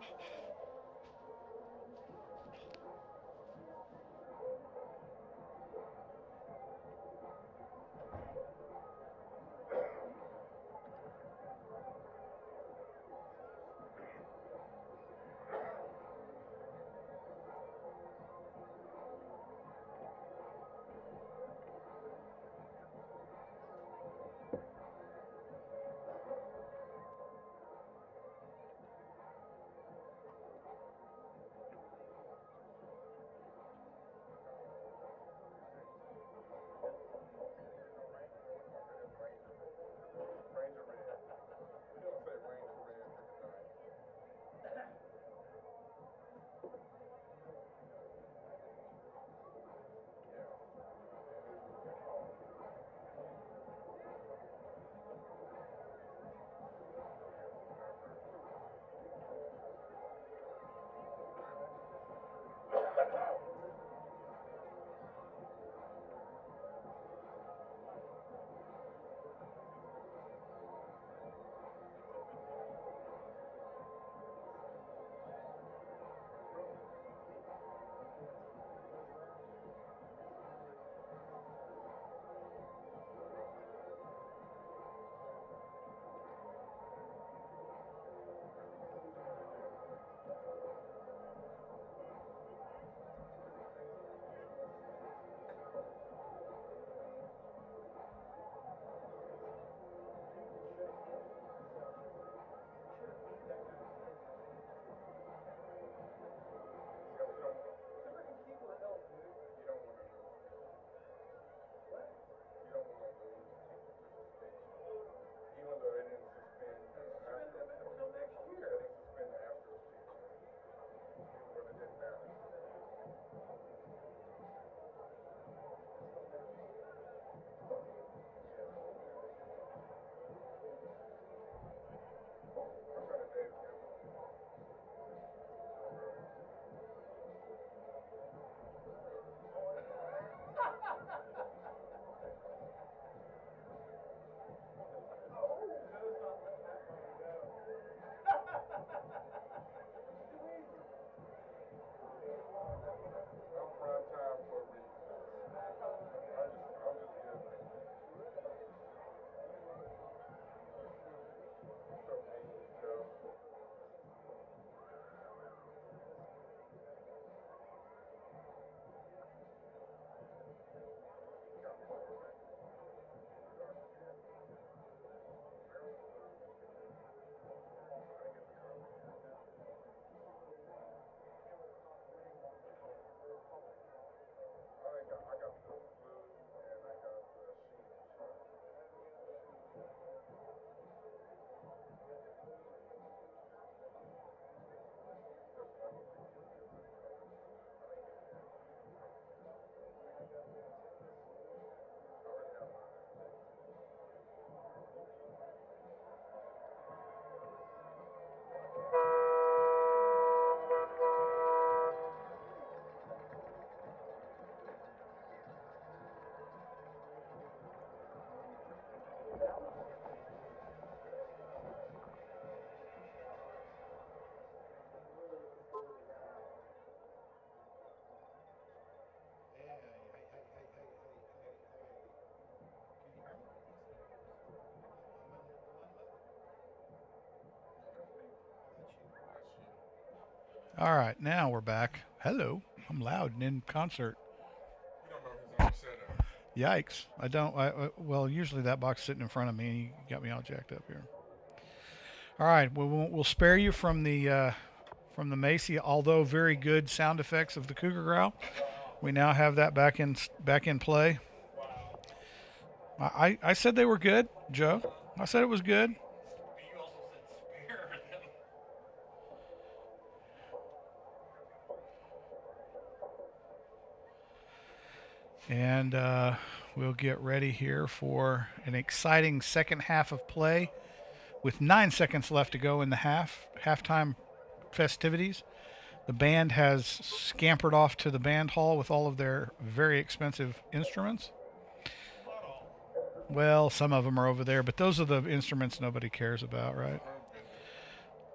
All right, now we're back. Hello. I'm loud and in concert. Yikes. I don't. Well, usually that box is sitting in front of me, and you got me all jacked up here. All right, we'll spare you from the Macy, although very good sound effects of the Cougar growl. We now have that back in play. I said they were good, Joe. I said it was good. And we'll get ready here for an exciting second half of play with 9 seconds left to go in the halftime festivities. The band has scampered off to the band hall with all of their very expensive instruments. Well, some of them are over there, but those are the instruments nobody cares about, right?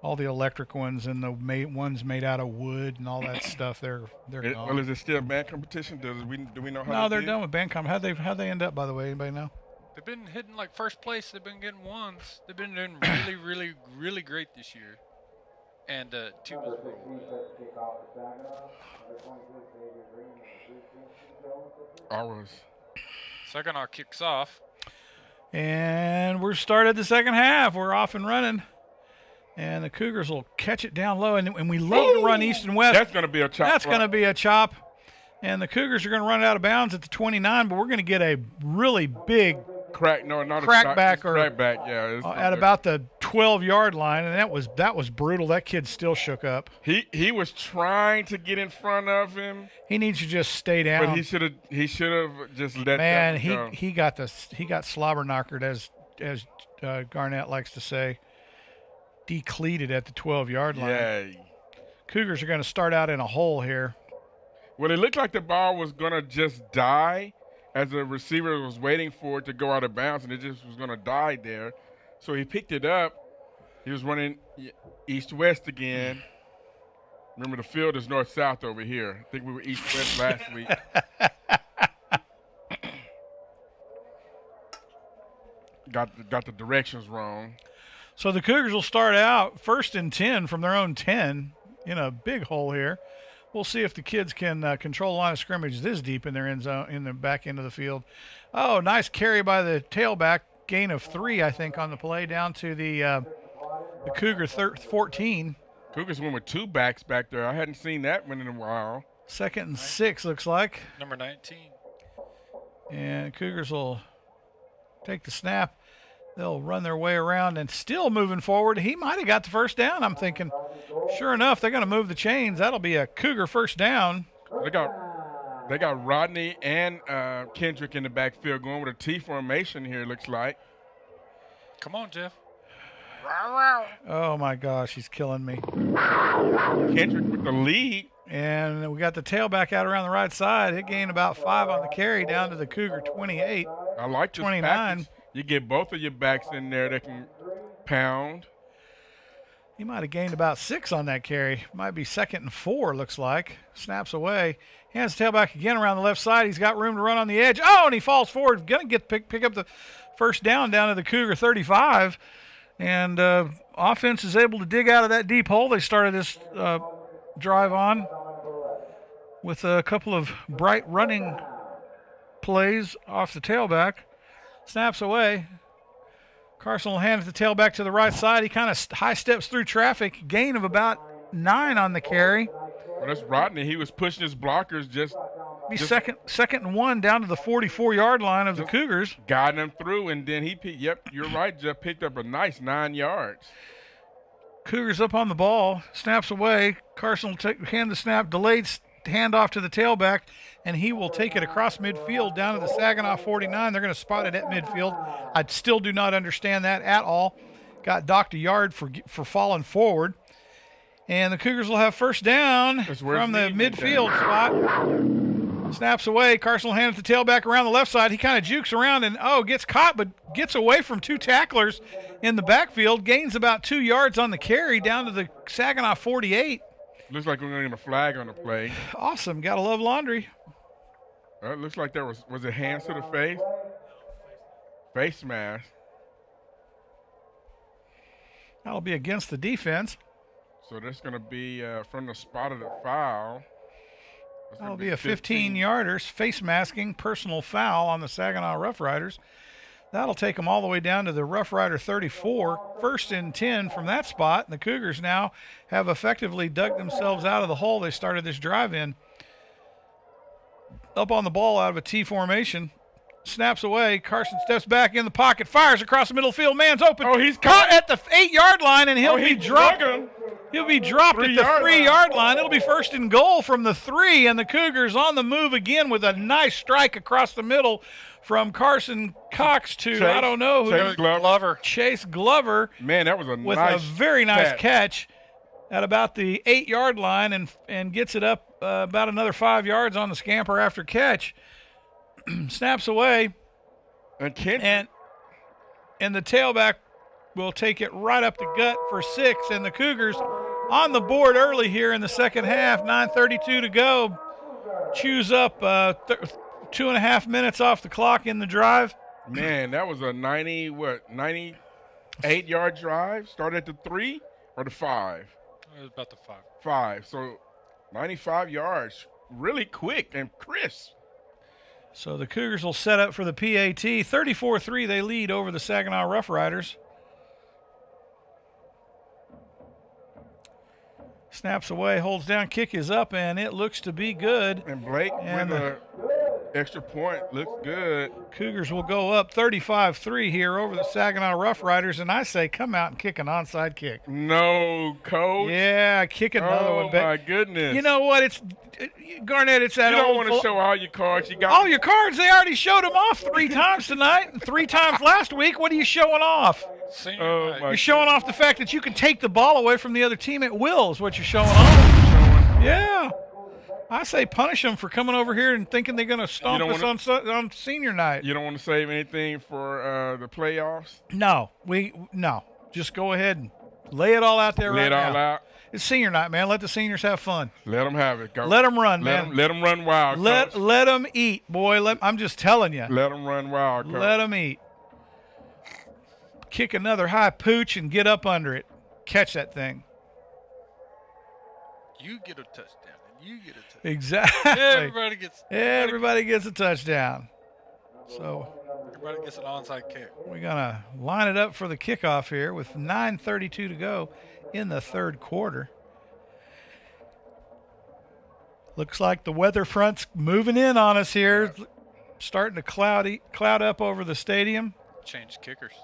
All the electric ones and the ones made out of wood and all that stuff, they're gone. Well, is it still band competition? Do we know how? No, they're done with band comp. How'd they end up, by the way? Anybody know? They've been hitting like first place. They've been getting ones. They've been doing really, really, really great this year. And two was Saginaw kicks off. And we're started the second half. We're off and running. And the Cougars will catch it down low. And we love to run east and west. That's going to be a chop. That's going to be a chop. And the Cougars are going to run it out of bounds at the 29, but we're going to get a really big crackback yeah. At about the 12-yard line, and that was brutal. That kid still shook up. He was trying to get in front of him. He needs to just stay down. But he should have just let that go. Man, he got slobber knockered, as Garnett likes to say. Decleated at the 12-yard line. Yeah. Cougars are going to start out in a hole here. Well, it looked like the ball was going to just die as the receiver was waiting for it to go out of bounds, and it just was going to die there. So he picked it up. He was running east-west again. Remember, the field is north-south over here. I think we were east-west last week. Got the directions wrong. So the Cougars will start out 1st and 10 from their own 10 in a big hole here. We'll see if the kids can control the line of scrimmage this deep in their end zone, in the back end of the field. Oh, nice carry by the tailback. Gain of 3, I think, on the play down to the Cougar 14. Cougars went with 2 backs back there. I hadn't seen that one in a while. 2nd and 6 looks like. Number 19. And Cougars will take the snap. They'll run their way around and still moving forward. He might have got the first down, I'm thinking. Sure enough, they're going to move the chains. That'll be a Cougar first down. They got Rodney and Kendrick in the backfield going with a T formation here, looks like. Come on, Jeff. Oh, my gosh, he's killing me. Kendrick with the lead. And we got the tailback out around the right side. It gained about 5 on the carry down to the Cougar 28. I like this 29. package. You get both of your backs in there that can pound. He might have gained about 6 on that carry. Might be 2nd and 4, looks like. Snaps away. Hands the tailback again around the left side. He's got room to run on the edge. Oh, and he falls forward. Going to pick up the first down to the Cougar 35. And offense is able to dig out of that deep hole they started this drive on with a couple of bright running plays off the tailback. Snaps away. Carson will hand the tailback to the right side. He kind of high steps through traffic. Gain of about 9 on the carry. Well, that's Rodney. He was pushing his blockers just second and 1 down to the 44-yard line of the Cougars. Guiding them through, and then you're right, Jeff picked up a nice 9 yards. Cougars up on the ball. Snaps away. Carson will hand the snap. Delayed handoff to the tailback, and he will take it across midfield down to the Saginaw 49. They're going to spot it at midfield. I still do not understand that at all. Got docked a yard for falling forward. And the Cougars will have first down from the midfield spot. Snaps away. Carson will hand it to tailback around the left side. He kind of jukes around and, gets caught, but gets away from 2 tacklers in the backfield. Gains about 2 yards on the carry down to the Saginaw 48. Looks like we're going to get a flag on the play. Awesome. Gotta love laundry. It looks like there was it hands to the face? Face smash. That'll be against the defense. So that's going to be from the spot of the foul. That's That'll gonna be a 15-yarder, face masking, personal foul on the Saginaw Rough Riders. That'll take them all the way down to the Rough Rider 34. 1st and 10 from that spot. And the Cougars now have effectively dug themselves out of the hole they started this drive in. Up on the ball out of a T formation. Snaps away. Carson steps back in the pocket. Fires across the middle field. Man's open. Oh, he's caught at the 8-yard line, and he'll be dropped. drugging him. He'll be dropped at the 3-yard line. It'll be 1st and goal from the 3, and the Cougars on the move again with a nice strike across the middle from Carson Cox to, Chase, I don't know who. Chase Chase Glover. Man, that was a with nice a very nice catch at about the 8-yard line and gets it up about another 5 yards on the scamper after catch. Snaps away. And the tailback will take it right up the gut for 6. And the Cougars on the board early here in the second half. 9:32 to go. Chews up 2.5 minutes off the clock in the drive. Man, that was a 98-yard drive. Started at the 3 or the 5? It was about the 5. 5. So 95 yards. Really quick and crisp. So the Cougars will set up for the PAT. 34-3 they lead over the Saginaw Rough Riders. Snaps away, holds down, kick is up, and it looks to be good. And Blake with an extra point looks good. Cougars will go up 35-3 here over the Saginaw Rough Riders, and I say come out and kick an onside kick. No, Coach. Yeah, kick another one. Oh, my goodness. You know what? Garnett, it's that you don't old want to show all your cards. You got all your cards. They already showed them off 3 times tonight and 3 times last week. What are you showing off? You're showing off the fact that you can take the ball away from the other team at will is what you're showing off. Yeah. I say punish them for coming over here and thinking they're going to stomp us on senior night. You don't want to save anything for the playoffs? No. Just go ahead and lay it all out there lay right now. Lay it all out. It's senior night, man. Let the seniors have fun. Let them have it. Go. Let them run, man. Let them run wild, Coach. Let them eat, boy. I'm just telling you. Let them run wild, Coach. Let them eat. Kick another high pooch and get up under it. Catch that thing. You get a touchdown. You get a touchdown. Exactly. Everybody gets a touchdown. So everybody gets an onside kick. We're going to line it up for the kickoff here with 9:32 to go in the third quarter. Looks like the weather front's moving in on us here. Yeah. Starting to cloud up over the stadium. Changed kickers.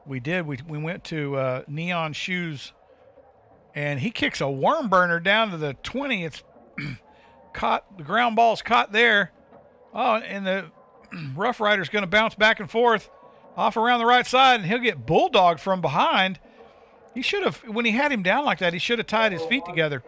We did. We went to Neon Shoes, and he kicks a worm burner down to the 20. It's caught. The ground ball's caught there. Oh, and the Rough Rider's going to bounce back and forth off around the right side, and he'll get bulldogged from behind. He should have, when he had him down like that, he should have tied his feet together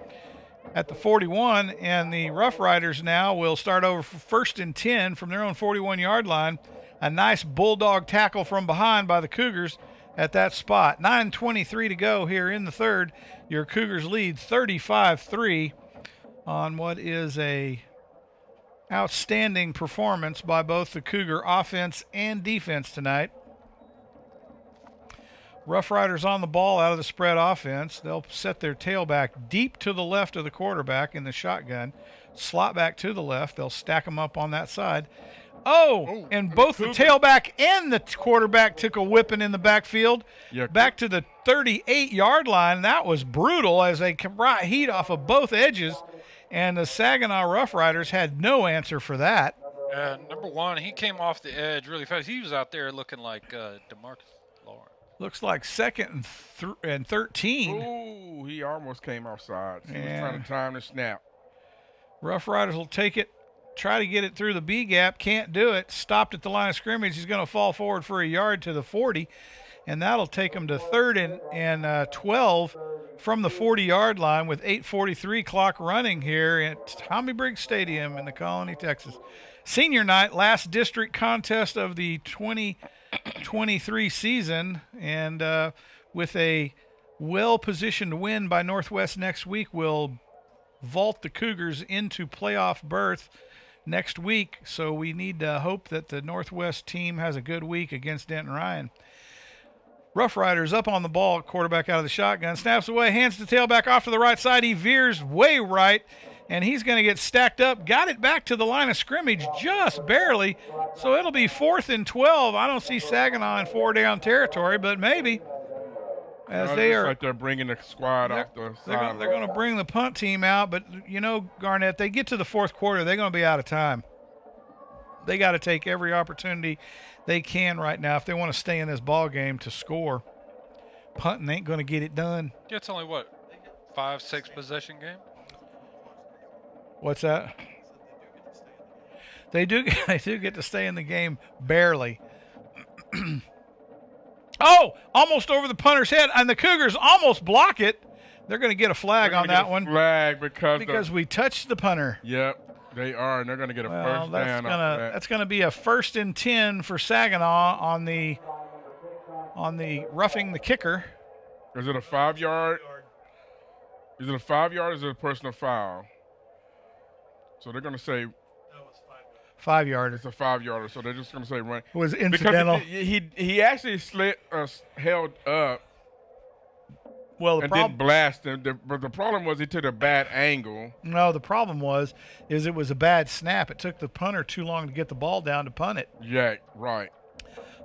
at the 41, and the Rough Riders now will start over for 1st and 10 from their own 41-yard line. A nice bulldog tackle from behind by the Cougars at that spot. 9:23 to go here in the third. Your Cougars lead 35-3 on what is a outstanding performance by both the Cougar offense and defense tonight. Rough Riders on the ball out of the spread offense. They'll set their tailback deep to the left of the quarterback in the shotgun. Slot back to the left. They'll stack them up on that side. And both the tailback and the quarterback took a whipping in the backfield. Yeah. Back to the 38-yard line. That was brutal as they brought heat off of both edges. And the Saginaw Rough Riders had no answer for that. Number one, he came off the edge really fast. He was out there looking like DeMarcus Lawrence. Looks like 2nd and 13. Ooh, he almost came offside. He was trying to time the snap. Rough Riders will take it, try to get it through the B gap. Can't do it. Stopped at the line of scrimmage. He's going to fall forward for a yard to the 40, and that'll take him to 3rd and 12 from the 40-yard line with 8:43 clock running here at Tommy Briggs Stadium in the Colony, Texas. Senior night, last district contest of the 2023 season, and with a well-positioned win by Northwest next week, will vault the Cougars into playoff berth next week. So we need to hope that the Northwest team has a good week against Denton Ryan. Rough Riders up on the ball. Quarterback out of the shotgun. Snaps away. Hands the tailback off to the right side. He veers way right. And he's going to get stacked up. Got it back to the line of scrimmage just barely. So it'll be 4th and 12. I don't see Saginaw in 4-down territory, but maybe. As they are, like they're bringing the squad off the side. They're going to bring the punt team out. But, you know, Garnett, they get to the 4th quarter, they're going to be out of time. They got to take every opportunity they can right now if they want to stay in this ball game to score. Punting ain't going to get it done. Yeah, it's only, what, 5-6 possession game? What's that? They do get to stay in the game barely. Oh, almost over the punter's head, and the Cougars almost block it. They're going to get a flag on that one. Flag because we touched the punter. Yep, they are, and they're going to get a first down. That's going to be a 1st and 10 for Saginaw on the roughing the kicker. Is it a 5-yard? Is it a 5-yard or is it a personal foul? So they're going to say 5-yard. It's a 5-yarder, so they're just going to say run. It was incidental. Because he actually held up. Well, and didn't blast him. But the problem was he took a bad angle. No, the problem is it was a bad snap. It took the punter too long to get the ball down to punt it. Yeah, right.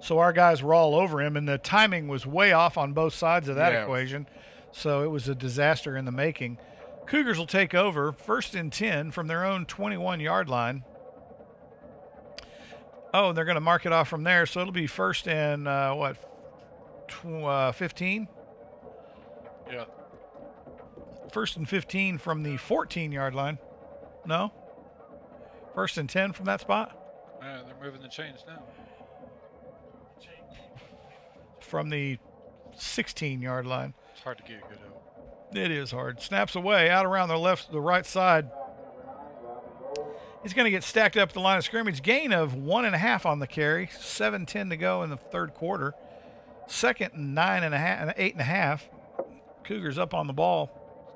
So our guys were all over him, and the timing was way off on both sides of that equation. So it was a disaster in the making. Cougars will take over 1st and 10 from their own 21-yard line. Oh, they're going to mark it off from there, so it'll be 1st and 15? Yeah. 1st and 15 from the 14-yard line. No? 1st and 10 from that spot? Yeah, they're moving the chains now. From the 16-yard line. It's hard to get a good help. It is hard. Snaps away out around the right side. He's going to get stacked up at the line of scrimmage. Gain of 1.5 on the carry. 7:10 to go in the 3rd quarter. 2nd and 8.5. Cougars up on the ball.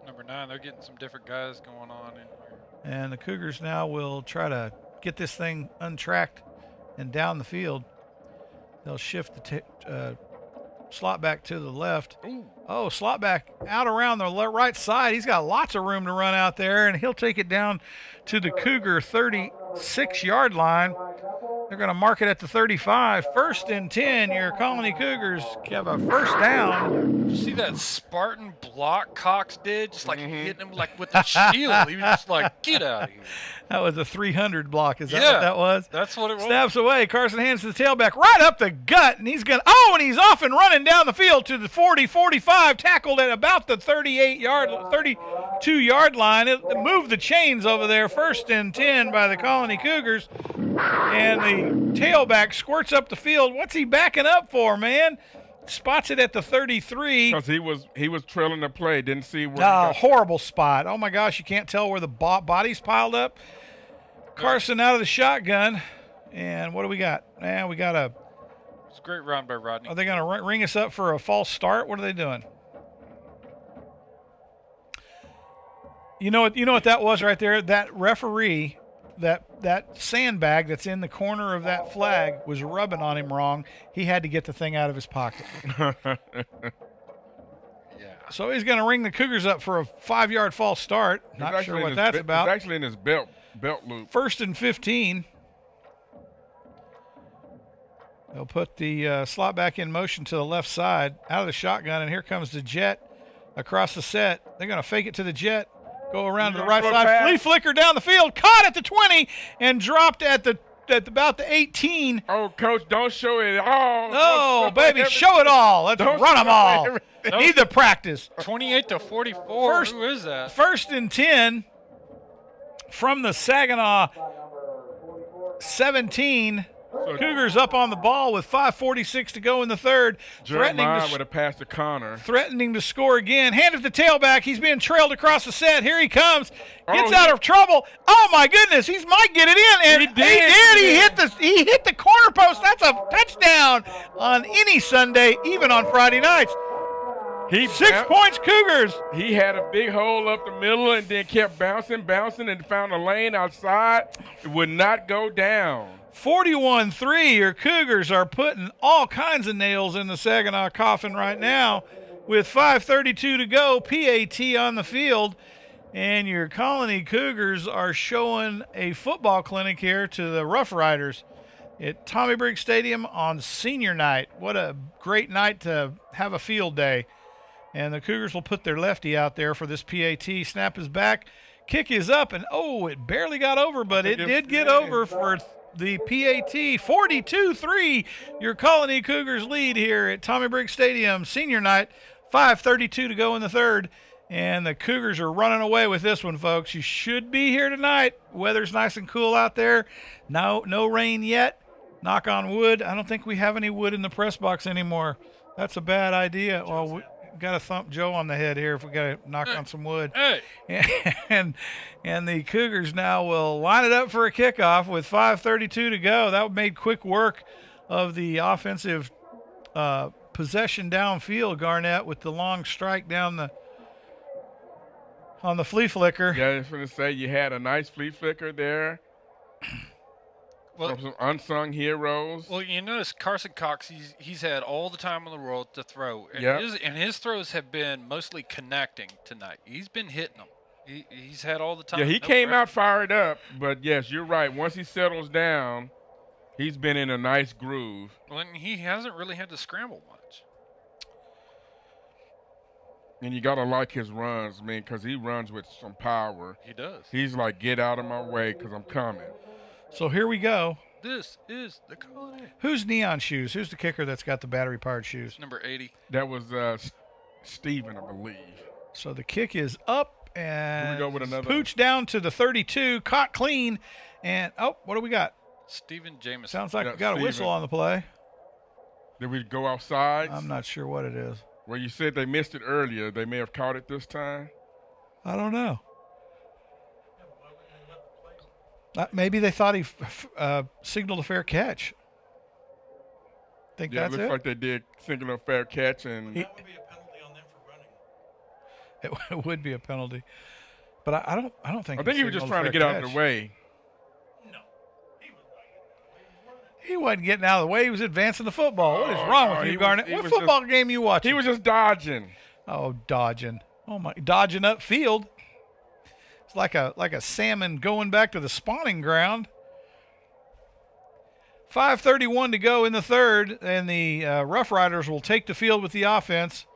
Number 9, they're getting some different guys going on in here. And the Cougars now will try to get this thing untracked and down the field. They'll shift the slot back to the left. Ooh. Oh, slot back out around the right side. He's got lots of room to run out there, and he'll take it down to the Cougar 36-yard line. They're going to mark it at the 35. 1st and 10. Your Colony Cougars have a first down. Did you see that Spartan block Cox did? Just like hitting him like with the shield. He was just like, get out of here. That was a 300 block. Is that what that was? That's what it was. Snaps away. Carson hands to the tailback right up the gut, and he's going to, and he's off and running down the field to the 40-45, tackled at about the 32-yard line. It moved the chains over there. 1st and 10 by the Colony Cougars. And the tailback squirts up the field. What's he backing up for, man? Spots it at the 33. Because he was trailing the play. Didn't see where. Horrible spot. Oh, my gosh. You can't tell where the body's piled up. Carson out of the shotgun. And what do we got? We got a. It's a great run by Rodney. Are they going to ring us up for a false start? What are they doing? You know what that was right there? That referee, that sandbag that's in the corner of that flag was rubbing on him wrong. He had to get the thing out of his pocket. Yeah. So he's going to ring the Cougars up for a 5-yard false start. Not sure what that's about. It's actually in his belt loop. 1st and 15. They'll put the slot back in motion to the left side, out of the shotgun, and here comes the jet across the set. They're going to fake it to the jet, go around to the right side, flea flicker down the field, caught at the 20, and dropped at about the 18. Oh, Coach, don't show it all. No, baby, show it all. Let's run them all. Need the practice. 28-44. Who is that? 1st and 10 from the Saginaw 17. Cougars up on the ball with 5:46 to go in the 3rd. Jeremiah would have passed to Connor. Threatening to score again. Handed the tailback. He's being trailed across the set. Here he comes. Gets out of trouble. Oh, my goodness. He might get it in. And he did. He hit the corner post. That's a touchdown on any Sunday, even on Friday nights. 6 points, Cougars. He had a big hole up the middle and then kept bouncing, and found a lane outside. It would not go down. 41-3. Your Cougars are putting all kinds of nails in the Saginaw coffin right now with 5:32 to go. PAT on the field. And your Colony Cougars are showing a football clinic here to the Rough Riders at Tommy Briggs Stadium on senior night. What a great night to have a field day. And the Cougars will put their lefty out there for this PAT. Snap is back. Kick is up, and it barely got over, but it did get over for the PAT. 42-3, your Colony Cougars lead here at Tommy Briggs Stadium, senior night. 5:32 to go in the third. And the Cougars are running away with this one, folks. You should be here tonight. Weather's nice and cool out there. No rain yet. Knock on wood. I don't think we have any wood in the press box anymore. That's a bad idea. Well, we got to thump Joe on the head here if we got to knock on some wood. Hey. And the Cougars now will line it up for a kickoff with 5:32 to go. That made quick work of the offensive possession downfield, Garnett, with the long strike down on the flea flicker. Yeah, I was going to say you had a nice flea flicker there. From some unsung heroes. Well, you notice Carson Cox, he's had all the time in the world to throw. And his throws have been mostly connecting tonight. He's been hitting them. He's had all the time. Yeah, he came out fired up, but yes, you're right. Once he settles down, he's been in a nice groove. Well, and he hasn't really had to scramble much. And you got to like his runs, because he runs with some power. He does. He's like, get out of my way because I'm coming. So here we go. This is the Colony. Who's Neon Shoes? Who's the kicker that's got the battery-powered shoes? Number 80. That was Steven, I believe. So the kick is up, and Here we go with another. Pooch down to the 32, caught clean. And, what do we got? Stephen Jameson. Sounds like Yeah, we got a whistle Steven. on the play. Did we go outside? I'm not sure what it is. Well, you said they missed it earlier. They may have caught it this time. I don't know. Maybe they thought he signaled a fair catch. Think Yeah, that's it looks it? like they did single a fair catch. And That would be a penalty on them for running. It would be a penalty. But I don't think I think he was just trying to get out of the way. No. He was not getting out of the way. He was running. He wasn't getting out of the way. He was advancing the football. What is wrong with you, he Garnett? was What just- football game you watching? He was just dodging. Oh, dodging. Oh my, dodging upfield. It's like a salmon going back to the spawning ground. 5:31 to go in the third, and the Rough Riders will take the field with the offense.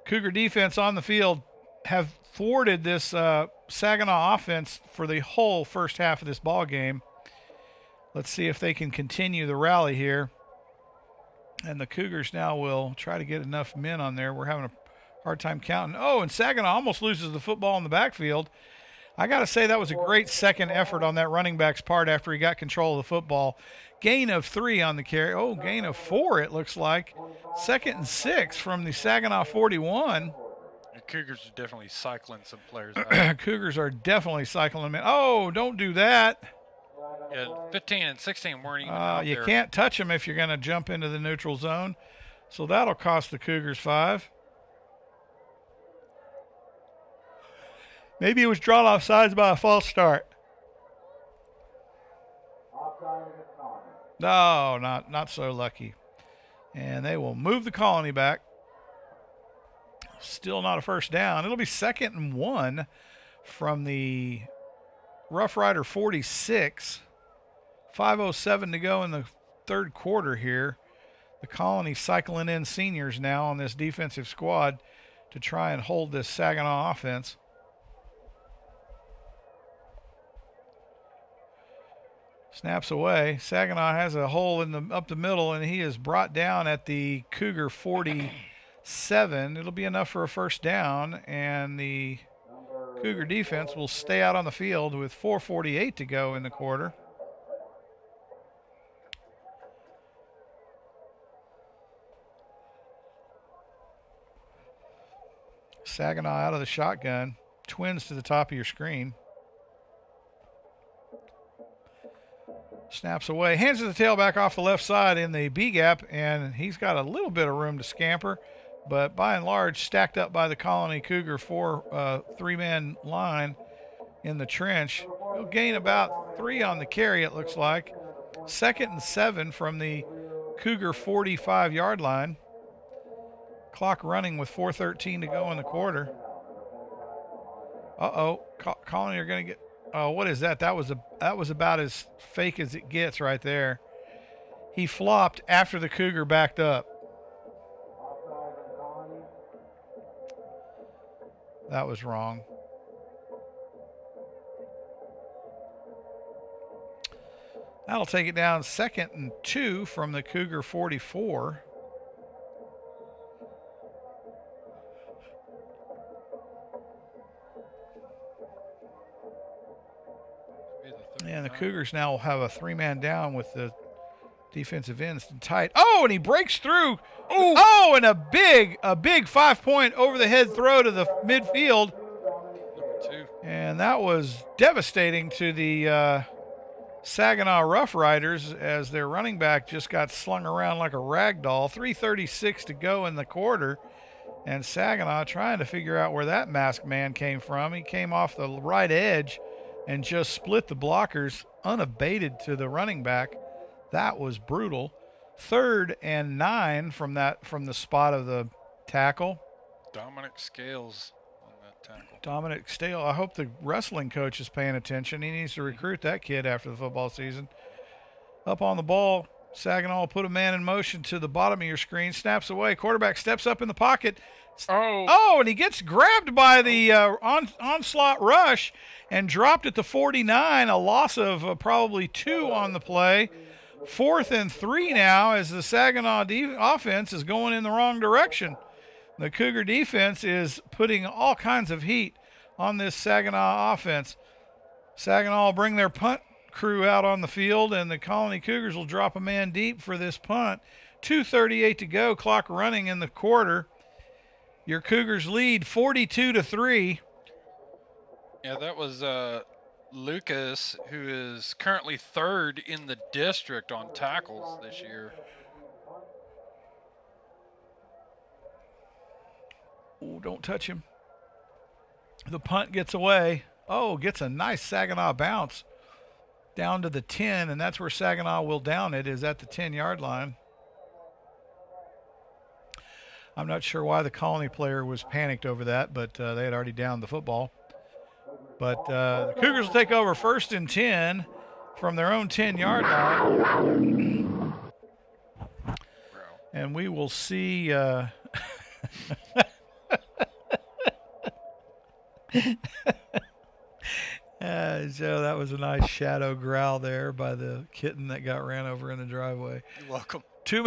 Cougar defense on the field have thwarted this Saginaw offense for the whole first half of this ball game. Let's see if they can continue the rally here. And the Cougars now will try to get enough men on there. We're having a hard time counting. Oh, and Saginaw almost loses the football in the backfield. I got to say that was a great second effort on that running back's part after he got control of the football. Gain of 3 on the carry. Oh, gain of 4 it looks like. 2nd and 6 from the Saginaw 41. The Cougars are definitely cycling some players out. Cougars are definitely cycling them in. Oh, don't do that. Yeah, 15 and 16 weren't even out You there. can't touch them if you're going to jump into the neutral zone. So that'll cost the Cougars 5. Maybe it was drawn off sides by a false start. No, not so lucky. And they will move the Colony back. Still not a first down. It'll be 2nd and 1 from the Rough Rider 46. 5:07 to go in the third quarter here. The Colony cycling in seniors now on this defensive squad to try and hold this Saginaw offense. Snaps away. Saginaw has a hole in up the middle, and he is brought down at the Cougar 47. It'll be enough for a first down, and the Cougar defense will stay out on the field with 4:48 to go in the quarter. Saginaw out of the shotgun. Twins to the top of your screen. Snaps away. Hands the tailback off the left side in the B gap, and he's got a little bit of room to scamper. but by and large stacked up by the Colony Cougar three-man line in the trench. He'll gain about 3 on the carry, it looks like. 2nd and 7 from the Cougar 45-yard line. Clock running with 4:13 to go in the quarter. Colony are going to get. Oh, what is that? That was about as fake as it gets right there. He flopped after the Cougar backed up. That was wrong. That'll take it down 2nd and 2 from the Cougar 44. And the Cougars now will have a 3-man down with the defensive ends tight. Oh, and he breaks through. Ooh. Oh, and a big 5-point over-the-head throw to the midfield. And that was devastating to the Saginaw Rough Riders as their running back just got slung around like a rag doll. 3:36 to go in the quarter. And Saginaw trying to figure out where that masked man came from. He came off the right edge and just split the blockers unabated to the running back. That was brutal. 3rd and 9 from the spot of the tackle. Dominic Scales on that tackle. Dominic Scales. I hope the wrestling coach is paying attention. He needs to recruit that kid after the football season. Up on the ball, Saginaw will put a man in motion to the bottom of your screen. Snaps away. Quarterback steps up in the pocket. Oh, and he gets grabbed by the onslaught rush and dropped at the 49, a loss of probably 2 on the play. 4th and 3 now as the Saginaw offense is going in the wrong direction. The Cougar defense is putting all kinds of heat on this Saginaw offense. Saginaw will bring their punt crew out on the field, and the Colony Cougars will drop a man deep for this punt. 2:38 to go, clock running in the quarter. Your Cougars lead 42-3. Yeah, that was Lucas, who is currently 3rd in the district on tackles this year. Oh, don't touch him. The punt gets away. Oh, gets a nice Saginaw bounce down to the 10, and that's where Saginaw will down it, is at the 10-yard line. I'm not sure why the Colony player was panicked over that, but they had already downed the football. But the Cougars will take over 1st and 10 from their own 10-yard line. And we will see Joe, that was a nice shadow growl there by the kitten that got ran over in the driveway. You're welcome. 2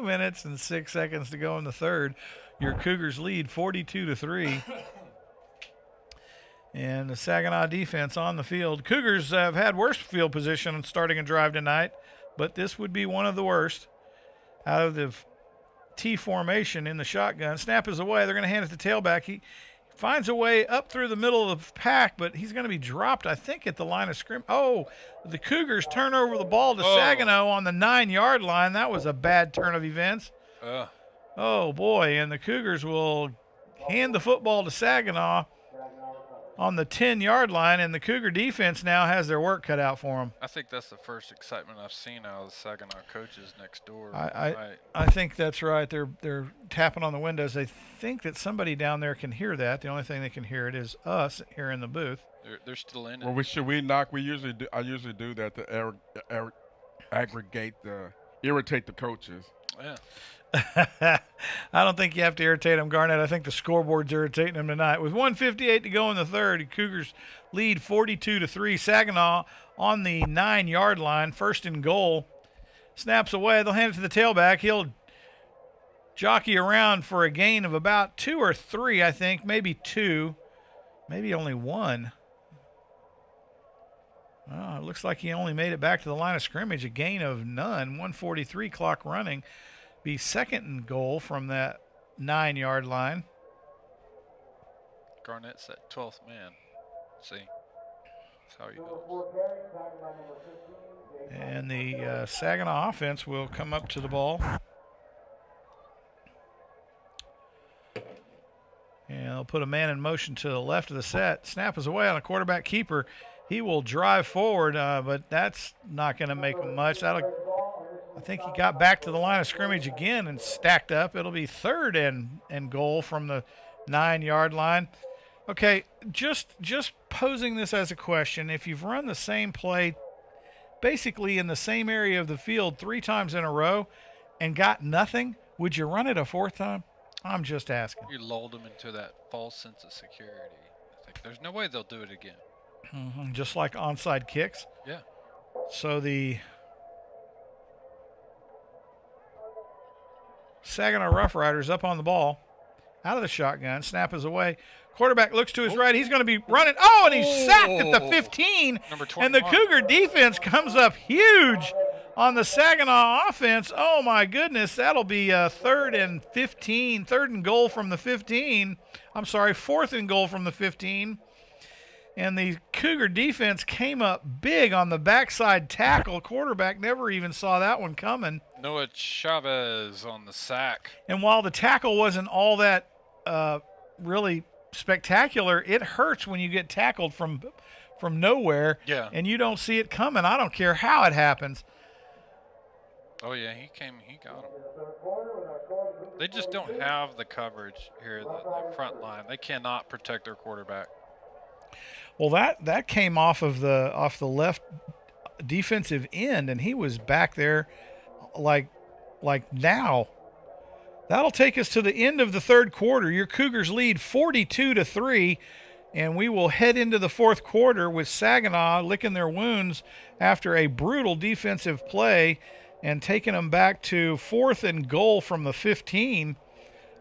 minutes and 6 seconds to go in the third. Your Cougars lead 42-3. And the Saginaw defense on the field. Cougars have had worse field position starting a drive tonight, but this would be one of the worst. Out of the T formation in the shotgun. Snap is away. They're going to hand it to tailback. He finds a way up through the middle of the pack, but he's going to be dropped, I think, at the line of scrimmage. Oh, the Cougars turn over the ball to Saginaw on the 9-yard line. That was a bad turn of events. Oh, boy, and the Cougars will hand the football to Saginaw on the 10-yard line, and the Cougar defense now has their work cut out for them. I think that's the first excitement I've seen out of the Saginaw coaches next door. I think that's right. They're tapping on the windows. They think that somebody down there can hear that. The only thing they can hear it is us here in the booth. They're still in it. Well, should we knock? I usually do that to irritate the coaches. Yeah. I don't think you have to irritate them, Garnett. I think the scoreboard's irritating them tonight. With 1:58 to go in the third, the Cougars lead 42-3. Saginaw on the 9-yard line, 1st and goal. Snaps away. They'll hand it to the tailback. He'll jockey around for a gain of about 2 or 3, I think, maybe 2, maybe only 1. Oh, it looks like he only made it back to the line of scrimmage. A gain of none. 1:43 clock running. Be 2nd and goal from that 9-yard line. Garnett's that 12th man. See? That's how he goes. And the Saginaw offense will come up to the ball. They'll put a man in motion to the left of the set. Snap is away on a quarterback keeper. He will drive forward, but that's not going to make him much. I think he got back to the line of scrimmage again and stacked up. It'll be 3rd and goal from the 9-yard line. Okay, just posing this as a question. If you've run the same play basically in the same area of the field 3 times in a row and got nothing, would you run it a 4th time? I'm just asking. You lulled them into that false sense of security. I think there's no way they'll do it again. Mm-hmm. Just like onside kicks. Yeah. So the Saginaw Rough Riders up on the ball, out of the shotgun. Snap is away. Quarterback looks to his right. He's going to be running. Oh, and he's sacked at the 15. Number 21. And the Cougar defense comes up huge on the Saginaw offense. Oh, my goodness. That'll be 3rd and 15. 3rd and goal from the 15. I'm sorry, 4th and goal from the 15. And the Cougar defense came up big on the backside tackle. Quarterback never even saw that one coming. Noah Chavez on the sack. And while the tackle wasn't all that really spectacular, it hurts when you get tackled from nowhere and you don't see it coming. I don't care how it happens. Oh, yeah, he got him. They just don't have the coverage here, the front line. They cannot protect their quarterback. Well, that came off the left defensive end, and he was back there like now. That'll take us to the end of the 3rd quarter. Your Cougars lead 42-3, and we will head into the 4th quarter with Saginaw licking their wounds after a brutal defensive play and taking them back to 4th and goal from the 15.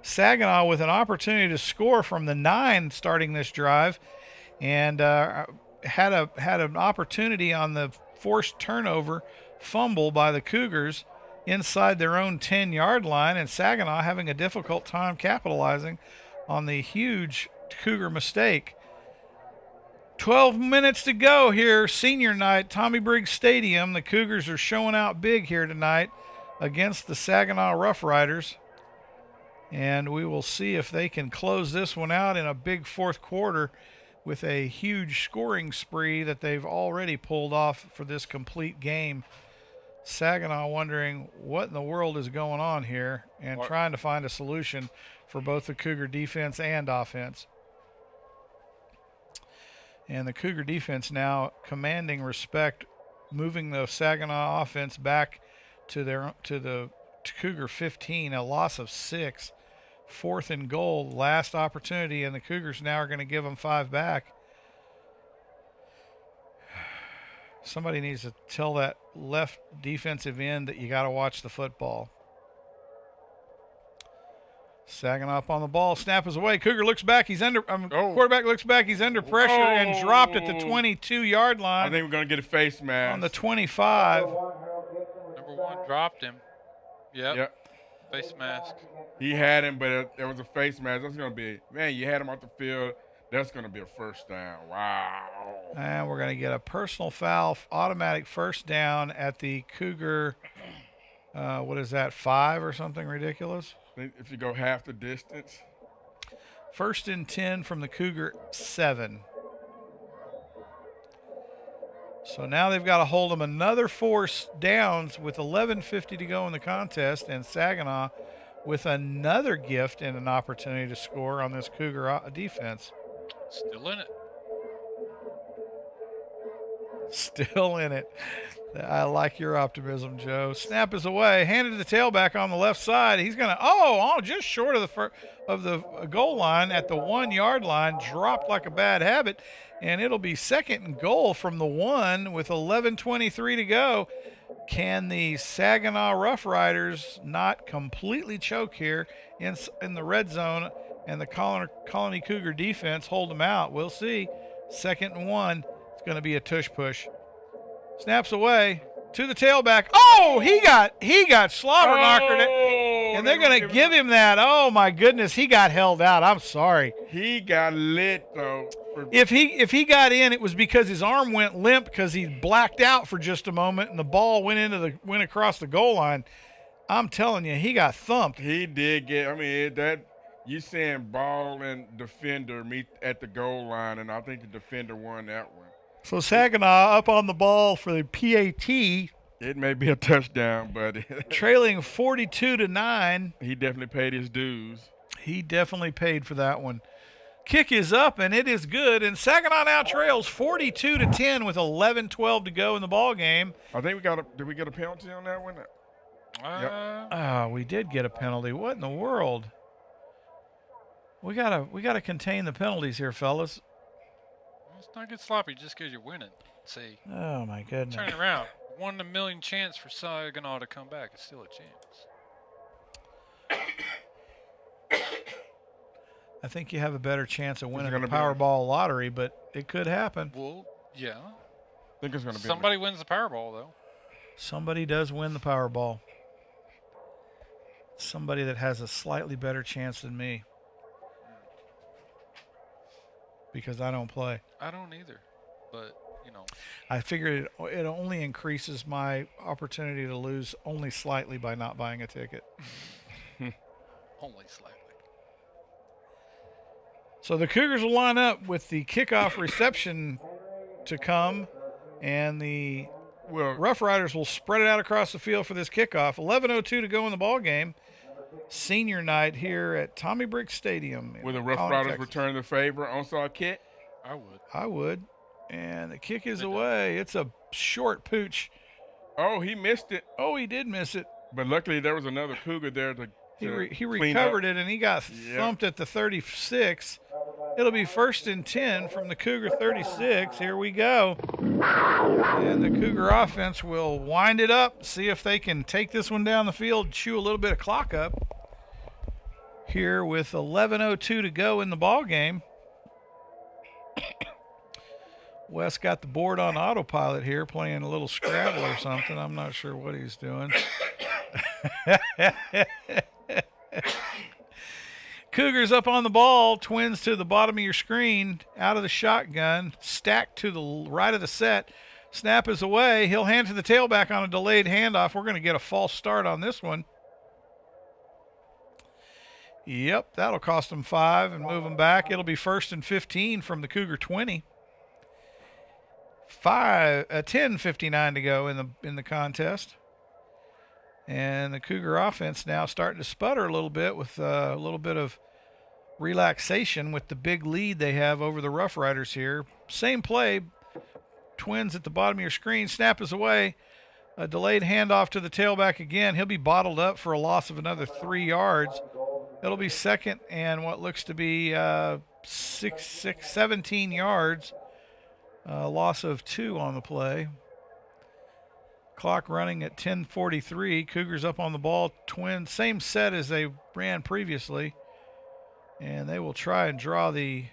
Saginaw with an opportunity to score from the 9 starting this drive, and had an opportunity on the forced turnover fumble by the Cougars inside their own 10-yard line, and Saginaw having a difficult time capitalizing on the huge Cougar mistake. 12 minutes to go here, senior night, Tommy Briggs Stadium. The Cougars are showing out big here tonight against the Saginaw Rough Riders, and we will see if they can close this one out in a big 4th quarter with a huge scoring spree that they've already pulled off for this complete game. Saginaw wondering what in the world is going on here and trying to find a solution for both the Cougar defense and offense. And the Cougar defense now commanding respect, moving the Saginaw offense back to the Cougar 15, a loss of 6. 4th and goal, last opportunity, and the Cougars now are going to give them 5 back. Somebody needs to tell that left defensive end that you got to watch the football. Saginaw up on the ball. Snap is away. Cougar looks back. He's under. Quarterback looks back. He's under pressure and dropped at the 22-yard line. I think we're going to get a face mask. On the 25. Number 1 dropped him. Yep. Face mask. He had him, but there was a face mask. That's going to be, man, you had him off the field. That's going to be a 1st down. Wow. And we're going to get a personal foul, automatic 1st down at the Cougar, what is that, 5 or something ridiculous? If you go half the distance. 1st and 10 from the Cougar 7. So now they've got to hold them another 4 downs with 11:50 to go in the contest, and Saginaw with another gift and an opportunity to score on this Cougar defense. Still in it. Still in it. I like your optimism, Joe. Snap is away. Handed to the tailback on the left side. He's going to, just short of the goal line at the 1-yard line. Dropped like a bad habit. And it'll be 2nd and goal from the 1 with 11:23 to go. Can the Saginaw Rough Riders not completely choke here in the red zone and the Colony Cougar defense hold them out? We'll see. 2nd and 1. It's going to be a tush push. Snaps away to the tailback. Oh, he got slobber knockered. And they're going to give him that. Oh, my goodness. He got held out. I'm sorry. He got lit, though. If he got in, it was because his arm went limp because he blacked out for just a moment and the ball went across the goal line. I'm telling you, he got thumped. He did get, that You saying ball and defender meet at the goal line, and I think the defender won that one. So Saginaw up on the ball for the PAT, It may be a touchdown, but trailing 42-9. he definitely paid his dues. He definitely paid for that one. Kick is up, and it is good. And Saginaw now trails 42-10 with 11:12 to go in the ball game. I think did we get a penalty on that one? We did get a penalty. What in the world? We gotta contain the penalties here, fellas. Let's not get sloppy just because you're winning. See. Oh my goodness. Turn it around. 1 in a million chance for Saginaw to come back. It's still a chance. I think you have a better chance of winning the Powerball lottery, but it could happen. Well, yeah. I think it's going to be. Somebody wins the Powerball, though. Somebody does win the Powerball. Somebody that has a slightly better chance than me. Because I don't play. I don't either. But, you know. I figured it only increases my opportunity to lose only slightly by not buying a ticket. Only slightly. So the Cougars will line up with the kickoff reception to come, and the Rough Riders will spread it out across the field for this kickoff. 11:02 to go in the ball game. Senior night here at Tommy Brick Stadium. Will the Rough Riders return the favor? Onside kick? I would. And the kick is away. It's a short pooch. Oh, he missed it. Oh, he did miss it. But luckily there was another Cougar there to he recovered it, and he got thumped at the 36. It'll be 1st and 10 from the Cougar 36. Here we go. And the Cougar offense will wind it up, see if they can take this one down the field, chew a little bit of clock up. Here with 11:02 to go in the ball game. Wes got the board on autopilot here, playing a little Scrabble or something. I'm not sure what he's doing. Cougars up on the ball, Twins to the bottom of your screen, out of the shotgun, stacked to the right of the set. Snap is away. He'll hand to the tailback on a delayed handoff. We're going to get a false start on this one. Yep, that'll cost them 5 and move them back. It'll be 1st and 15 from the Cougar 20. 10:59 to go in the contest. And the Cougar offense now starting to sputter a little bit with a little bit of relaxation with the big lead they have over the Rough Riders here. Same play. Twins at the bottom of your screen. Snap is away. A delayed handoff to the tailback again. He'll be bottled up for a loss of another 3 yards. It'll be 2nd and what looks to be 17 yards. Loss of 2 on the play. Clock running at 10:43. Cougars up on the ball. Twins, same set as they ran previously. And they will try and draw the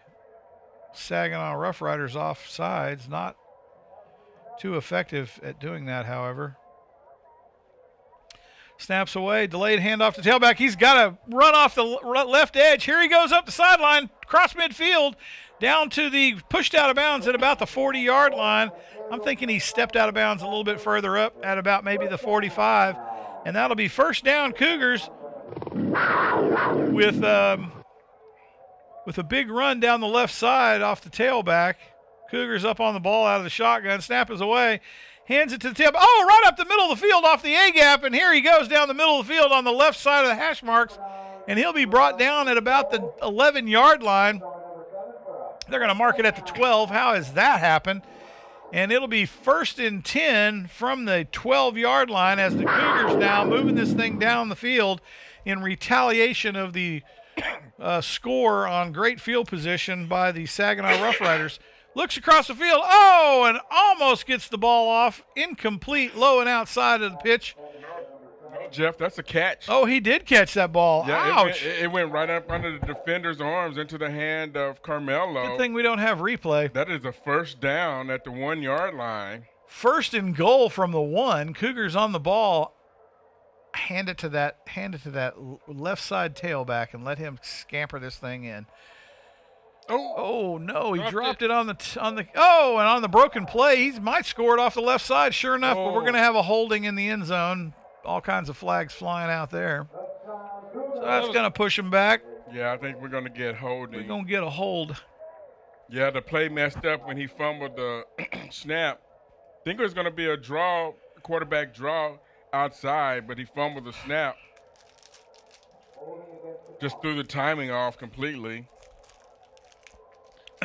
Saginaw Rough Riders off sides. Not too effective at doing that, however. Snaps away. Delayed handoff to tailback. He's got to run off the left edge. Here he goes up the sideline, cross midfield, down to the pushed out of bounds at about the 40-yard line. I'm thinking he stepped out of bounds a little bit further up at about maybe the 45. And that'll be 1st down Cougars with a big run down the left side off the tailback. Cougars up on the ball out of the shotgun. Snap is away. Hands it to the tailback. Oh, right up the middle of the field off the A-gap. And here he goes down the middle of the field on the left side of the hash marks. And he'll be brought down at about the 11-yard line. They're going to mark it at the 12. How has that happened? And it'll be 1st and 10 from the 12-yard line as the Cougars now moving this thing down the field in retaliation of the score on great field position by the Saginaw Rough Riders. Looks across the field. Oh, and almost gets the ball off. Incomplete, low and outside of the pitch. No, Jeff, that's a catch. Oh, he did catch that ball. Yeah, Ouch. It went right up under the defender's arms into the hand of Carmelo. Good thing we don't have replay. That is a 1st down at the 1-yard line. 1st and goal from the 1. Cougars on the ball. Hand it to that left side tailback and let him scamper this thing in. Oh no, he dropped it on the broken play. He might score it off the left side, sure enough, but we're going to have a holding in the end zone. All kinds of flags flying out there. So that's going to push him back. Yeah, I think we're going to get holding. We're going to get a hold. Yeah, the play messed up when he fumbled the snap. I think it was going to be a draw, quarterback draw outside, but he fumbled the snap. Just threw the timing off completely.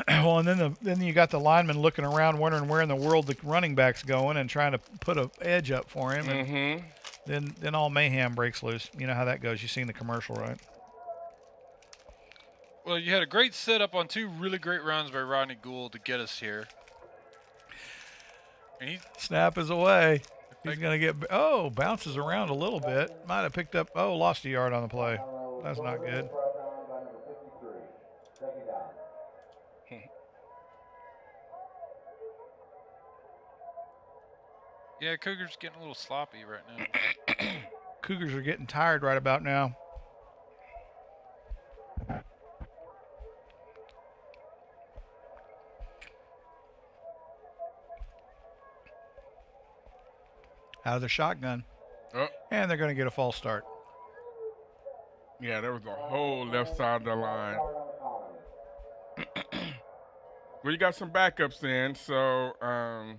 Well, and then you got the lineman looking around, wondering where in the world the running back's going, and trying to put an edge up for him. And then all mayhem breaks loose. You know how that goes. You've seen the commercial, right? Well, you had a great setup on 2 really great runs by Rodney Gould to get us here. And snap is away. He's going to get, bounces around a little bit. Might have picked up, lost a yard on the play. That's not good. Yeah, Cougars getting a little sloppy right now. Cougars are getting tired right about now. Out of the shotgun. And they're going to get a false start. Yeah, there was a whole left side of the line. Well, you got some backups in, so a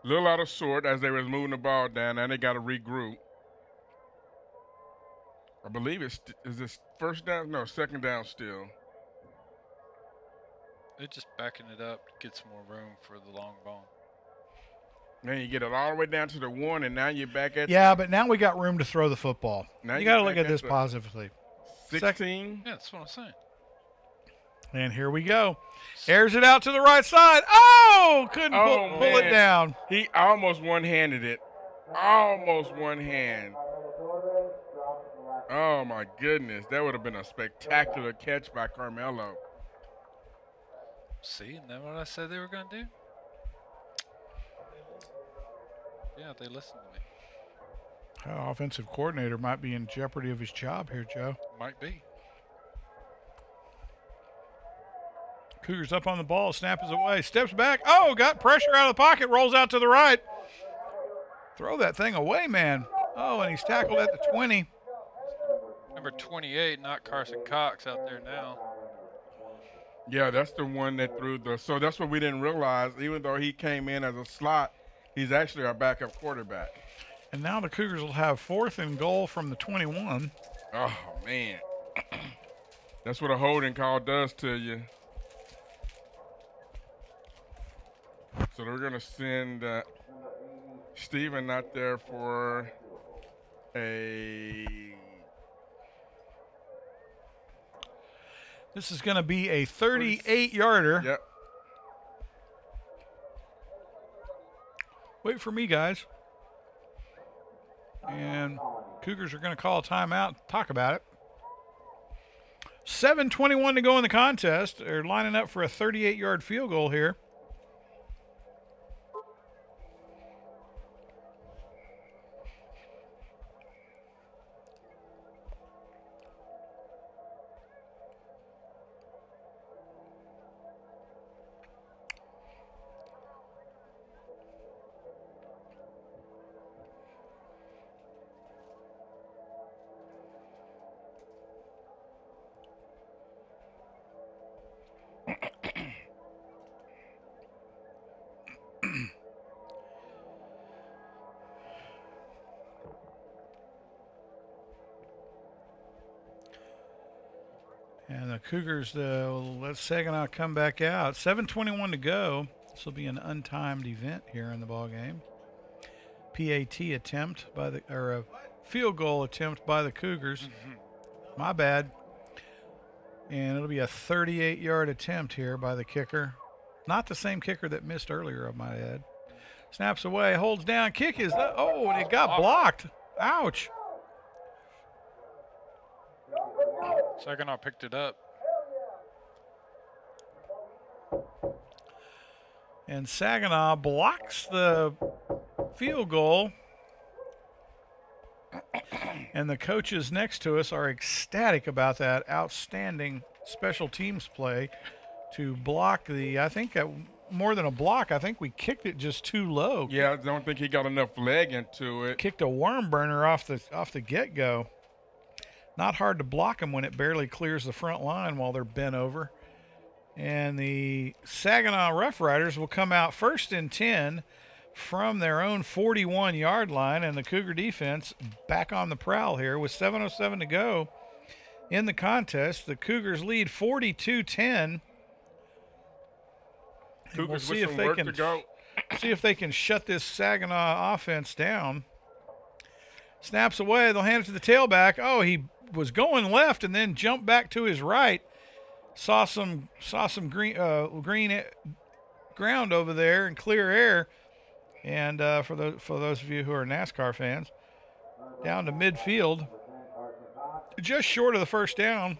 little out of sort as they was moving the ball down, and they got to regroup. I believe is this first down? No, second down still. They're just backing it up to get some more room for the long ball. Then you get it all the way down to the 1, and now you're back at. Yeah, but now we got room to throw the football. Now you got to look at this positively. 16. Yeah, that's what I'm saying. And here we go. Airs it out to the right side. Oh, couldn't pull it down. He almost one-handed it. Almost one hand. Oh, my goodness. That would have been a spectacular catch by Carmelo. See, isn't that what I said they were going to do? Yeah, they listened to me. Our offensive coordinator might be in jeopardy of his job here, Joe. Might be. Cougars up on the ball. Snap is away. Steps back. Oh, got pressure out of the pocket. Rolls out to the right. Throw that thing away, man. Oh, and he's tackled at the 20. Number 28, not Carson Cox out there now. Yeah, that's the one that threw the – so that's what we didn't realize. Even though he came in as a slot, he's actually our backup quarterback. And now the Cougars will have 4th and goal from the 21. Oh, man. That's what a holding call does to you. So they're going to send Steven out there for a – This is going to be a 38-yarder. Yep. Wait for me, guys. And Cougars are going to call a timeout, talk about it. 7:21 to go in the contest. They're lining up for a 38-yard field goal here. And the Cougars, let Saginaw come back out. 7:21 to go. This will be an untimed event here in the ball game. PAT attempt by the, or a field goal attempt by the Cougars. My bad. And it'll be a 38-yard attempt here by the kicker. Not the same kicker that missed earlier, I might add. Snaps away, holds down, kick is, oh, and it got blocked. Ouch. Saginaw picked it up. And Saginaw blocks the field goal. And the coaches next to us are ecstatic about that outstanding special teams play to block the, I think, more than a block. I think we kicked it just too low. Yeah, I don't think he got enough leg into it. Kicked a worm burner off the get-go. not hard to block them when it barely clears the front line while they're bent over. And the Saginaw Rough Riders will come out 1st and 10 from their own 41-yard line, and the Cougar defense back on the prowl here with 7:07 to go in the contest. The Cougars lead 42-10. Cougars We'll see with some work to go. see if they can shut this Saginaw offense down. Snaps away. They'll hand it to the tailback. Oh, he was going left and then jumped back to his right. Saw some green ground over there and clear air. And for those of you who are NASCAR fans, down to midfield, just short of the first down.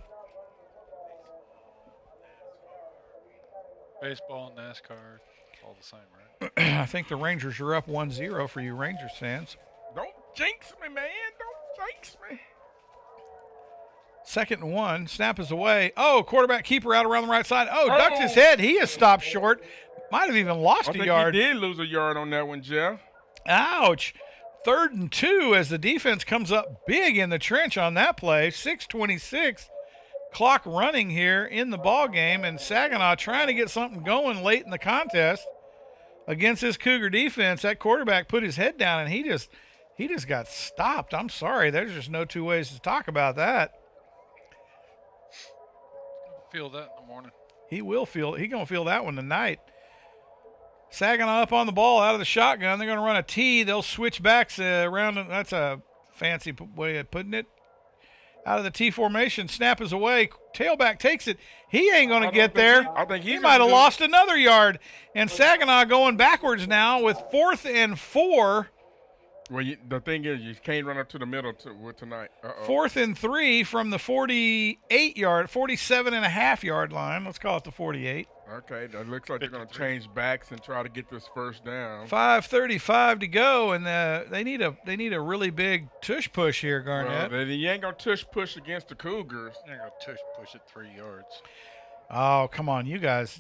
Baseball, NASCAR, all the same, right? I think the Rangers are up 1-0 for you Rangers fans. Don't jinx me, man. Don't jinx me. 2nd and 1. Snap is away. Oh, quarterback keeper out around the right side. Oh, ducked his head. He is stopped short. Might have even lost a yard. He did lose a yard on that one, Jeff. Ouch. 3rd and 2 as the defense comes up big in the trench on that play. 6:26. Clock running here in the ball game, and Saginaw trying to get something going late in the contest against this Cougar defense. That quarterback put his head down, and he just got stopped. I'm sorry. There's just no two ways to talk about that. Feel that in the morning. He's going to feel that one tonight. Saginaw up on the ball out of the shotgun. They're going to run a T. They'll switch backs around. That's a fancy way of putting it. Out of the T formation, snap is away. Tailback takes it. He ain't going to get there. I think he might have lost another yard. And Saginaw going backwards now with 4th and 4. Well, the thing is, you can't run up to the middle tonight. 4th and 3 from the 47.5-yard line. Let's call it the 48. Okay, that looks like they're going to change backs and try to get this first down. 5:35 to go, and they need a really big tush push here, Garnett. Well, you ain't going to tush push against the Cougars. You ain't going to tush push it 3 yards. Oh, come on, you guys.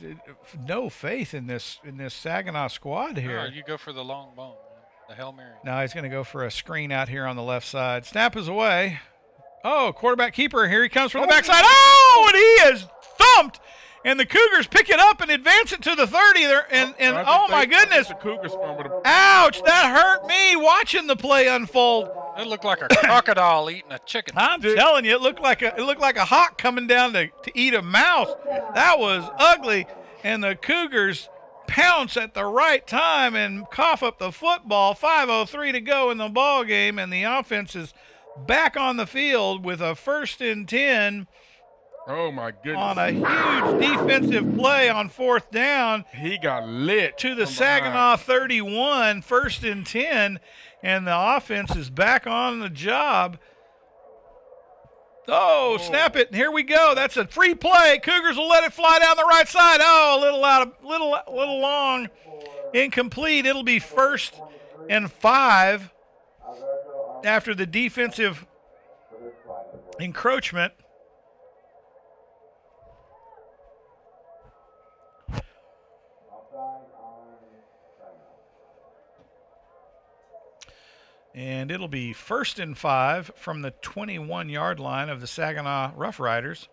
No faith in this Saginaw squad here. No, you go for the long bone, man. The Hail Mary. Now he's going to go for a screen out here on the left side. Snap is away. Oh, quarterback keeper. Here he comes from the backside. Oh, and he is thumped. And the Cougars pick it up and advance it to the 30. Oh, my goodness. The Cougars Ouch, that hurt me watching the play unfold. It looked like a crocodile eating a chicken. I'm telling you, it looked like a hawk coming down to eat a mouse. That was ugly. And the Cougars pounce at the right time and cough up the football. 5:03 to go in the ball game, and the offense is back on the field with a 1st and 10. Oh, my goodness. On a huge defensive play on 4th down. He got lit. To the Saginaw 31, 1st and 10, and the offense is back on the job. Oh, snap it, and here we go. That's a free play. Cougars will let it fly down the right side. Oh, a little long, incomplete. It'll be 1st and 5 after the defensive encroachment. And it'll be 1st and 5 from the 21-yard line of the Saginaw Rough Riders.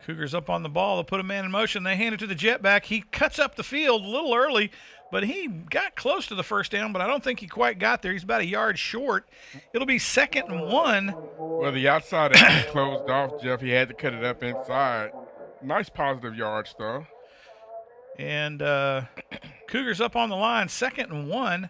Cougars up on the ball. They'll put a man in motion. They hand it to the jetback. He cuts up the field a little early, but he got close to the first down, but I don't think he quite got there. He's about a yard short. It'll be 2nd and 1. Well, the outside is closed off, Jeff. He had to cut it up inside. Nice positive yards, though. And Cougars up on the line, 2nd and 1.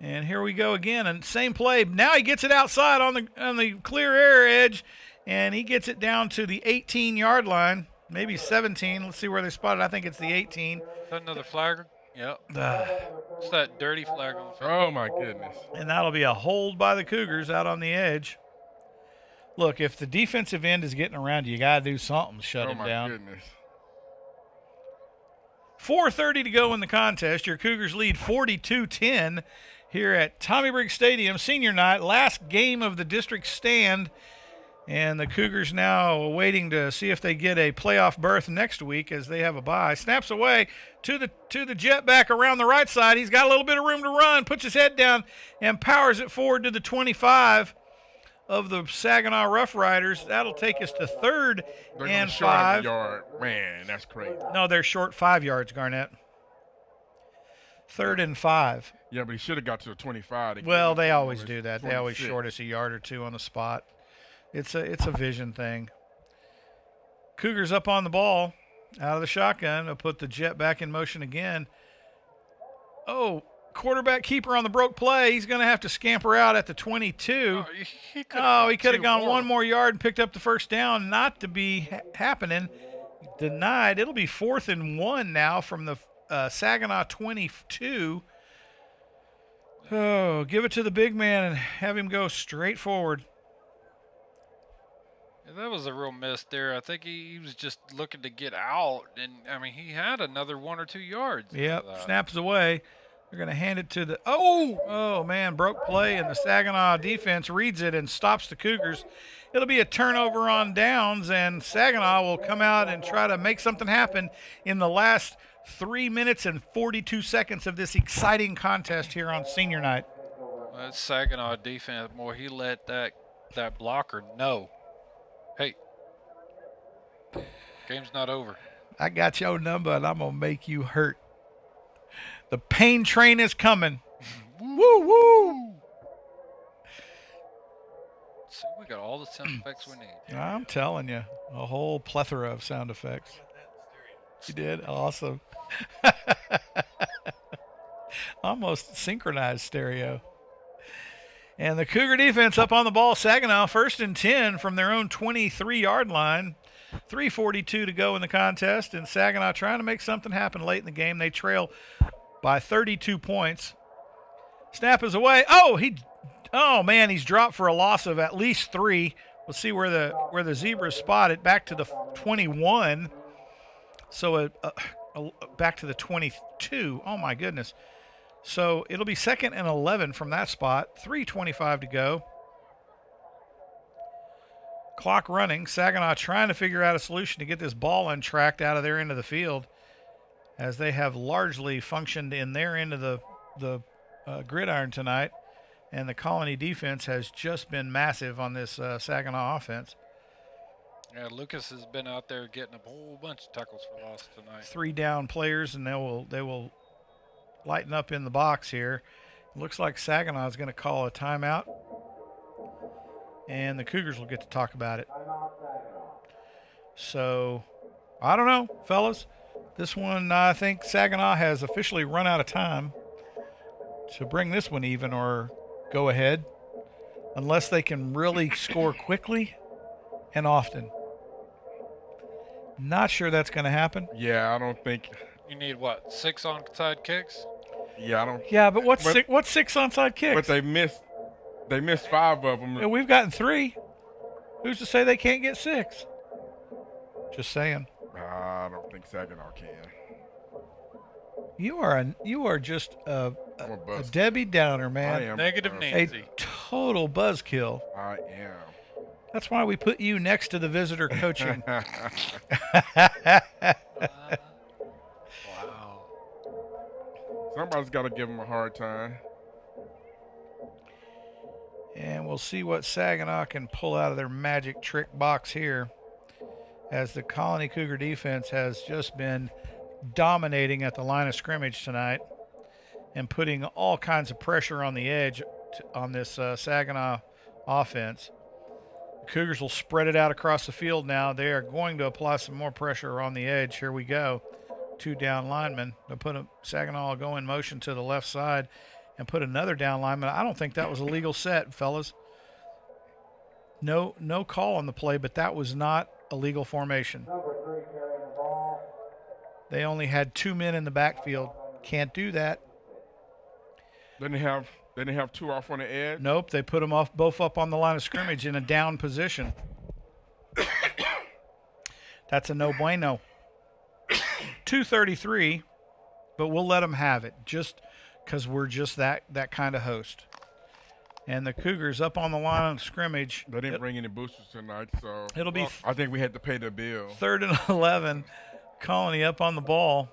And here we go again, and same play. Now he gets it outside on the clear air edge, and he gets it down to the 18-yard line, maybe 17. Let's see where they spotted. I think it's the 18. Is that another flag? Yep. It's that dirty flag on the field. Oh, my goodness. And that'll be a hold by the Cougars out on the edge. Look, if the defensive end is getting around you got to do something to shut him down. Oh, my goodness. 4:30 to go in the contest. Your Cougars lead 42-10 here at Tommy Briggs Stadium, senior night, last game of the district stand. And the Cougars now waiting to see if they get a playoff berth next week as they have a bye. Snaps away to the jet back around the right side. He's got a little bit of room to run, puts his head down and powers it forward to the 25. of the Saginaw Rough Riders. That'll take us to 3rd They're and short on 5. the yard. Man, that's crazy. No, they're short 5 yards, Garnett. 3rd and 5. Yeah, but he should have got to the 25. Well, they always do that. They always 26. short us a yard or two on the spot. It's a vision thing. Cougars up on the ball, out of the shotgun. They'll put the jet back in motion again. Oh, quarterback keeper on the broke play. He's going to have to scamper out at the 22. He could have gone one more yard and picked up the first down. Not to be happening. Denied. It'll be 4th and 1 now from the Saginaw 22. Oh, give it to the big man and have him go straight forward. That was a real miss there. I think he was just looking to get out, and I mean he had another 1 or 2 yards. Yep, snaps away. They're going to hand it to the oh man, broke play, and the Saginaw defense reads it and stops the Cougars. It'll be a turnover on downs, and Saginaw will come out and try to make something happen in the last 3 minutes and 42 seconds of this exciting contest here on senior night. That Saginaw defense, boy, he let that blocker know. Hey, game's not over. I got your number, and I'm going to make you hurt. The pain train is coming. Woo, woo. See, we got all the sound effects we need. I'm telling you, a whole plethora of sound effects. You did? Awesome. Almost synchronized stereo. And the Cougar defense up on the ball. Saginaw 1st and 10 from their own 23-yard line. 3:42 to go in the contest, and Saginaw trying to make something happen late in the game. They trail by 32 points. Snap is away. Oh man, he's dropped for a loss of at least 3. We'll see where the Zebras spot it. Back to the 21. So back to the 22. Oh my goodness. So it'll be 2nd and 11 from that spot. 3:25 to go. Clock running. Saginaw trying to figure out a solution to get this ball untracked out of their end of the field, as they have largely functioned in their end of the gridiron tonight. And the Colony defense has just been massive on this Saginaw offense. Yeah, Lucas has been out there getting a whole bunch of tackles for loss tonight. 3 down players, and they will lighten up in the box here. It looks like Saginaw is going to call a timeout, and the Cougars will get to talk about it. So, I don't know, fellas. This one, I think Saginaw has officially run out of time to bring this one even or go ahead, unless they can really score quickly and often. Not sure that's going to happen. Yeah, I don't think. You need what? 6 onside kicks? Yeah, I don't. Yeah, but what's 6 onside kicks? But they missed 5 of them. Yeah, we've gotten 3. Who's to say they can't get 6? Just saying. I don't think Saginaw can. You are just a buzz. Debbie Downer, man. I am. Negative a Nancy. A total buzzkill. I am. That's why we put you next to the visitor coaching. Wow. Somebody's got to give him a hard time. And we'll see what Saginaw can pull out of their magic trick box here, as the Colony Cougar defense has just been dominating at the line of scrimmage tonight and putting all kinds of pressure on the edge on this Saginaw offense. The Cougars will spread it out across the field now. They are going to apply some more pressure on the edge. Here we go. 2 down linemen. They'll Saginaw will go in motion to the left side and put another down lineman. I don't think that was a legal set, fellas. No call on the play, but that was not a legal formation. Number 3 carrying the ball. They only had 2 men in the backfield. Can't do that. Didn't they have 2 off on the edge? Nope, they put them both up on the line of scrimmage in a down position. That's a no bueno. 2:33, but we'll let them have it just because we're just that kind of host. And the Cougars up on the line of scrimmage. They didn't bring any boosters tonight, so It'll be I think we had to pay the bill. 3rd and 11. Colony up on the ball.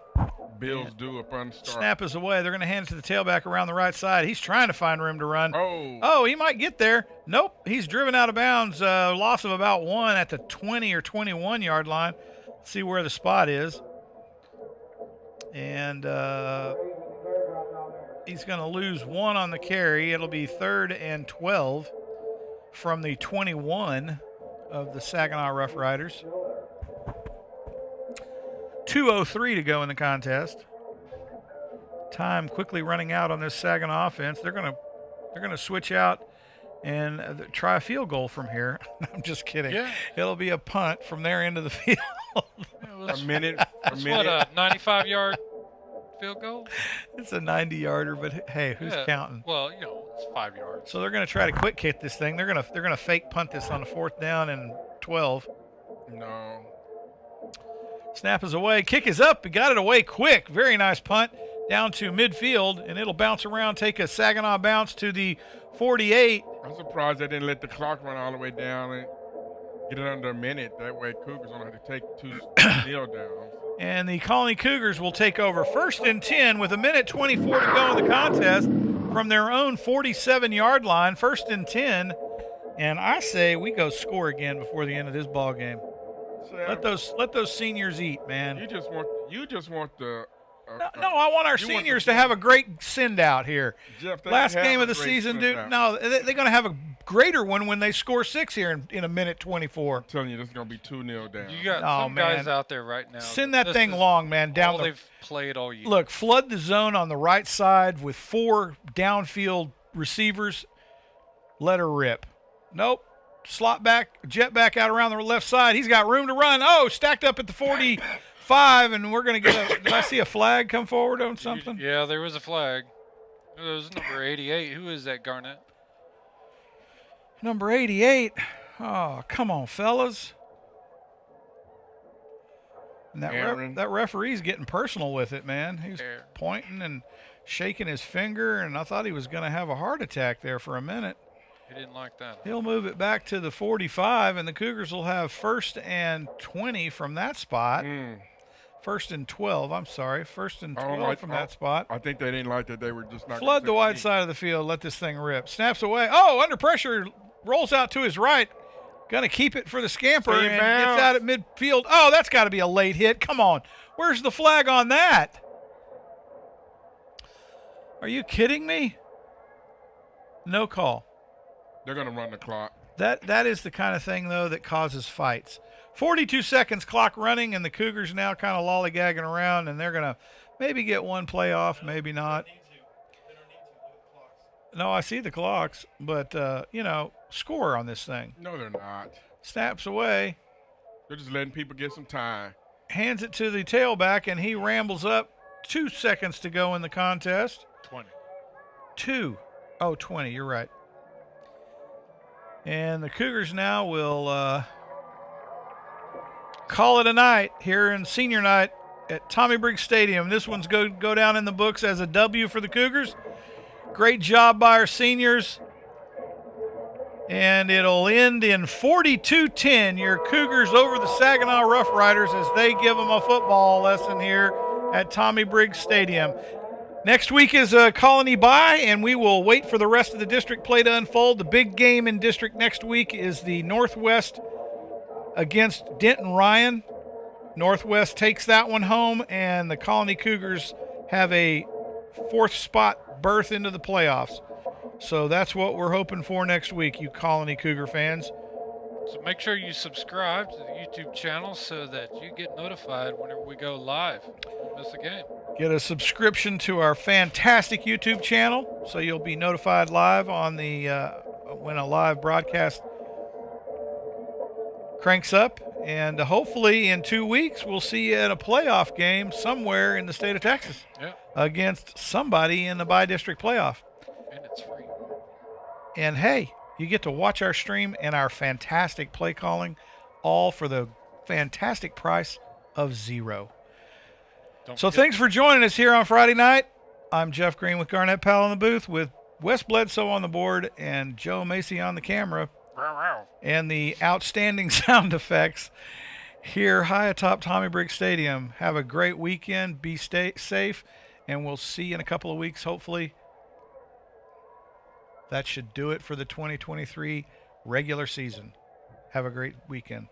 Bills do upon start. Snap is away. They're going to hand it to the tailback around the right side. He's trying to find room to run. Oh, he might get there. Nope, he's driven out of bounds. Loss of about 1 at the 20 or 21-yard line. Let's see where the spot is. And he's going to lose 1 on the carry. It'll be 3rd and 12 from the 21 of the Saginaw Rough Riders. 2:03 to go in the contest. Time quickly running out on this Saginaw offense. They're gonna switch out and try a field goal from here. I'm just kidding. Yeah. It'll be a punt from their end of the field. a minute. What, a 95-yard field goal? It's a 90-yarder, but hey, who's counting? Well, it's 5 yards. So they're gonna try to quick kick this thing. They're gonna fake punt this on a 4th down and 12. No. Snap is away. Kick is up. He got it away quick. Very nice punt down to midfield, and it'll bounce around, take a Saginaw bounce to the 48. I'm surprised they didn't let the clock run all the way down and get it under a minute. That way Cougars don't have to take 2 kneel downs. And the Colony Cougars will take over 1st and 10 with 1:24 to go in the contest from their own 47-yard line. 1st and 10. And I say we go score again before the end of this ball game. Let those seniors eat, man. You just want the. No, I want our seniors to have a great send out here. Jeff, last game of the season, dude. No, they're going to have a greater one when they score 6 here in 1:24. I'm telling you, this is going to be 2 kneel down. You got some guys out there right now. Send that thing long, man. Down they've played all year. Look, flood the zone on the right side with 4 downfield receivers. Let her rip. Nope. Slot back, jet back out around the left side. He's got room to run. Oh, stacked up at the 45, and we're going to get a – did I see a flag come forward on something? Yeah, there was a flag. It was number 88. Who is that, Garnett? Number 88. Oh, come on, fellas. And that referee's getting personal with it, man. He was pointing and shaking his finger, and I thought he was going to have a heart attack there for a minute. He didn't like that. He'll move it back to the 45, and the Cougars will have 1st and 20 from that spot. 1st and 12, I'm sorry. 1st and 12 from that spot. I think they didn't like that. They were just not. Flood the wide side of the field. Let this thing rip. Snaps away. Oh, under pressure. Rolls out to his right. Going to keep it for the scamper and gets out at midfield. Oh, that's got to be a late hit. Come on. Where's the flag on that? Are you kidding me? No call. They're going to run the clock. That is the kind of thing, though, that causes fights. 42 seconds clock running, and the Cougars now kind of lollygagging around, and they're going to maybe get one play off, maybe not. No, I see the clocks, but, score on this thing. No, they're not. Snaps away. They're just letting people get some time. Hands it to the tailback, and he rambles up. 2 seconds to go in the contest. 20. 2. Oh, 20, you're right. And the Cougars now will call it a night here in senior night at Tommy Briggs Stadium. This one's go down in the books as a W for the Cougars. Great job by our seniors. And it'll end in 42-10. Your Cougars over the Saginaw Rough Riders as they give them a football lesson here at Tommy Briggs Stadium. Next week is a Colony bye, and we will wait for the rest of the district play to unfold. The big game in district next week is the Northwest against Denton Ryan. Northwest takes that one home, and the Colony Cougars have a 4th spot berth into the playoffs. So that's what we're hoping for next week, you Colony Cougar fans. So make sure you subscribe to the YouTube channel so that you get notified whenever we go live. Don't miss a game. Get a subscription to our fantastic YouTube channel so you'll be notified live on the when a live broadcast cranks up. And hopefully in 2 weeks we'll see you at a playoff game somewhere in the state of Texas against somebody in the bi-district playoff. And it's free. And, hey, you get to watch our stream and our fantastic play calling, all for the fantastic price of $0. So thanks for joining us here on Friday night. I'm Jeff Green with Garnett Powell in the booth with Wes Bledsoe on the board and Joe Macy on the camera and the outstanding sound effects. here high atop Tommy Briggs Stadium. Have a great weekend. Be safe, and we'll see you in a couple of weeks, hopefully. That should do it for the 2023 regular season. Have a great weekend.